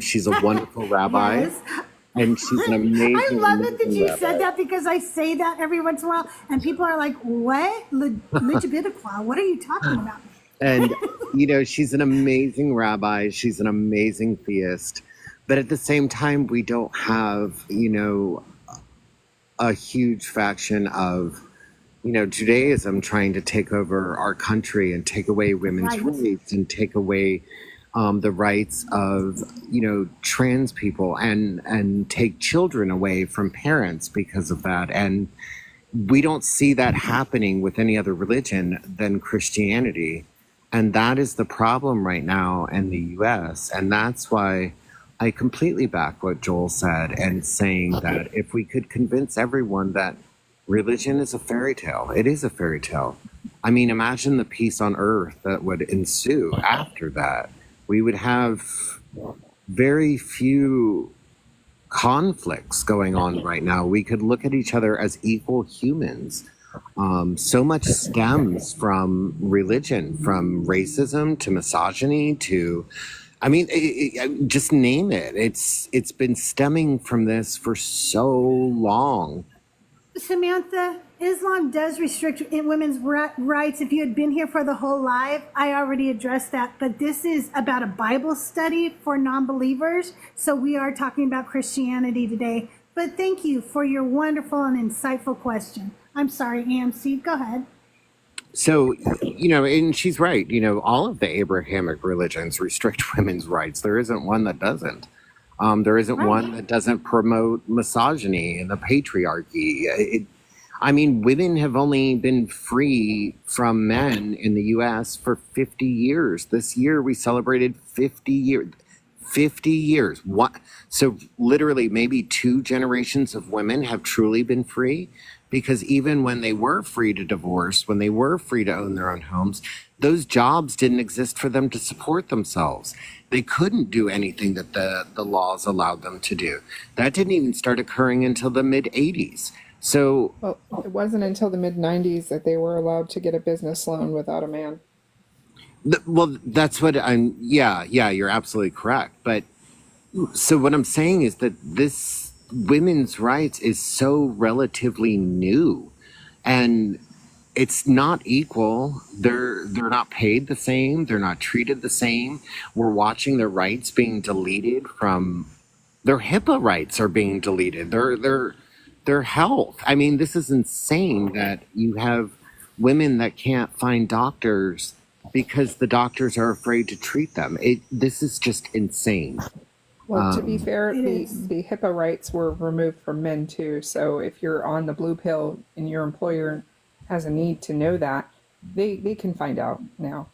she's a wonderful rabbi. Yes. And she's an amazing. I love it that you rabbi. said that, because I say that every once in a while, and people are like, "What? LGBTQ? What are you talking about?" And she's an amazing rabbi. She's an amazing theist, but at the same time, we don't have a huge faction of Judaism trying to take over our country and take away women's rights and take away the rights of trans people and take children away from parents because of that. And we don't see that happening with any other religion than Christianity. And that is the problem right now in the US. And that's why I completely back what Joel said, and saying that if we could convince everyone that religion is a fairy tale, it is a fairy tale. I mean, imagine the peace on earth that would ensue after that. We would have very few conflicts going on right now. We could look at each other as equal humans. So much stems from religion, from racism to misogyny to, just name it. It's been stemming from this for so long. Samantha, Islam does restrict women's rights. If you had been here for the whole live, I already addressed that. But this is about a Bible study for non-believers. So we are talking about Christianity today. But thank you for your wonderful and insightful question. I'm sorry, AMC, go ahead. So, and she's right. All of the Abrahamic religions restrict women's rights. There isn't one that doesn't. There isn't Right. one that doesn't promote misogyny and the patriarchy. I mean, women have only been free from men in the U.S. for 50 years. This year we celebrated 50 years. 50 years. What? So literally maybe 2 generations of women have truly been free, because even when they were free to divorce, when they were free to own their own homes, those jobs didn't exist for them to support themselves. They couldn't do anything that the laws allowed them to do. That didn't even start occurring until the mid 80s. So, Well, it wasn't until the mid 90s that they were allowed to get a business loan without a man. well, that's what I'm, yeah, you're absolutely correct. But so what I'm saying is that this women's rights is so relatively new, and it's not equal. They're not paid the same. They're not treated the same. We're watching their rights being deleted from their HIPAA rights are being deleted. Their health. I mean, this is insane that you have women that can't find doctors because the doctors are afraid to treat them. This is just insane. Well, to be fair, It the, is. the HIPAA rights were removed from men too. So if you're on the blue pill and your employer has a need to know that, they can find out now.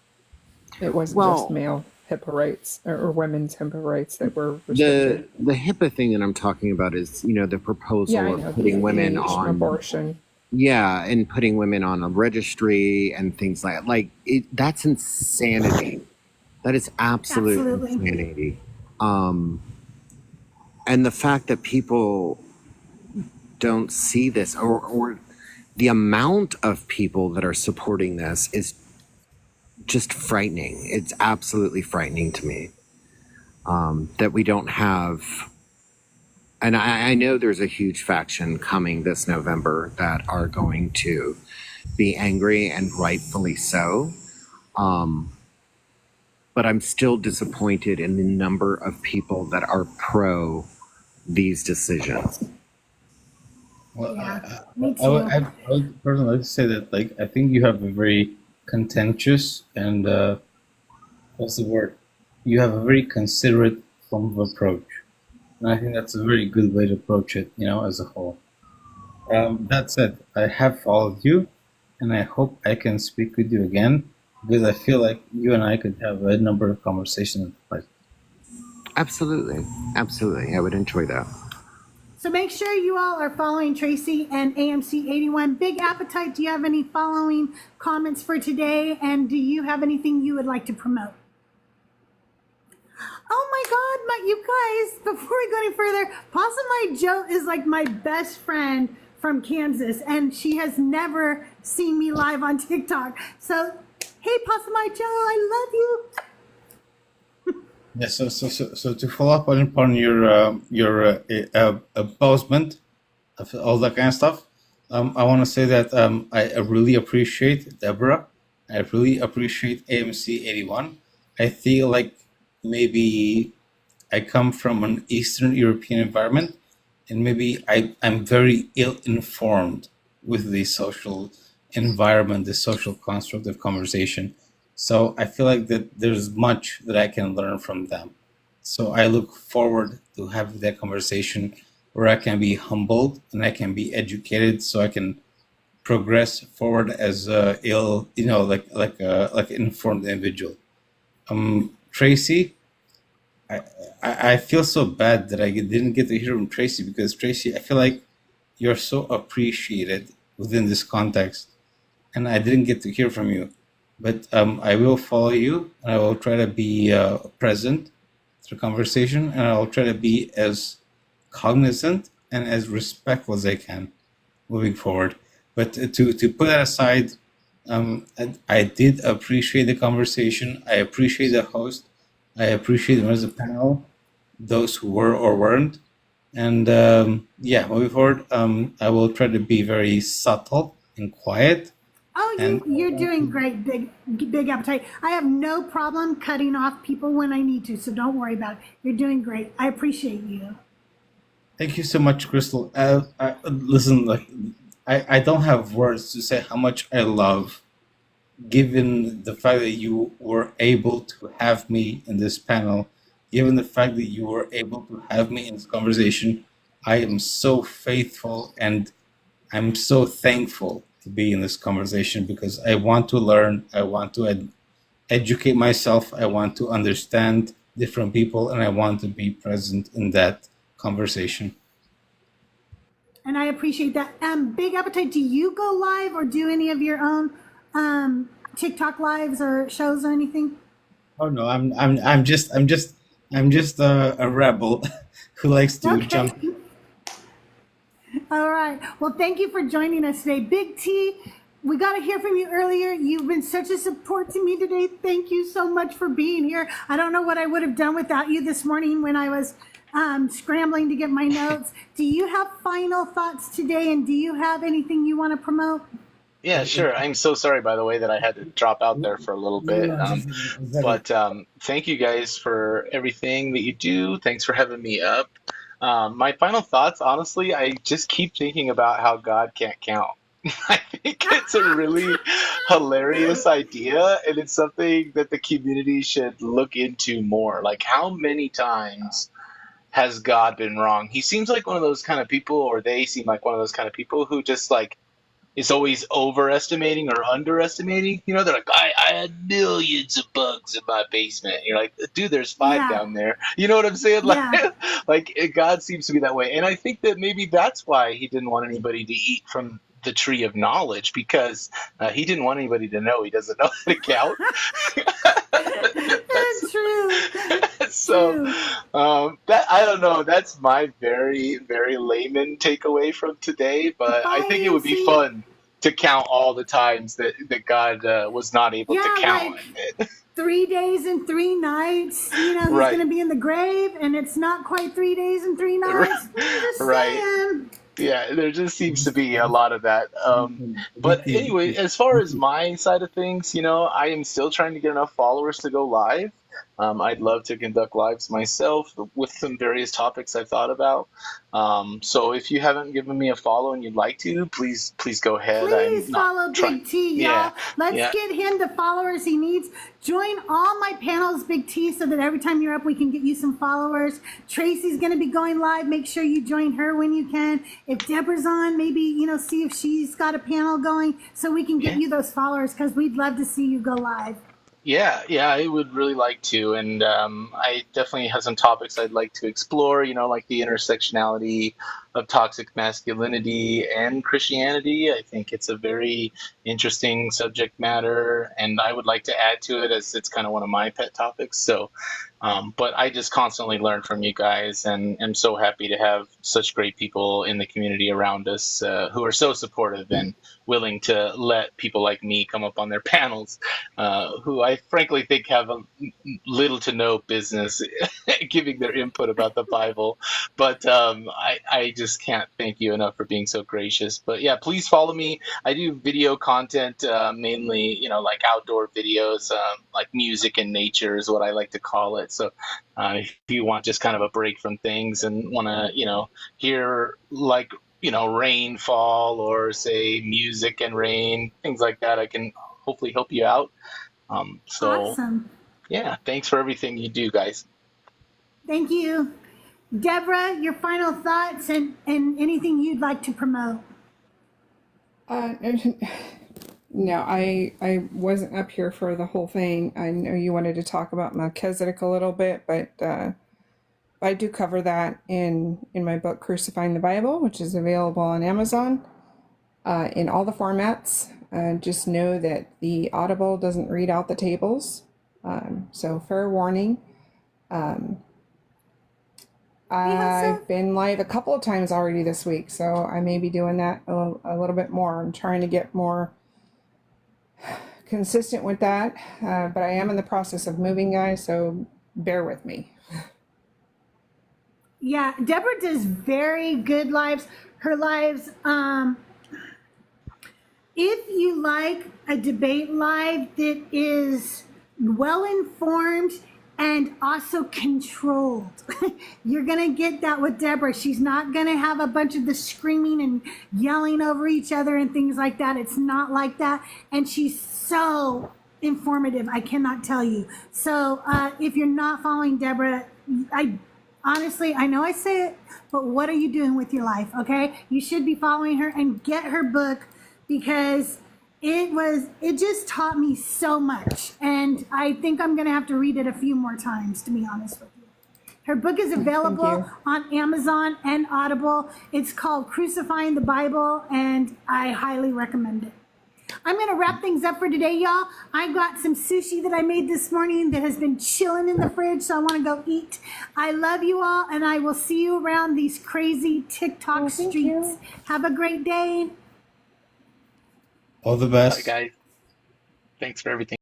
It wasn't just Well, male HIPAA rights or women's HIPAA rights that were restricted. the HIPAA thing that I'm talking about is, the Yeah, I proposal of know, putting the women aviation on, abortion. yeah, and putting women on a registry and things like that. That's insanity. That is absolute Absolutely. insanity. And the fact that people don't see this, or the amount of people that are supporting this, is just frightening. It's absolutely frightening to me, that we don't have. And I know there's a huge faction coming this November that are going to be angry, and rightfully so. But I'm still disappointed in the number of people that are pro these decisions. Well, Yeah, me I would personally like to say that, I think you have a very contentious and what's the word? You have a very considerate form of approach, and I think that's a very good way to approach it, as a whole. That said, I have followed you, and I hope I can speak with you again, because I feel like you and I could have a number of conversations. Absolutely. Absolutely. I would enjoy that. So make sure you all are following Tracy and AMC 81. Big Appetite, do you have any following comments for today? And do you have anything you would like to promote? Oh my God, you guys, before we go any further, Possum Joe is like my best friend from Kansas, and she has never seen me live on TikTok. So, hey, Possum Joe, I love you. Yeah, so to follow up upon your boastment of all that kind of stuff, I want to say that I really appreciate Deborah. I really appreciate AMC 81. I feel like maybe I come from an Eastern European environment, and maybe I'm very ill-informed with the social environment, the social construct of conversation. So I feel like that there's much that I can learn from them. So I look forward to having that conversation where I can be humbled and I can be educated, so I can progress forward as like an informed individual. Tracy, I feel so bad that I didn't get to hear from Tracy, because Tracy, I feel like you're so appreciated within this context, and I didn't get to hear from you. But I will follow you, and I will try to be present through conversation, and I will try to be as cognizant and as respectful as I can moving forward. But to put that aside, I did appreciate the conversation. I appreciate the host. I appreciate the members of the panel, those who were or weren't. And moving forward, I will try to be very subtle and quiet. Oh, you're doing great, Big Appetite. I have no problem cutting off people when I need to, so don't worry about it. You're doing great. I appreciate you. Thank you so much, Crystal. Listen, I don't have words to say how much I love, given the fact that you were able to have me in this panel given the fact that you were able to have me in this conversation. I am so faithful and I'm so thankful to be in this conversation because I want to learn, I want to educate myself, I want to understand different people, and I want to be present in that conversation. And I appreciate that. Big Appetite, do you go live or do any of your own TikTok lives or shows or anything? Oh no, I'm just a rebel who likes to jump. All right. Well, thank you for joining us today. Big T, we got to hear from you earlier. You've been such a support to me today. Thank you so much for being here. I don't know what I would have done without you this morning when I was scrambling to get my notes. Do you have final thoughts today, and do you have anything you want to promote? Yeah, sure. I'm so sorry, by the way, that I had to drop out there for a little bit. But thank you guys for everything that you do. Thanks for having me up. My final thoughts, honestly, I just keep thinking about how God can't count. I think it's a really hilarious idea, and it's something that the community should look into more. Like, how many times has God been wrong? He seems like one of those kind of people, or they seem like one of those kind of people who just like is always overestimating or underestimating. You know, they're like, I had millions of bugs in my basement. And you're like, dude, there's 5 down there. You know what I'm saying? Like, like God seems to be that way. And I think that maybe that's why he didn't want anybody to eat from the tree of knowledge, because he didn't want anybody to know he doesn't know how to count. That's true. So that, I don't know, that's my very, very layman takeaway from today, but I think it would be fun to count all the times that God was not able to count. Like 3 days and 3 nights, you know, he's going to be in the grave, and it's not quite 3 days and 3 nights. Just saying. Yeah, there just seems to be a lot of that. But anyway, as far as my side of things, you know, I am still trying to get enough followers to go live. I'd love to conduct lives myself with some various topics I've thought about. So if you haven't given me a follow and you'd like to, please go ahead. Please follow Big T, y'all. Let's get him the followers he needs. Join all my panels, Big T, so that every time you're up, we can get you some followers. Tracy's going to be going live. Make sure you join her when you can. If Deborah's on, maybe, you know, see if she's got a panel going so we can get you those followers, because we'd love to see you go live. Yeah, I would really like to, and I definitely have some topics I'd like to explore, you know, like the intersectionality of toxic masculinity and Christianity. I think it's a very interesting subject matter, and I would like to add to it as it's kind of one of my pet topics. So, but I just constantly learn from you guys, and I'm so happy to have such great people in the community around us who are so supportive and willing to let people like me come up on their panels, who I frankly think have a little to no business giving their input about the Bible. But I just can't thank you enough for being so gracious. But yeah, please follow me. I do video content, mainly, you know, like outdoor videos, like music and nature is what I like to call it. So if you want just kind of a break from things and want to, you know, hear like, you know, rainfall or say music and rain, things like that, I can hopefully help you out. Awesome. Yeah, thanks for everything you do, guys. Thank you. Deborah, your final thoughts and anything you'd like to promote. No, I wasn't up here for the whole thing. I know you wanted to talk about Melchizedek a little bit, but I do cover that in my book, Crucifying the Bible, which is available on Amazon in all the formats. Just know that the Audible doesn't read out the tables. So fair warning. I've been live a couple of times already this week, so I may be doing that a little bit more. I'm trying to get more consistent with that, but I am in the process of moving, guys, so bear with me. Yeah, Deborah does very good lives. Her lives, if you like a debate live that is well-informed and also controlled, you're going to get that with Deborah. She's not going to have a bunch of the screaming and yelling over each other and things like that. It's not like that. And she's so informative, I cannot tell you. So if you're not following Deborah, I honestly, I know I say it, but what are you doing with your life? Okay, you should be following her and get her book, because it just taught me so much, and I think I'm gonna have to read it a few more times, to be honest with you. Her book is available on Amazon and Audible. It's called Crucifying the Bible, and I highly recommend it. I'm going to wrap things up for today, y'all. I got some sushi that I made this morning that has been chilling in the fridge, so I want to go eat. I love you all, and I will see you around these crazy TikTok streets. Have a great day. All the best. Bye, guys. Thanks for everything.